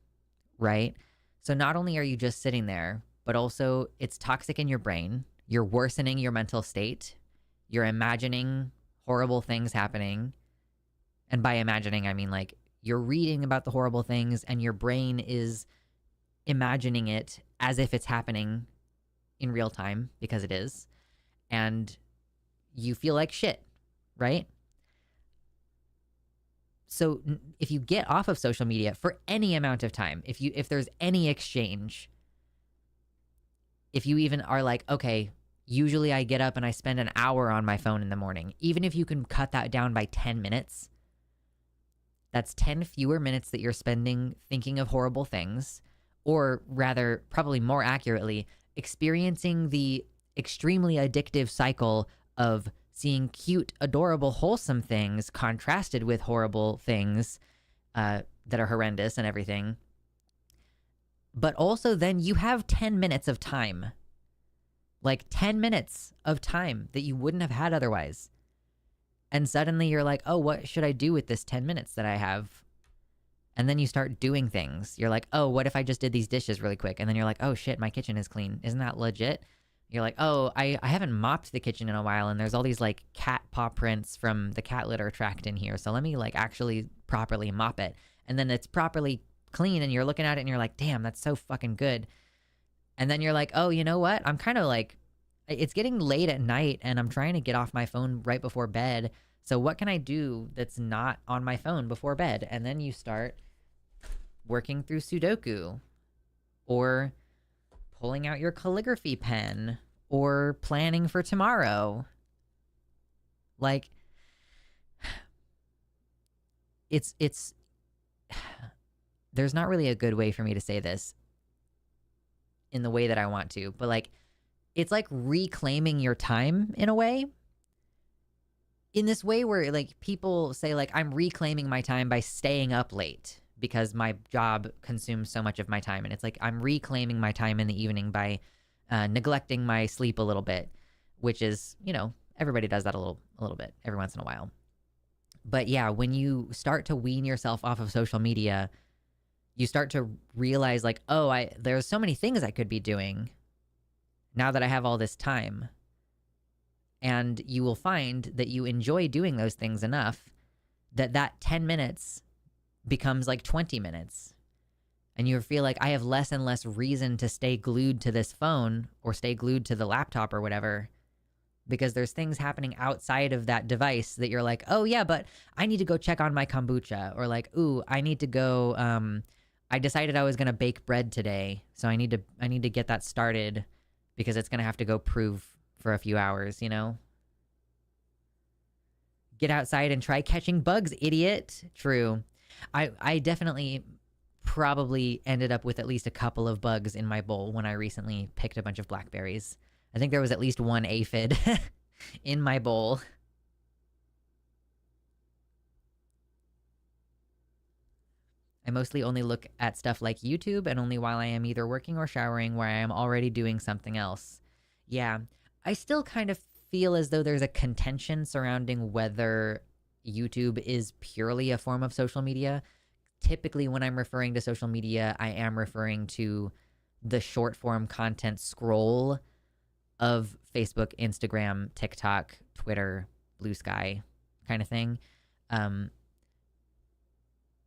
right? So not only are you just sitting there, but also it's toxic in your brain. You're worsening your mental state. You're imagining horrible things happening. And by imagining, I mean like you're reading about the horrible things and your brain is imagining it as if it's happening in real time, because it is. And you feel like shit, right? So if you get off of social media for any amount of time, if there's any exchange, if you even are like, okay, usually I get up and I spend an hour on my phone in the morning, even if you can cut that down by 10 minutes, that's 10 fewer minutes that you're spending thinking of horrible things, or rather, probably more accurately, experiencing the extremely addictive cycle of seeing cute, adorable, wholesome things contrasted with horrible things that are horrendous and everything. But also then you have 10 minutes of time. Like 10 minutes of time that you wouldn't have had otherwise. And suddenly you're like, oh, what should I do with this 10 minutes that I have? And then you start doing things. You're like, oh, what if I just did these dishes really quick? And then you're like, oh shit, my kitchen is clean. Isn't that legit? You're like, oh, I haven't mopped the kitchen in a while, and there's all these like cat paw prints from the cat litter tract in here. So let me like actually properly mop it. And then it's properly clean, and you're looking at it and you're like, damn, that's so fucking good. And then you're like, oh, you know what? I'm kind of like, it's getting late at night and I'm trying to get off my phone right before bed. So what can I do that's not on my phone before bed? And then you start working through Sudoku, or pulling out your calligraphy pen, or planning for tomorrow. Like, it's there's not really a good way for me to say this in the way that I want to, but like, it's like reclaiming your time in a way. In this way where like people say like, I'm reclaiming my time by staying up late because my job consumes so much of my time. And it's like, I'm reclaiming my time in the evening by neglecting my sleep a little bit, which is, you know, everybody does that a little bit every once in a while. But yeah, when you start to wean yourself off of social media, you start to realize like, oh, there's so many things I could be doing now that I have all this time. And you will find that you enjoy doing those things enough that 10 minutes becomes like 20 minutes. And you feel like I have less and less reason to stay glued to this phone or stay glued to the laptop or whatever, because there's things happening outside of that device that you're like, oh yeah, but I need to go check on my kombucha, or like, ooh, I need to go, I decided I was going to bake bread today. So I need to get that started because it's going to have to go prove for a few hours, you know? Get outside and try catching bugs, idiot. True. I definitely probably ended up with at least a couple of bugs in my bowl when I recently picked a bunch of blackberries. I think there was at least one aphid in my bowl. I mostly only look at stuff like YouTube, and only while I am either working or showering, where I am already doing something else. Yeah, I still kind of feel as though there's a contention surrounding whether YouTube is purely a form of social media. Typically, when I'm referring to social media, I am referring to the short form content scroll of Facebook, Instagram, TikTok, Twitter, Blue Sky kind of thing.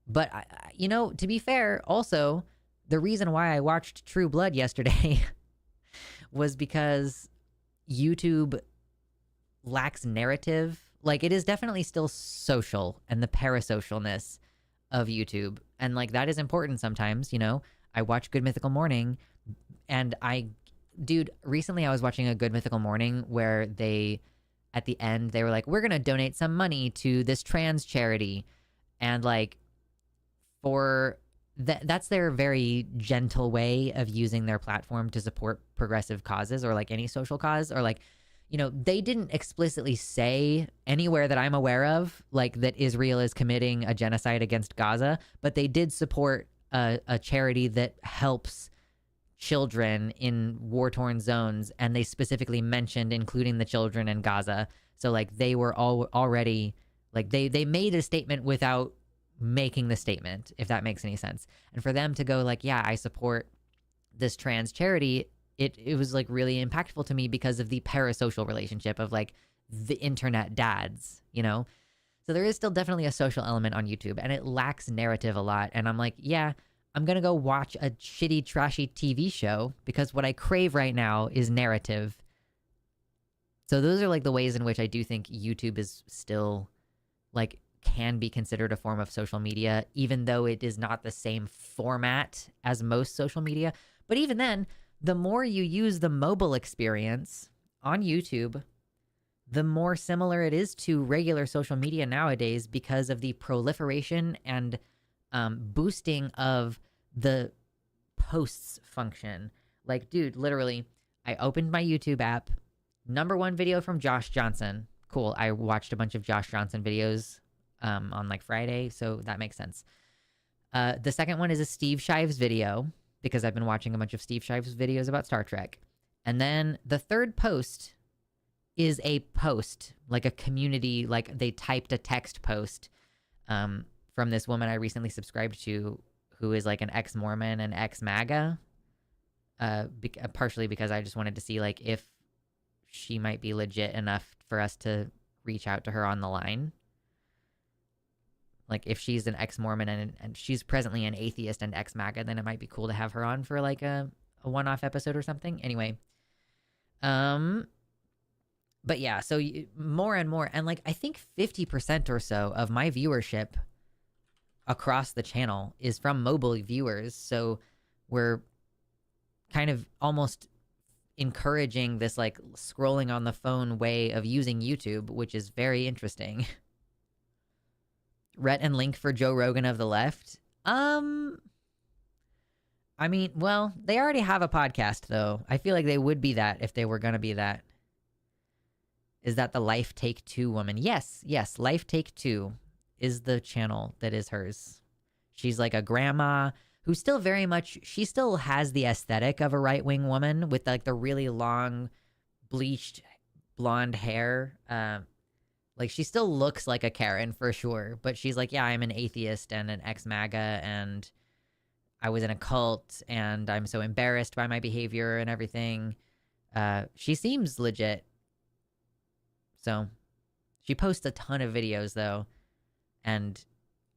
But, you know, to be fair, also, the reason why I watched True Blood yesterday was because YouTube lacks narrative. Like, it is definitely still social and the parasocialness of YouTube. And, like, that is important sometimes, you know? I watch Good Mythical Morning, and dude, recently I was watching a Good Mythical Morning where at the end, they were like, we're going to donate some money to this trans charity. And, like, that's their very gentle way of using their platform to support progressive causes, or like any social cause, or like, you know, they didn't explicitly say anywhere that I'm aware of, like, that Israel is committing a genocide against Gaza, but they did support a charity that helps children in war-torn zones, and they specifically mentioned including the children in Gaza. So like, they were already like, they made a statement without making the statement, if that makes any sense. And for them to go like, yeah, I support this trans charity, it was like really impactful to me because of the parasocial relationship of like the internet dads, you know? So there is still definitely a social element on YouTube, and it lacks narrative a lot. And I'm like, yeah, I'm gonna go watch a shitty, trashy TV show because what I crave right now is narrative. So those are like the ways in which I do think YouTube is still like, can be considered a form of social media, even though it is not the same format as most social media. But even then, the more you use the mobile experience on YouTube, the more similar it is to regular social media nowadays because of the proliferation and boosting of the posts function. Like, dude, literally, I opened my YouTube app, #1 video from Josh Johnson. Cool. I watched a bunch of Josh Johnson videos on like Friday, so that makes sense. The second one is a Steve Shives video because I've been watching a bunch of Steve Shives's videos about Star Trek. And then the third post is a post, like a community, like they typed a text post from this woman I recently subscribed to, who is like an ex-Mormon and ex-MAGA, partially because I just wanted to see like if she might be legit enough for us to reach out to her on the line. Like if she's an ex-Mormon and she's presently an atheist and ex-MAGA, then it might be cool to have her on for like a one-off episode or something. Anyway, but yeah, so more and more, and like I think 50% or so of my viewership across the channel is from mobile viewers. So we're kind of almost encouraging this like scrolling on the phone way of using YouTube, which is very interesting. Rhett and Link for Joe Rogan of the left. I mean, well, they already have a podcast though. I feel like they would be that if they were gonna be that. Is that the Life Take Two woman? Yes, Life Take Two is the channel that is hers. She's like a grandma who still very much, she still has the aesthetic of a right-wing woman with like the really long bleached blonde hair. Like she still looks like a Karen for sure, but she's like, yeah, I'm an atheist and an ex-MAGA and I was in a cult and I'm so embarrassed by my behavior and everything. She seems legit. So she posts a ton of videos though. And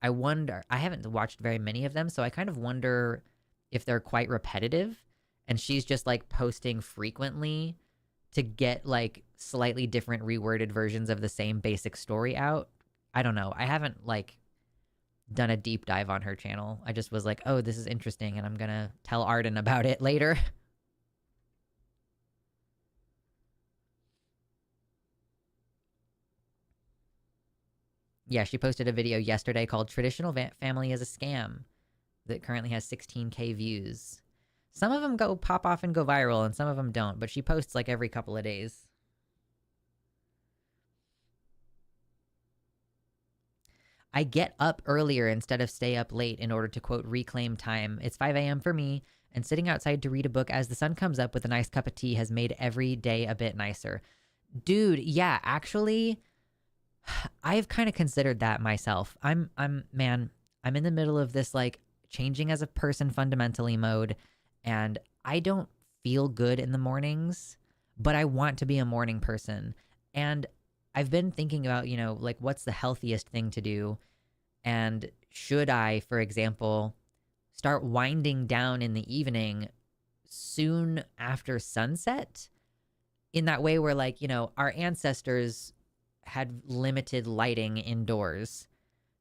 I wonder, I haven't watched very many of them, so I kind of wonder if they're quite repetitive and she's just like posting frequently to get like slightly different reworded versions of the same basic story out. I don't know. I haven't like done a deep dive on her channel. I just was like, oh, this is interesting and I'm going to tell Arden about it later. Yeah, she posted a video yesterday called Traditional Family is a Scam that currently has 16K views. Some of them go pop off and go viral and some of them don't, but she posts like every couple of days. I get up earlier instead of stay up late in order to, quote, reclaim time. It's 5 a.m. for me, and sitting outside to read a book as the sun comes up with a nice cup of tea has made every day a bit nicer. Dude, yeah, actually, I've kind of considered that myself. I'm in the middle of this like changing as a person fundamentally mode, and I don't feel good in the mornings, but I want to be a morning person. And I've been thinking about, like what's the healthiest thing to do? And should I, for example, start winding down in the evening soon after sunset? In that way where like, our ancestors had limited lighting indoors.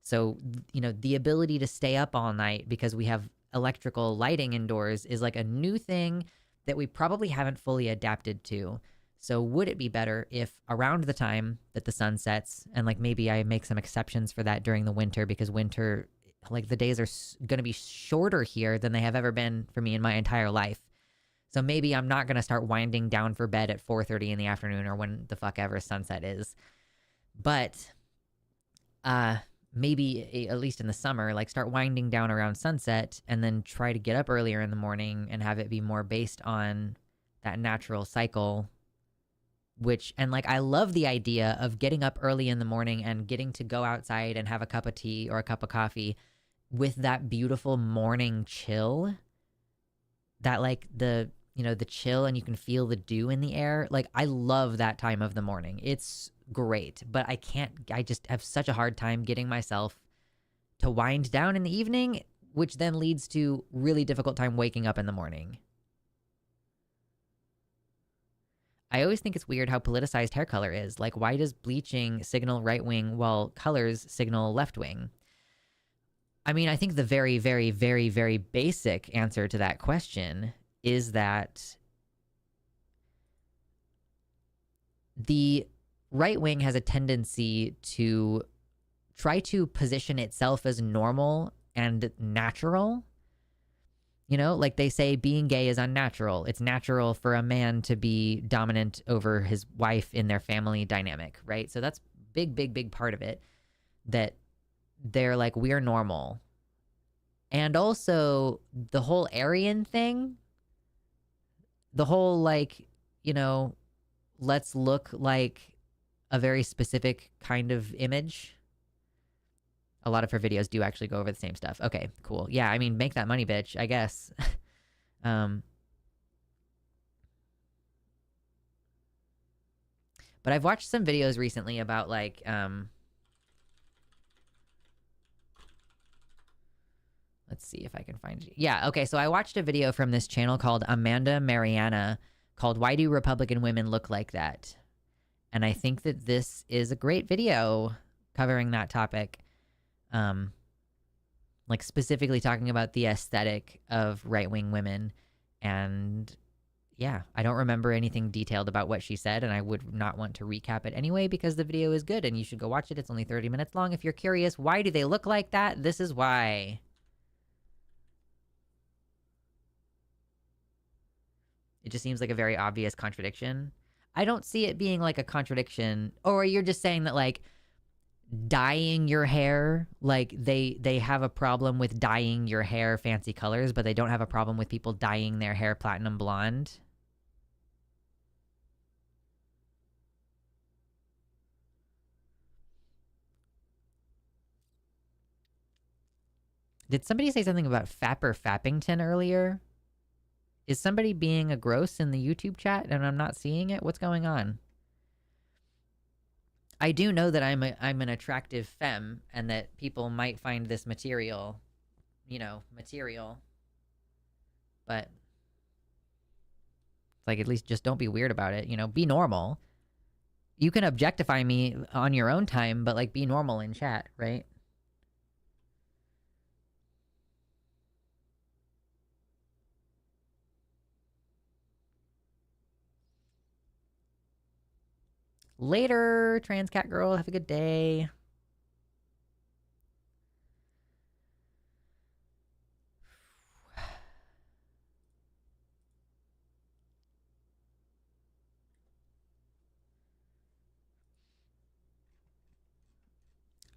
So, the ability to stay up all night because we have electrical lighting indoors is like a new thing that we probably haven't fully adapted to. So would it be better if around the time that the sun sets, and like maybe I make some exceptions for that during the winter because winter, like the days are going to be shorter here than they have ever been for me in my entire life. So maybe I'm not going to start winding down for bed at 4:30 in the afternoon or when the fuck ever sunset is. But maybe at least in the summer, like start winding down around sunset and then try to get up earlier in the morning and have it be more based on that natural cycle. And like I love the idea of getting up early in the morning and getting to go outside and have a cup of tea or a cup of coffee with that beautiful morning chill. That like the chill and you can feel the dew in the air. Like I love that time of the morning. It's great, but I just have such a hard time getting myself to wind down in the evening, which then leads to really difficult time waking up in the morning. I always think it's weird how politicized hair color is. Like, why does bleaching signal right wing while colors signal left wing? I mean, I think the very, very, very, very basic answer to that question is that the right wing has a tendency to try to position itself as normal and natural. Like they say being gay is unnatural. It's natural for a man to be dominant over his wife in their family dynamic, right? So that's big, big, big part of it, that they're like, we're normal. And also the whole Aryan thing, the whole like, you know, let's look like a very specific kind of image. A lot of her videos do actually go over the same stuff. Okay, cool. Yeah, I mean, make that money, bitch, I guess. um, but I've watched some videos recently about like, let's see if I can find you. Yeah, okay, so I watched a video from this channel called Amanda Mariana called Why Do Republican Women Look Like That? And I think that this is a great video covering that topic. Like specifically talking about the aesthetic of right-wing women. And yeah, I don't remember anything detailed about what she said, and I would not want to recap it anyway because the video is good and you should go watch it. It's only 30 minutes long. If you're curious, why do they look like that? This is why. It just seems like a very obvious contradiction. I don't see it being like a contradiction. Or you're just saying that like dyeing your hair, like they have a problem with dyeing your hair fancy colors, but they don't have a problem with people dyeing their hair platinum blonde. Did somebody say something about Fapper Fappington earlier? Is somebody being a gross in the YouTube chat and I'm not seeing it? What's going on? I do know that I'm an attractive femme and that people might find this material, you know, material. But like, at least just don't be weird about it, you know, be normal. You can objectify me on your own time, but like be normal in chat, right? Later, trans cat girl. Have a good day.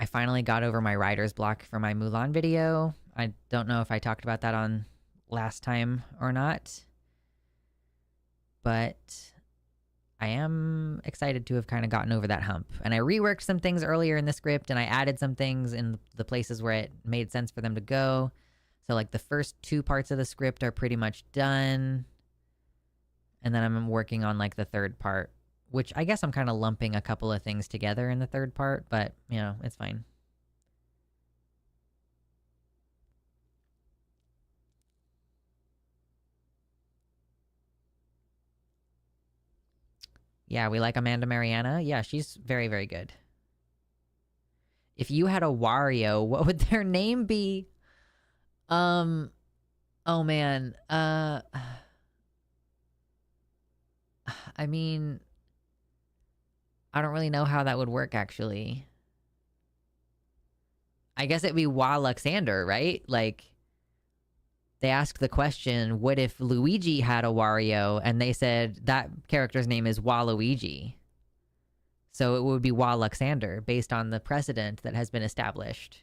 I finally got over my writer's block for my Mulan video. I don't know if I talked about that on last time or not, but I am excited to have kind of gotten over that hump. And I reworked some things earlier in the script, and I added some things in the places where it made sense for them to go. So like the first 2 parts of the script are pretty much done. And then I'm working on like the 3rd part, which I guess I'm kind of lumping a couple of things together in the 3rd part, but you know, it's fine. Yeah, we like Amanda Mariana. Yeah, she's very, very good. If you had a Wario, what would their name be? Oh man. I mean, I don't really know how that would work actually. I guess it'd be Luxander, right? Like, they asked the question, what if Luigi had a Wario? And they said that character's name is Waluigi. So it would be Luxander based on the precedent that has been established.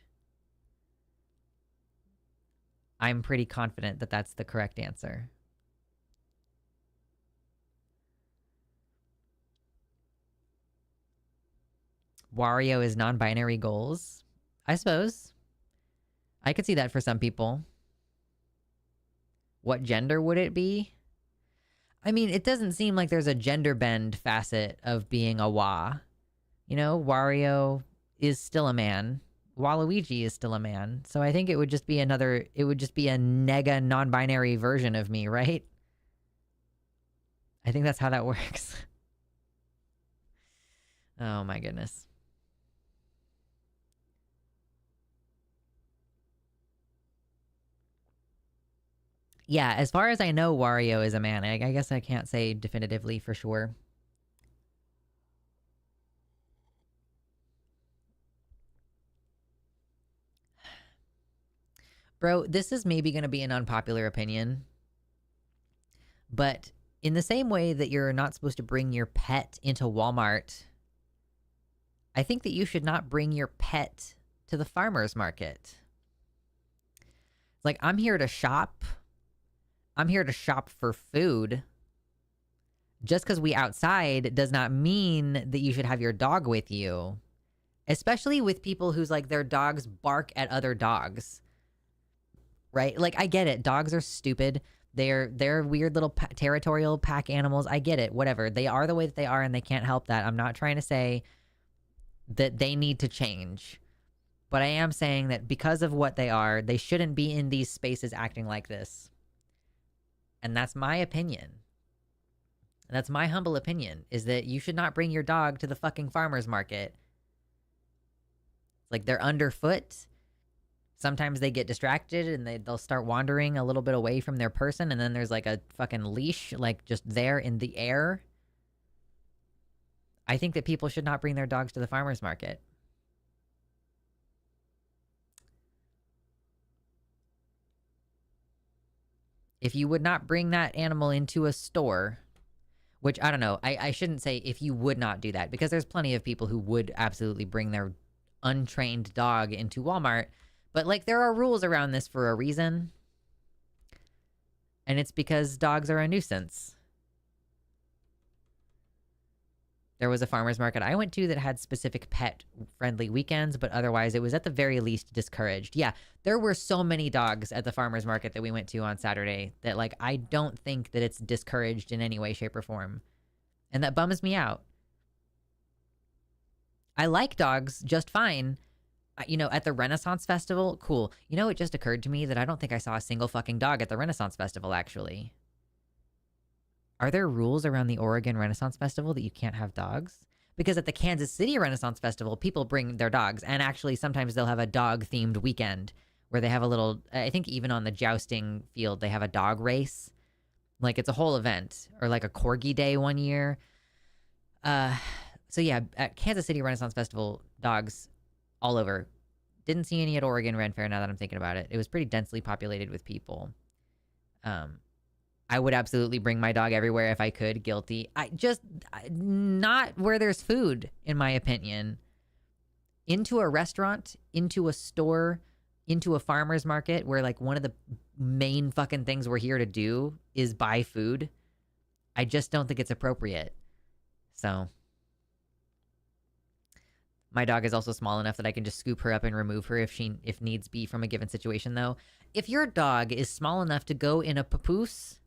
I'm pretty confident that that's the correct answer. Wario is non-binary goals. I suppose. I could see that for some people. What gender would it be? I mean, it doesn't seem like there's a gender bend facet of being a Wa. You know, Wario is still a man. Waluigi is still a man. So I think it would just be a nega non-binary version of me, right? I think that's how that works. Oh my goodness. Yeah, as far as I know, Wario is a man. I guess I can't say definitively for sure. Bro, this is maybe going to be an unpopular opinion, but in the same way that you're not supposed to bring your pet into Walmart, I think that you should not bring your pet to the farmer's market. Like, I'm here to shop. I'm here to shop for food. Just because we outside does not mean that you should have your dog with you. Especially with people who's like their dogs bark at other dogs. Right? Like, I get it. Dogs are stupid. They're weird little territorial pack animals. I get it. Whatever. They are the way that they are and they can't help that. I'm not trying to say that they need to change. But I am saying that because of what they are, they shouldn't be in these spaces acting like this. And that's my opinion. That's my humble opinion, is that you should not bring your dog to the fucking farmer's market. Like, they're underfoot. Sometimes they get distracted and they'll start wandering a little bit away from their person, and then there's like a fucking leash, like, just there in the air. I think that people should not bring their dogs to the farmer's market. If you would not bring that animal into a store, which I don't know, I shouldn't say if you would not do that, because there's plenty of people who would absolutely bring their untrained dog into Walmart. But, like, there are rules around this for a reason. And it's because dogs are a nuisance. There was a farmer's market I went to that had specific pet-friendly weekends, but otherwise it was at the very least discouraged. Yeah, there were so many dogs at the farmer's market that we went to on Saturday that, like, I don't think that it's discouraged in any way, shape, or form. And that bums me out. I like dogs just fine. You know, at the Renaissance Festival, cool. You know, it just occurred to me that I don't think I saw a single fucking dog at the Renaissance Festival, actually. Are there rules around the Oregon Renaissance Festival that you can't have dogs? Because at the Kansas City Renaissance Festival, people bring their dogs. And actually, sometimes they'll have a dog-themed weekend where they have a little... I think even on the jousting field, they have a dog race. Like, it's a whole event. Or like a Corgi Day one year. So yeah, at Kansas City Renaissance Festival, dogs all over. Didn't see any at Oregon Ren Fair now that I'm thinking about it. It was pretty densely populated with people. I would absolutely bring my dog everywhere if I could. Guilty. Not where there's food, in my opinion. Into a restaurant, into a store, into a farmer's market where, like, one of the main fucking things we're here to do is buy food. I just don't think it's appropriate. So... My dog is also small enough that I can just scoop her up and remove her if needs be from a given situation, though. If your dog is small enough to go in a papoose,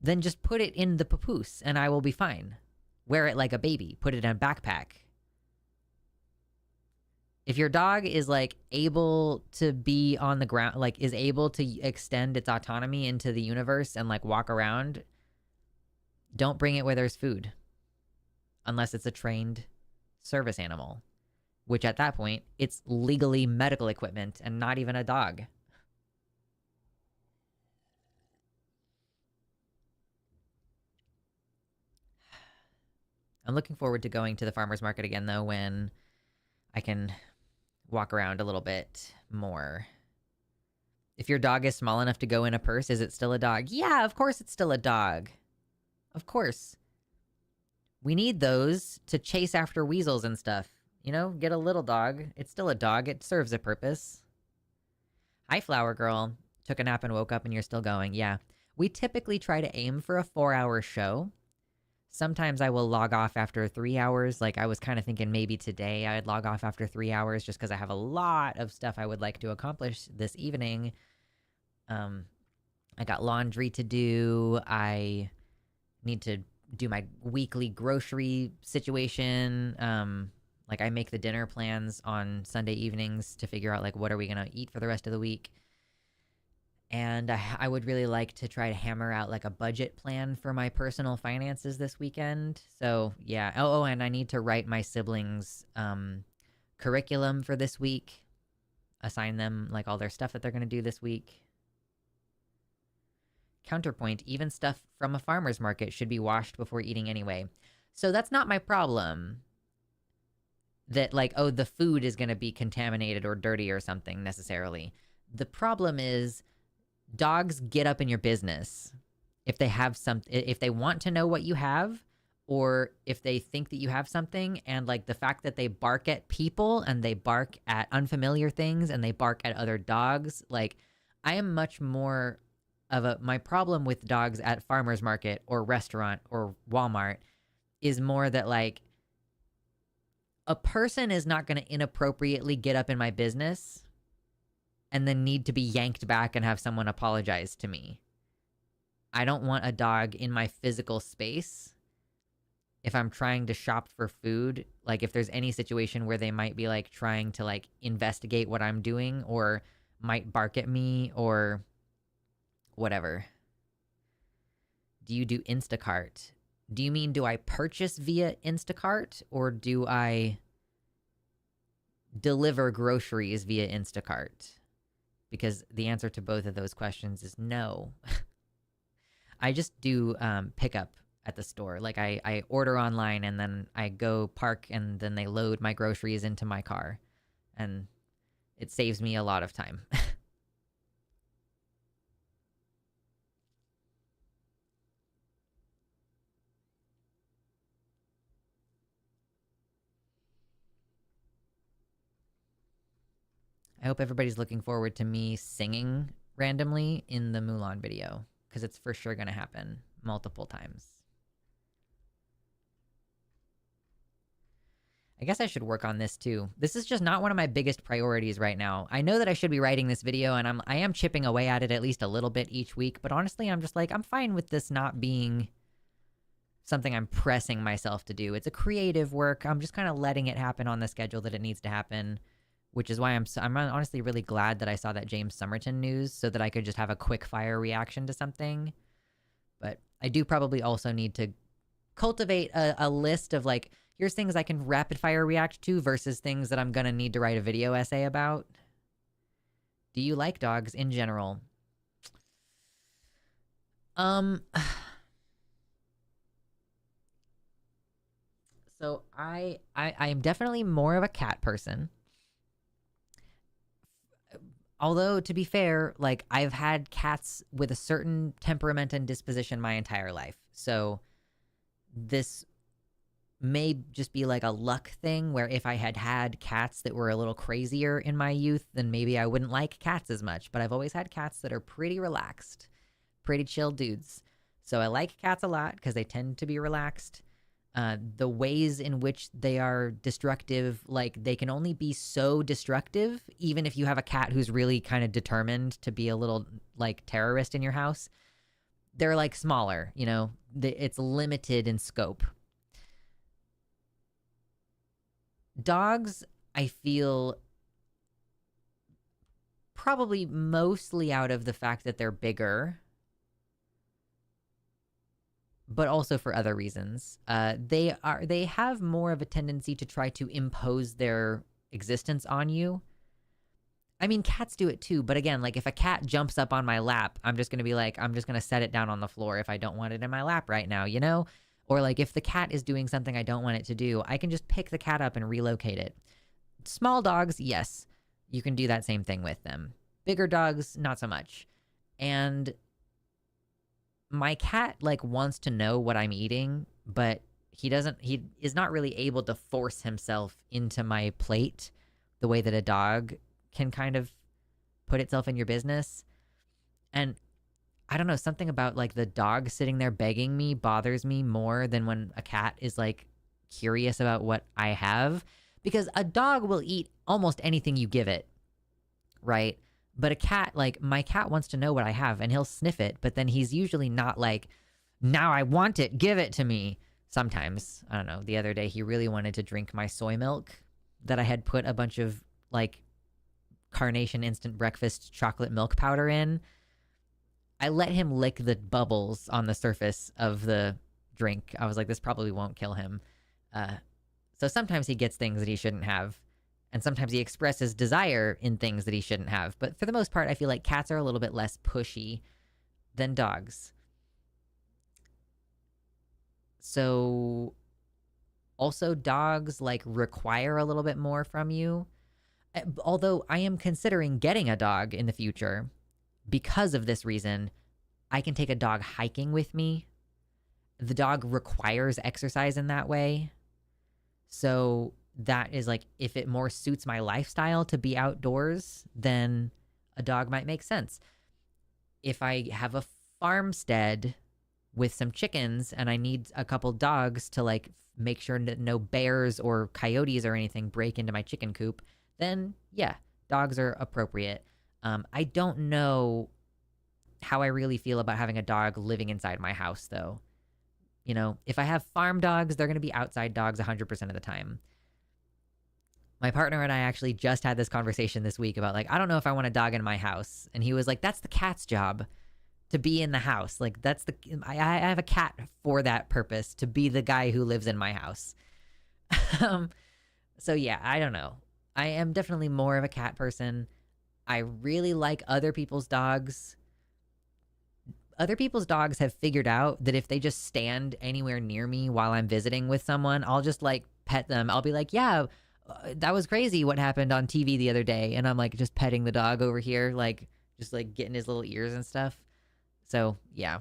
then just put it in the papoose and I will be fine. Wear it like a baby. Put it in a backpack. If your dog is, like, able to be on the ground, like, is able to extend its autonomy into the universe and, like, walk around, don't bring it where there's food. Unless it's a trained service animal, which at that point, it's legally medical equipment and not even a dog. I'm looking forward to going to the farmer's market again, though, when I can walk around a little bit more. If your dog is small enough to go in a purse, is it still a dog? Yeah, of course it's still a dog. Of course. We need those to chase after weasels and stuff. You know, get a little dog. It's still a dog. It serves a purpose. Hi, Flower Girl. Took a nap and woke up and you're still going. Yeah. We typically try to aim for a 4-hour show. Sometimes I will log off after 3 hours. Like, I was kind of thinking maybe today I'd log off after 3 hours just because I have a lot of stuff I would like to accomplish this evening. I got laundry to do. I need to do my weekly grocery situation. Like, I make the dinner plans on Sunday evenings to figure out, like, what are we gonna eat for the rest of the week. And I would really like to try to hammer out, like, a budget plan for my personal finances this weekend. So yeah. Oh, and I need to write my siblings curriculum for this week. Assign them, like, all their stuff that they're gonna do this week. Counterpoint, even stuff from a farmer's market should be washed before eating anyway. So that's not my problem. That, like, oh, the food is going to be contaminated or dirty or something necessarily. The problem is dogs get up in your business. If they have if they want to know what you have, or if they think that you have something, and like the fact that they bark at people and they bark at unfamiliar things and they bark at other dogs, like I am much more of a my problem with dogs at farmers market or restaurant or Walmart is more that like a person is not going to inappropriately get up in my business and then need to be yanked back and have someone apologize to me. I don't want a dog in my physical space if I'm trying to shop for food. Like if there's any situation where they might be like trying to like investigate what I'm doing or might bark at me or whatever. Do you do Instacart? Do you mean do I purchase via Instacart or do I deliver groceries via Instacart? Because the answer to both of those questions is no. I just do pickup at the store. Like I order online and then I go park and then they load my groceries into my car. And it saves me a lot of time. I hope everybody's looking forward to me singing randomly in the Mulan video, because it's for sure going to happen multiple times. I guess I should work on this too. This is just not one of my biggest priorities right now. I know that I should be writing this video, and I am chipping away at it at least a little bit each week, but honestly, I'm just like, I'm fine with this not being something I'm pressing myself to do. It's a creative work. I'm just kind of letting it happen on the schedule that it needs to happen, which is why I'm honestly really glad that I saw that James Somerton news so that I could just have a quick fire reaction to something. But I do probably also need to cultivate a list of like, here's things I can rapid fire react to versus things that I'm going to need to write a video essay about. Do you like dogs in general? So I am definitely more of a cat person. Although, to be fair, like, I've had cats with a certain temperament and disposition my entire life. So this may just be like a luck thing where if I had had cats that were a little crazier in my youth, then maybe I wouldn't like cats as much. But I've always had cats that are pretty relaxed, pretty chill dudes. So I like cats a lot because they tend to be relaxed. The ways in which they are destructive, like they can only be so destructive, even if you have a cat who's really kind of determined to be a little like terrorist in your house. They're like smaller, you know, it's limited in scope. Dogs, I feel probably mostly out of the fact that they're bigger, but also for other reasons. They have more of a tendency to try to impose their existence on you. I mean, cats do it too, but again, like if a cat jumps up on my lap, I'm just going to be like, I'm just going to set it down on the floor if I don't want it in my lap right now, you know? Or like if the cat is doing something I don't want it to do, I can just pick the cat up and relocate it. Small dogs, yes, you can do that same thing with them. Bigger dogs, not so much. And my cat like wants to know what I'm eating, but he is not really able to force himself into my plate the way that a dog can kind of put itself in your business. And I don't know, something about like the dog sitting there begging me bothers me more than when a cat is like curious about what I have, because a dog will eat almost anything you give it, right? But a cat, like my cat wants to know what I have and he'll sniff it, but then he's usually not like, now I want it, give it to me. Sometimes, I don't know, the other day he really wanted to drink my soy milk that I had put a bunch of like Carnation instant breakfast chocolate milk powder in. I let him lick the bubbles on the surface of the drink. I was like, this probably won't kill him. So sometimes he gets things that he shouldn't have. And sometimes he expresses desire in things that he shouldn't have. But for the most part, I feel like cats are a little bit less pushy than dogs. So also dogs like require a little bit more from you. Although I am considering getting a dog in the future because of this reason. I can take a dog hiking with me the dog requires exercise in that way. So that is like, if it more suits my lifestyle to be outdoors, then a dog might make sense. If I have a farmstead with some chickens and I need a couple dogs to like make sure that no bears or coyotes or anything break into my chicken coop, then yeah, dogs are appropriate. I don't know how I really feel about having a dog living inside my house, though. You know, if I have farm dogs, they're going to be outside dogs 100% of the time. My partner and I actually just had this conversation this week about like, I don't know if I want a dog in my house. And he was like, that's the cat's job to be in the house. Like, I have a cat for that purpose, to be the guy who lives in my house. So yeah, I don't know. I am definitely more of a cat person. I really like other people's dogs. Other people's dogs have figured out that if they just stand anywhere near me while I'm visiting with someone, I'll just like pet them. I'll be like, yeah, that was crazy what happened on TV the other day. And I'm like just petting the dog over here, like just like getting his little ears and stuff. So yeah.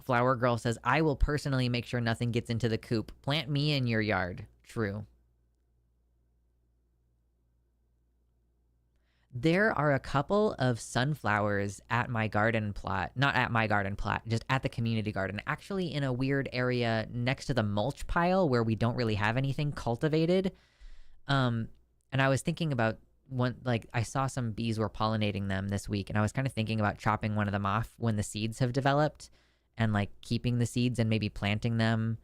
Flower Girl says, I will personally make sure nothing gets into the coop. Plant me in your yard. True. There are a couple of sunflowers at my garden plot. Not at my garden plot, just at the community garden. Actually in a weird area next to the mulch pile where we don't really have anything cultivated. And I was thinking about I saw some bees were pollinating them this week, and I was kind of thinking about chopping one of them off when the seeds have developed and like keeping the seeds and maybe planting them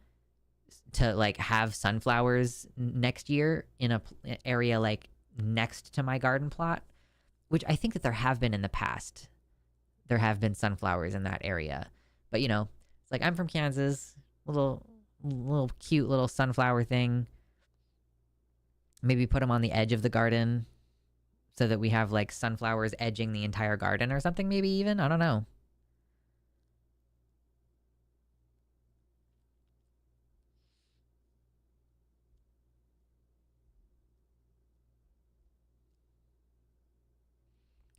to like have sunflowers next year in a area like next to my garden plot. Which I think that there have been in the past. There have been sunflowers in that area. But, you know, it's like, I'm from Kansas. Little cute little sunflower thing. Maybe put them on the edge of the garden so that we have, like, sunflowers edging the entire garden or something, maybe even. I don't know.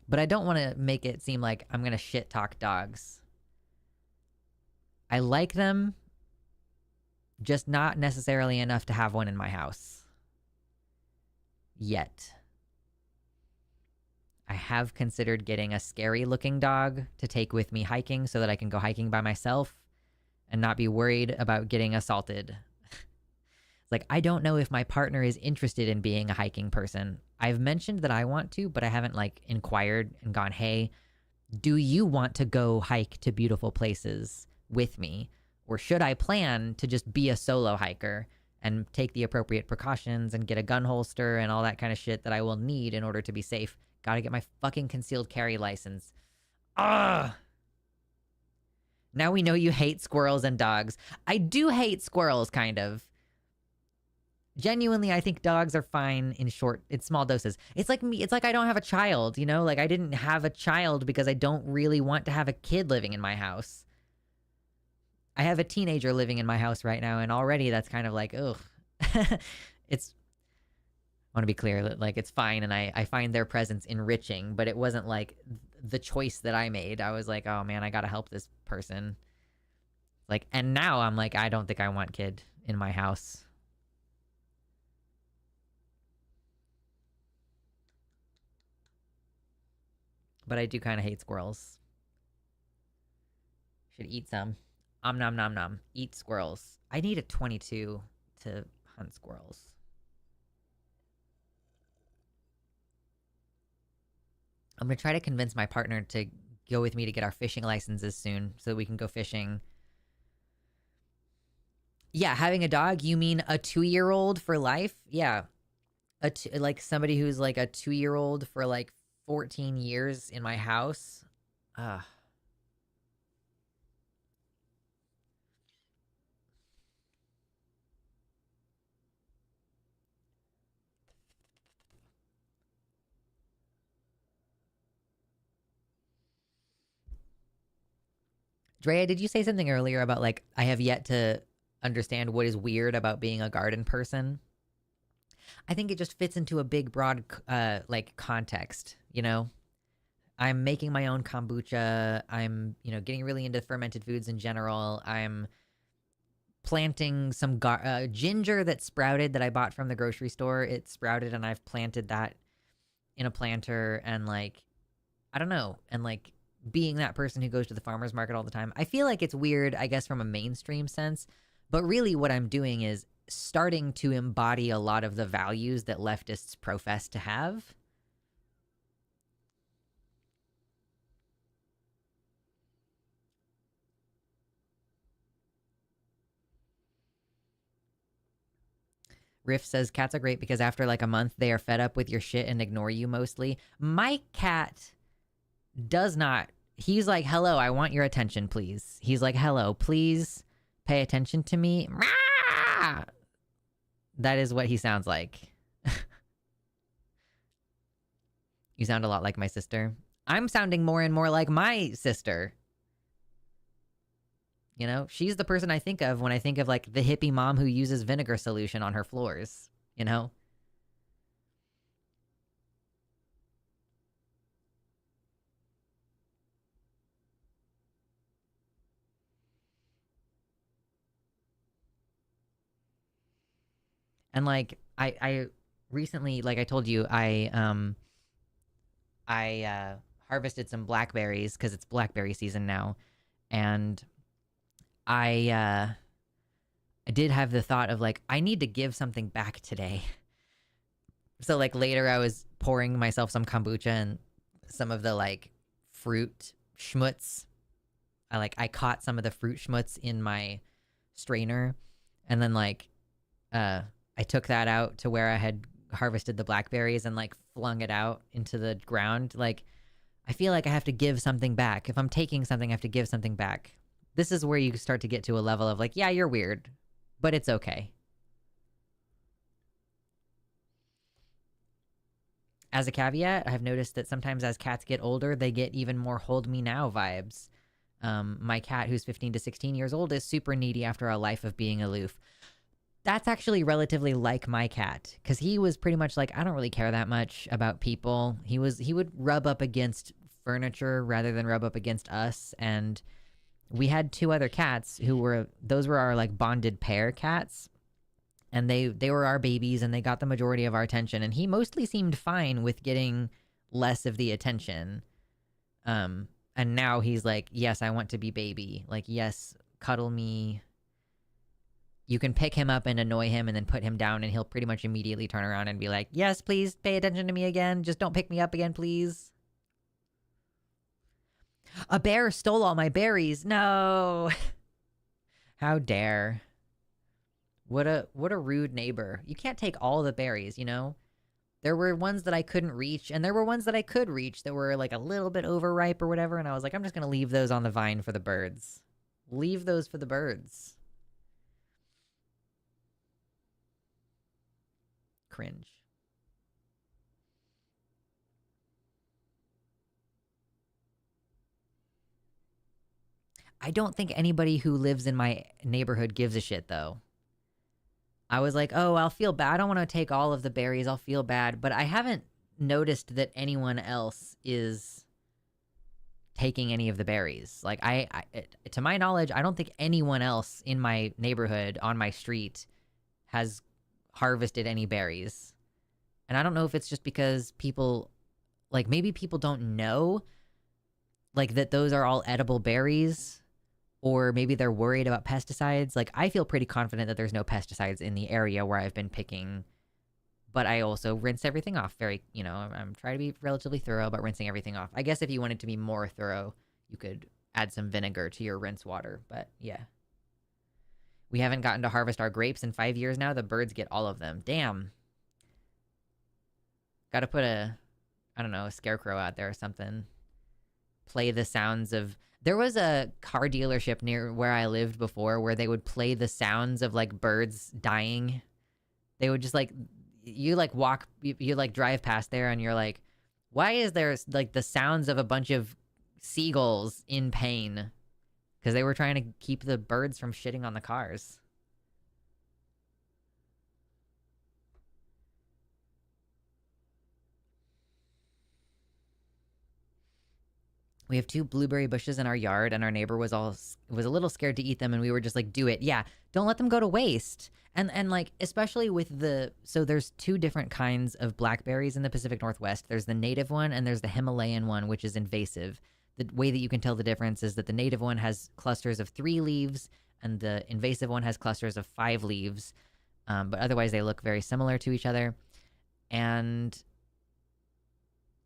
But I don't want to make it seem like I'm going to shit talk dogs. I like them, just not necessarily enough to have one in my house. Yet. I have considered getting a scary looking dog to take with me hiking so that I can go hiking by myself and not be worried about getting assaulted. It's like, I don't know if my partner is interested in being a hiking person. I've mentioned that I want to, but I haven't like inquired and gone, hey, do you want to go hike to beautiful places with me? Or should I plan to just be a solo hiker and take the appropriate precautions and get a gun holster and all that kind of shit that I will need in order to be safe? Gotta get my fucking concealed carry license. Ugh! Now we know you hate squirrels and dogs. I do hate squirrels, kind of. Genuinely, I think dogs are fine in small doses. It's like me. It's like I don't have a child, you know? Like I didn't have a child because I don't really want to have a kid living in my house. I have a teenager living in my house right now, and already that's kind of like, ugh. It's, I want to be clear that like it's fine, and I find their presence enriching, but it wasn't like the choice that I made. I was like, oh man, I gotta help this person. Like, and now I'm like, I don't think I want kid in my house. But I do kind of hate squirrels. Should eat some. Nom nom nom. Eat squirrels. I need a 22 to hunt squirrels. I'm going to try to convince my partner to go with me to get our fishing licenses soon so that we can go fishing. Yeah, having a dog, you mean a 2-year-old for life? Yeah. Like somebody who's like a 2-year-old for like 14 years in my house. Drea, did you say something earlier about like I have yet to understand what is weird about being a garden person? I think it just fits into a big broad like context, you know? I'm making my own kombucha. I'm, getting really into fermented foods in general. I'm planting some ginger that sprouted that I bought from the grocery store. It sprouted and I've planted that in a planter, and like, I don't know. And like, being that person who goes to the farmer's market all the time, I feel like it's weird, I guess, from a mainstream sense. But really, what I'm doing is starting to embody a lot of the values that leftists profess to have. Riff says cats are great because after like a month, they are fed up with your shit and ignore you mostly. My cat does not. He's like, hello, I want your attention, please. He's like, hello, please pay attention to me. That is what he sounds like. You sound a lot like my sister. I'm sounding more and more like my sister. She's the person I think of when I think of like the hippie mom who uses vinegar solution on her floors, And like I recently, like I told you, I harvested some blackberries because it's blackberry season now, and I did have the thought of like I need to give something back today. So like later I was pouring myself some kombucha and some of the like fruit schmutz. I caught some of the fruit schmutz in my strainer, and then like I took that out to where I had harvested the blackberries and like flung it out into the ground. Like, I feel like I have to give something back. If I'm taking something, I have to give something back. This is where you start to get to a level of like, yeah, you're weird, but it's okay. As a caveat, I've noticed that sometimes as cats get older, they get even more hold me now vibes. My cat, who's 15 to 16 years old, is super needy after a life of being aloof. That's actually relatively like my cat, because he was pretty much like, I don't really care that much about people. He would rub up against furniture rather than rub up against us. And we had two other cats those were our like bonded pair cats, and they were our babies, and they got the majority of our attention, and he mostly seemed fine with getting less of the attention. And now he's like, yes, I want to be baby. Like, yes, cuddle me. You can pick him up and annoy him and then put him down, and he'll pretty much immediately turn around and be like, yes, please pay attention to me again. Just don't pick me up again, please. A bear stole all my berries. No. How dare. What a rude neighbor. You can't take all the berries, There were ones that I couldn't reach, and there were ones that I could reach that were like a little bit overripe or whatever, and I was like, I'm just going to leave those on the vine for the birds. Leave those for the birds. Cringe. I don't think anybody who lives in my neighborhood gives a shit, though. I was like, oh, I'll feel bad. I don't want to take all of the berries. I'll feel bad. But I haven't noticed that anyone else is taking any of the berries. Like, to my knowledge, I don't think anyone else in my neighborhood on my street has harvested any berries. And I don't know if it's just because people, like, maybe people don't know, like, that those are all edible berries, or maybe they're worried about pesticides. Like, I feel pretty confident that there's no pesticides in the area where I've been picking, but I also rinse everything off very, I'm trying to be relatively thorough about rinsing everything off. I guess if you wanted to be more thorough, you could add some vinegar to your rinse water, but yeah. We haven't gotten to harvest our grapes in 5 years now. The birds get all of them. Damn. Gotta put a scarecrow out there or something. Play the sounds of... There was a car dealership near where I lived before where they would play the sounds of, like, birds dying. They would just, like... You, like, walk... You like, drive past there and you're like, why is there, like, the sounds of a bunch of seagulls in pain? Because they were trying to keep the birds from shitting on the cars. We have 2 blueberry bushes in our yard, and our neighbor was a little scared to eat them, and we were just like, do it. Yeah, don't let them go to waste. And like, especially with so there's 2 different kinds of blackberries in the Pacific Northwest. There's the native one and there's the Himalayan one, which is invasive. The way that you can tell the difference is that the native one has clusters of 3 leaves and the invasive one has clusters of 5 leaves. But otherwise they look very similar to each other. And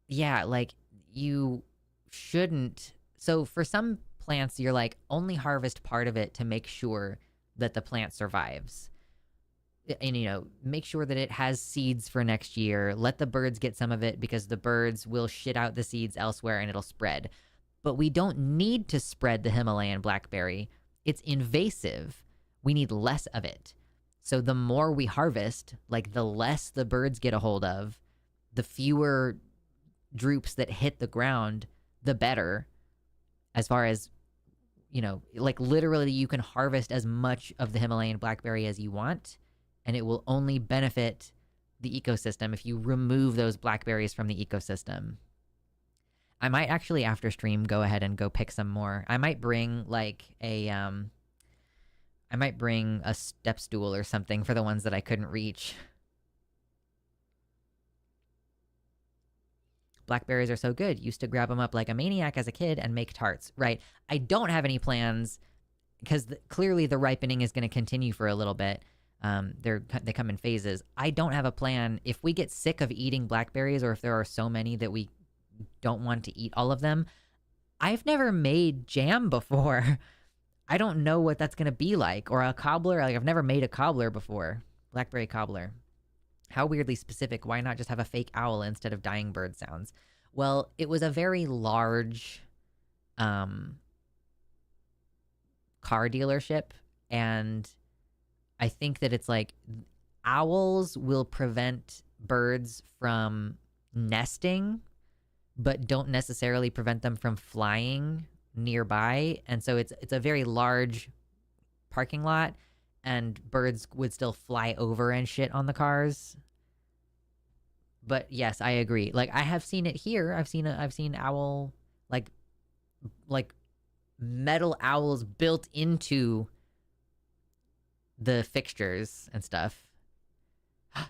yeah, like, you shouldn't. So for some plants, you're like, only harvest part of it to make sure that the plant survives. And, make sure that it has seeds for next year. Let the birds get some of it because the birds will shit out the seeds elsewhere and it'll spread. But we don't need to spread the Himalayan blackberry. It's invasive. We need less of it. So the more we harvest, like, the less the birds get a hold of, the fewer drupes that hit the ground, the better. As far as, like, literally you can harvest as much of the Himalayan blackberry as you want, and it will only benefit the ecosystem if you remove those blackberries from the ecosystem. I might actually, after stream, go ahead and go pick some more. I might bring a step stool or something for the ones that I couldn't reach. Blackberries are so good. Used to grab them up like a maniac as a kid and make tarts. Right. I don't have any plans because clearly the ripening is going to continue for a little bit. They come in phases. I don't have a plan. If we get sick of eating blackberries, or if there are so many that we don't want to eat all of them, I've never made jam before. I don't know what that's going to be like. Or a cobbler. Like, I've never made a cobbler before. Blackberry cobbler. How weirdly specific. Why not just have a fake owl instead of dying bird sounds? Well, it was a very large car dealership, and I think that it's like owls will prevent birds from nesting, but don't necessarily prevent them from flying nearby. And so it's a very large parking lot, and birds would still fly over and shit on the cars. But yes, I agree. Like, I have seen it here. I've seen owl, like metal owls built into the fixtures and stuff.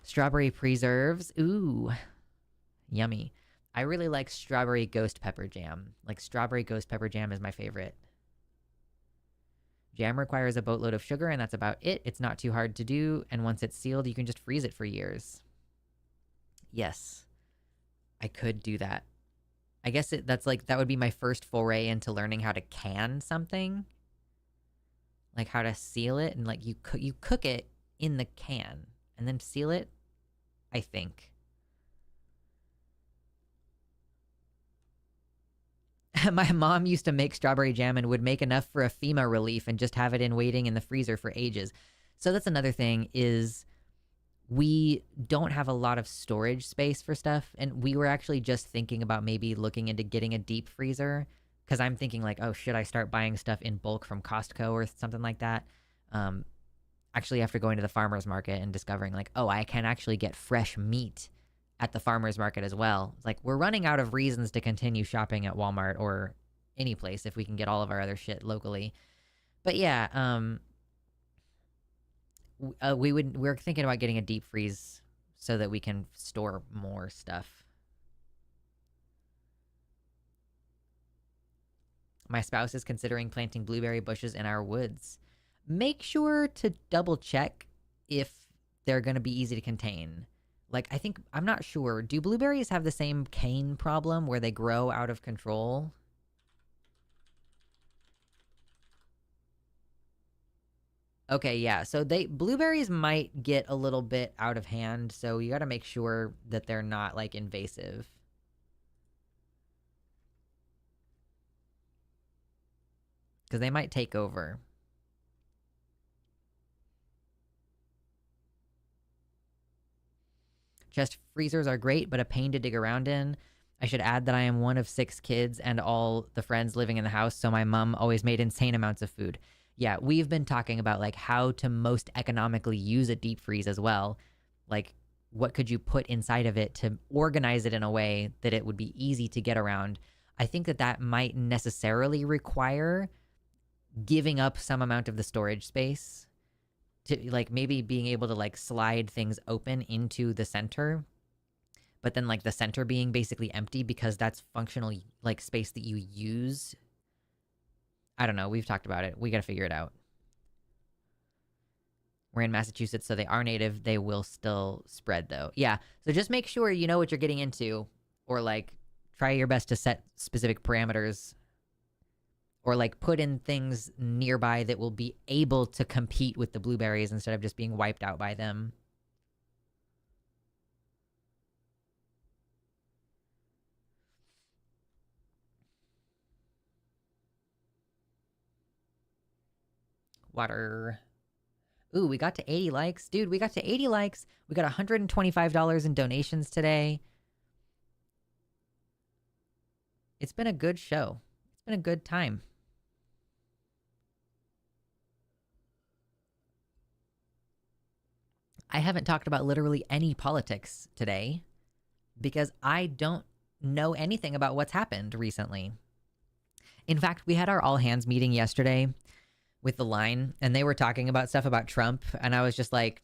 Strawberry preserves. Ooh, yummy. I really like strawberry ghost pepper jam. Like, strawberry ghost pepper jam is my favorite. Jam requires a boatload of sugar, and that's about it. It's not too hard to do, and once it's sealed, you can just freeze it for years. Yes, I could do that. I guess that would be my first foray into learning how to can something. Like, how to seal it, and like you cook it in the can and then seal it, I think. My mom used to make strawberry jam and would make enough for a FEMA relief and just have it waiting in the freezer for ages. So that's another thing, is we don't have a lot of storage space for stuff. And we were actually just thinking about maybe looking into getting a deep freezer, because I'm thinking like, oh, should I start buying stuff in bulk from Costco or something like that? Actually, after going to the farmer's market and discovering like, oh, I can actually get fresh meat at the farmer's market as well. It's like, we're running out of reasons to continue shopping at Walmart or any place if we can get all of our other shit locally. But yeah, we're thinking about getting a deep freeze so that we can store more stuff. My spouse is considering planting blueberry bushes in our woods. Make sure to double check if they're going to be easy to contain. Like, I'm not sure. Do blueberries have the same cane problem where they grow out of control? Okay, yeah. So blueberries might get a little bit out of hand, so you got to make sure that they're not like invasive. Because they might take over. Chest freezers are great, but a pain to dig around in. I should add that I am one of 6 kids and all the friends living in the house, so my mom always made insane amounts of food. Yeah, we've been talking about like how to most economically use a deep freeze as well. Like, what could you put inside of it to organize it in a way that it would be easy to get around? I think that might necessarily require giving up some amount of the storage space to like maybe being able to like slide things open into the center, but then like the center being basically empty because that's functional like space that you use. I don't know. We've talked about it. We got to figure it out. We're in Massachusetts, so they are native. They will still spread though. Yeah. So just make sure you know what you're getting into, or like try your best to set specific parameters, or like put in things nearby that will be able to compete with the blueberries instead of just being wiped out by them. Water. Ooh, we got to 80 likes. Dude, we got to 80 likes. We got $125 in donations today. It's been a good show. It's been a good time. I haven't talked about literally any politics today because I don't know anything about what's happened recently. In fact, we had our all hands meeting yesterday with the line, and they were talking about stuff about Trump, and I was just like,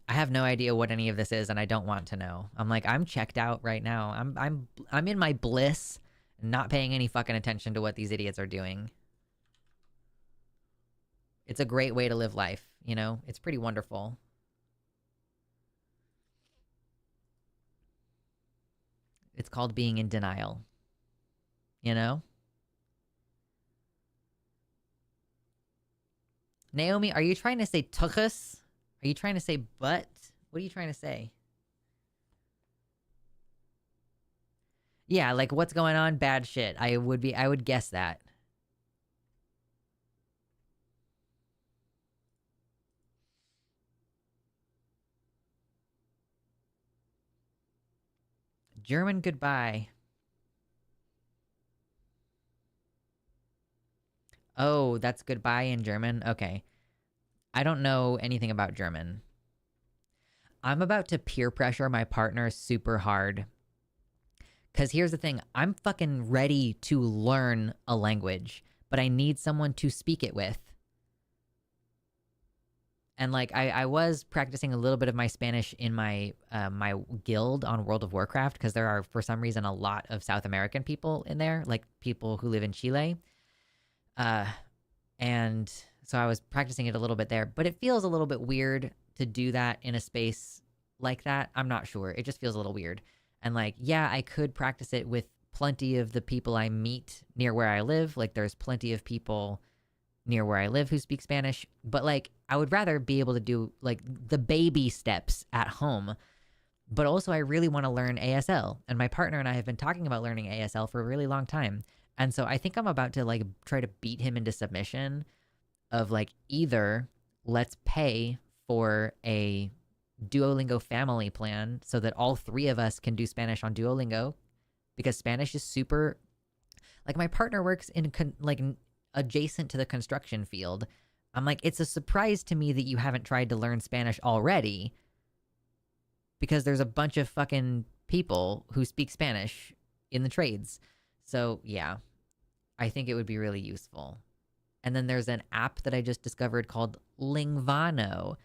I have no idea what any of this is, and I don't want to know. I'm like, I'm checked out right now. I'm in my bliss, not paying any fucking attention to what these idiots are doing. It's a great way to live life, you know? It's pretty wonderful. It's called being in denial. You know? Naomi, are you trying to say tuchus? Are you trying to say butt? What are you trying to say? Yeah, like what's going on? Bad shit. I would guess that. German goodbye. Oh, that's goodbye in German? Okay. I don't know anything about German. I'm about to peer pressure my partner super hard. Because here's the thing, I'm fucking ready to learn a language, but I need someone to speak it with. And like I was practicing a little bit of my Spanish in my my guild on World of Warcraft because there are for some reason a lot of South American people in there, like people who live in Chile. And so I was practicing it a little bit there, but it feels a little bit weird to do that in a space like that. I'm not sure. It just feels a little weird. And like, yeah, I could practice it with plenty of the people I meet near where I live. Like there's plenty of people near where I live who speak Spanish, but like I would rather be able to do like the baby steps at home. But also I really want to learn ASL, and my partner and I have been talking about learning ASL for a really long time. And so I think I'm about to like try to beat him into submission of like either let's pay for a Duolingo family plan so that all three of us can do Spanish on Duolingo, because Spanish is super like my partner works in like adjacent to the construction field. I'm like, it's a surprise to me that you haven't tried to learn Spanish already, because there's a bunch of fucking people who speak Spanish in the trades. So yeah, I think it would be really useful. And then there's an app that I just discovered called Lingvano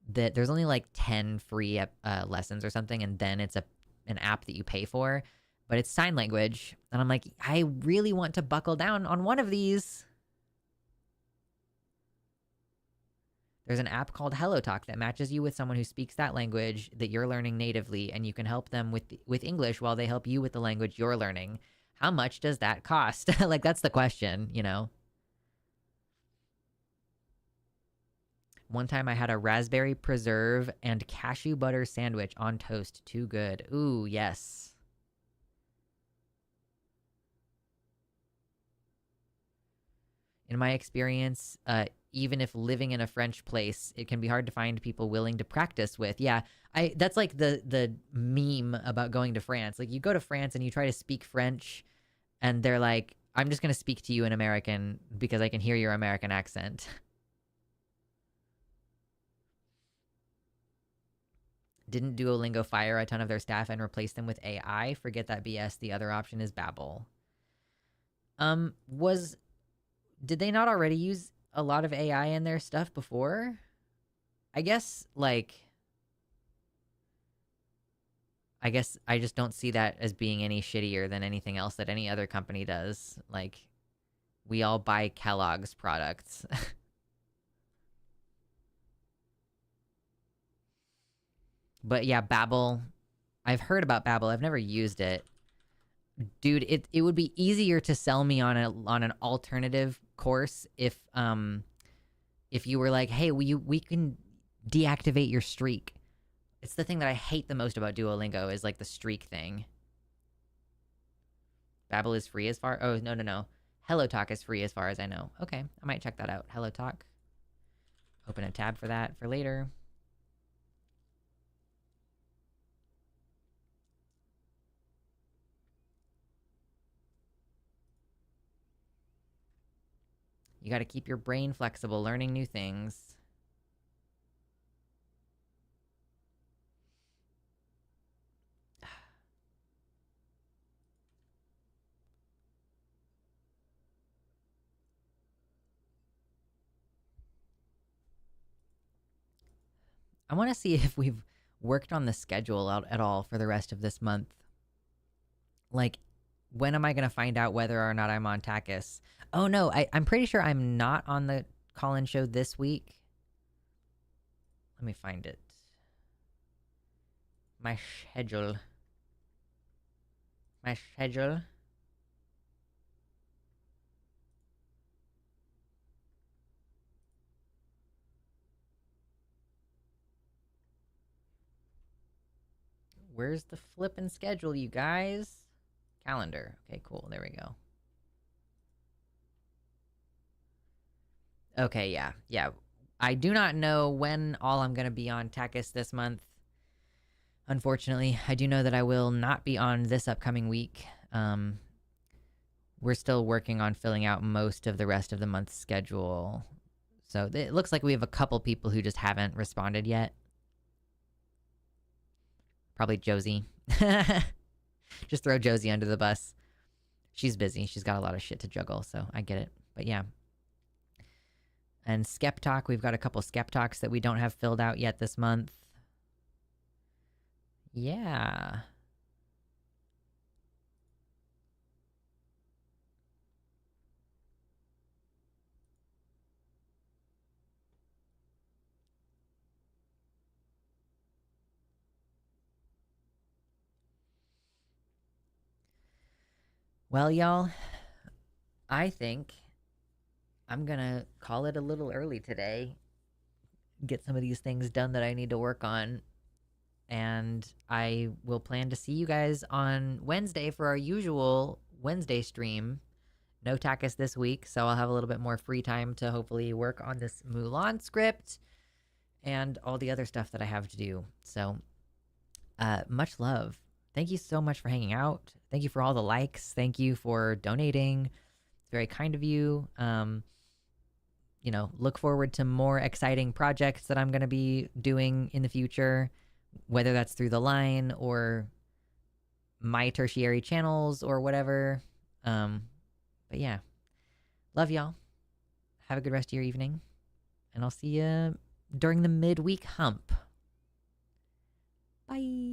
that there's only like 10 free lessons or something, and then it's an app that you pay for, but it's sign language. And I'm like, I really want to buckle down on one of these. There's an app called HelloTalk that matches you with someone who speaks that language that you're learning natively, and you can help them with English while they help you with the language you're learning. How much does that cost? Like, that's the question, you know? One time I had a raspberry preserve and cashew butter sandwich on toast. Too good. Ooh, yes. In my experience, even if living in a French place, it can be hard to find people willing to practice with. Yeah, that's like the meme about going to France. Like you go to France and you try to speak French, and they're like, I'm just going to speak to you in American because I can hear your American accent. Didn't Duolingo fire a ton of their staff and replace them with AI? Forget that BS. The other option is Babbel. Was did they not already use a lot of AI in their stuff before? I guess like I guess I just don't see that as being any shittier than anything else that any other company does. Like we all buy Kellogg's products. But yeah, Babbel. I've heard about Babbel. I've never used it. Dude, it would be easier to sell me on an alternative course if you were like, "Hey, we can deactivate your streak." It's the thing that I hate the most about Duolingo is like the streak thing. Babbel is free as far. Oh, no. HelloTalk is free as far as I know. Okay, I might check that out. HelloTalk. Open a tab for that for later. You got to keep your brain flexible, learning new things. I want to see if we've worked on the schedule out at all for the rest of this month. Like, when am I going to find out whether or not I'm on Takis? Oh, no, I'm pretty sure I'm not on the call-in show this week. Let me find it. My schedule. My schedule. Where's the flippin' schedule, you guys? Calendar. Okay, cool. There we go. Okay, yeah. I do not know when all I'm going to be on Takis this month. Unfortunately, I do know that I will not be on this upcoming week. We're still working on filling out most of the rest of the month's schedule. So it looks like we have a couple people who just haven't responded yet. Probably Josie. Just throw Josie under the bus. She's busy. She's got a lot of shit to juggle, so I get it. But yeah. And Skep we've got a couple Skep that we don't have filled out yet this month. Yeah. Well, y'all, I think I'm gonna call it a little early today. Get some of these things done that I need to work on. And I will plan to see you guys on Wednesday for our usual Wednesday stream. No Takis this week, so I'll have a little bit more free time to hopefully work on this Mulan script and all the other stuff that I have to do. So, much love. Thank you so much for hanging out. Thank you for all the likes. Thank you for donating. It's very kind of you. Look forward to more exciting projects that I'm going to be doing in the future, whether that's through the line or my tertiary channels or whatever. But yeah, love y'all. Have a good rest of your evening, and I'll see you during the midweek hump. Bye.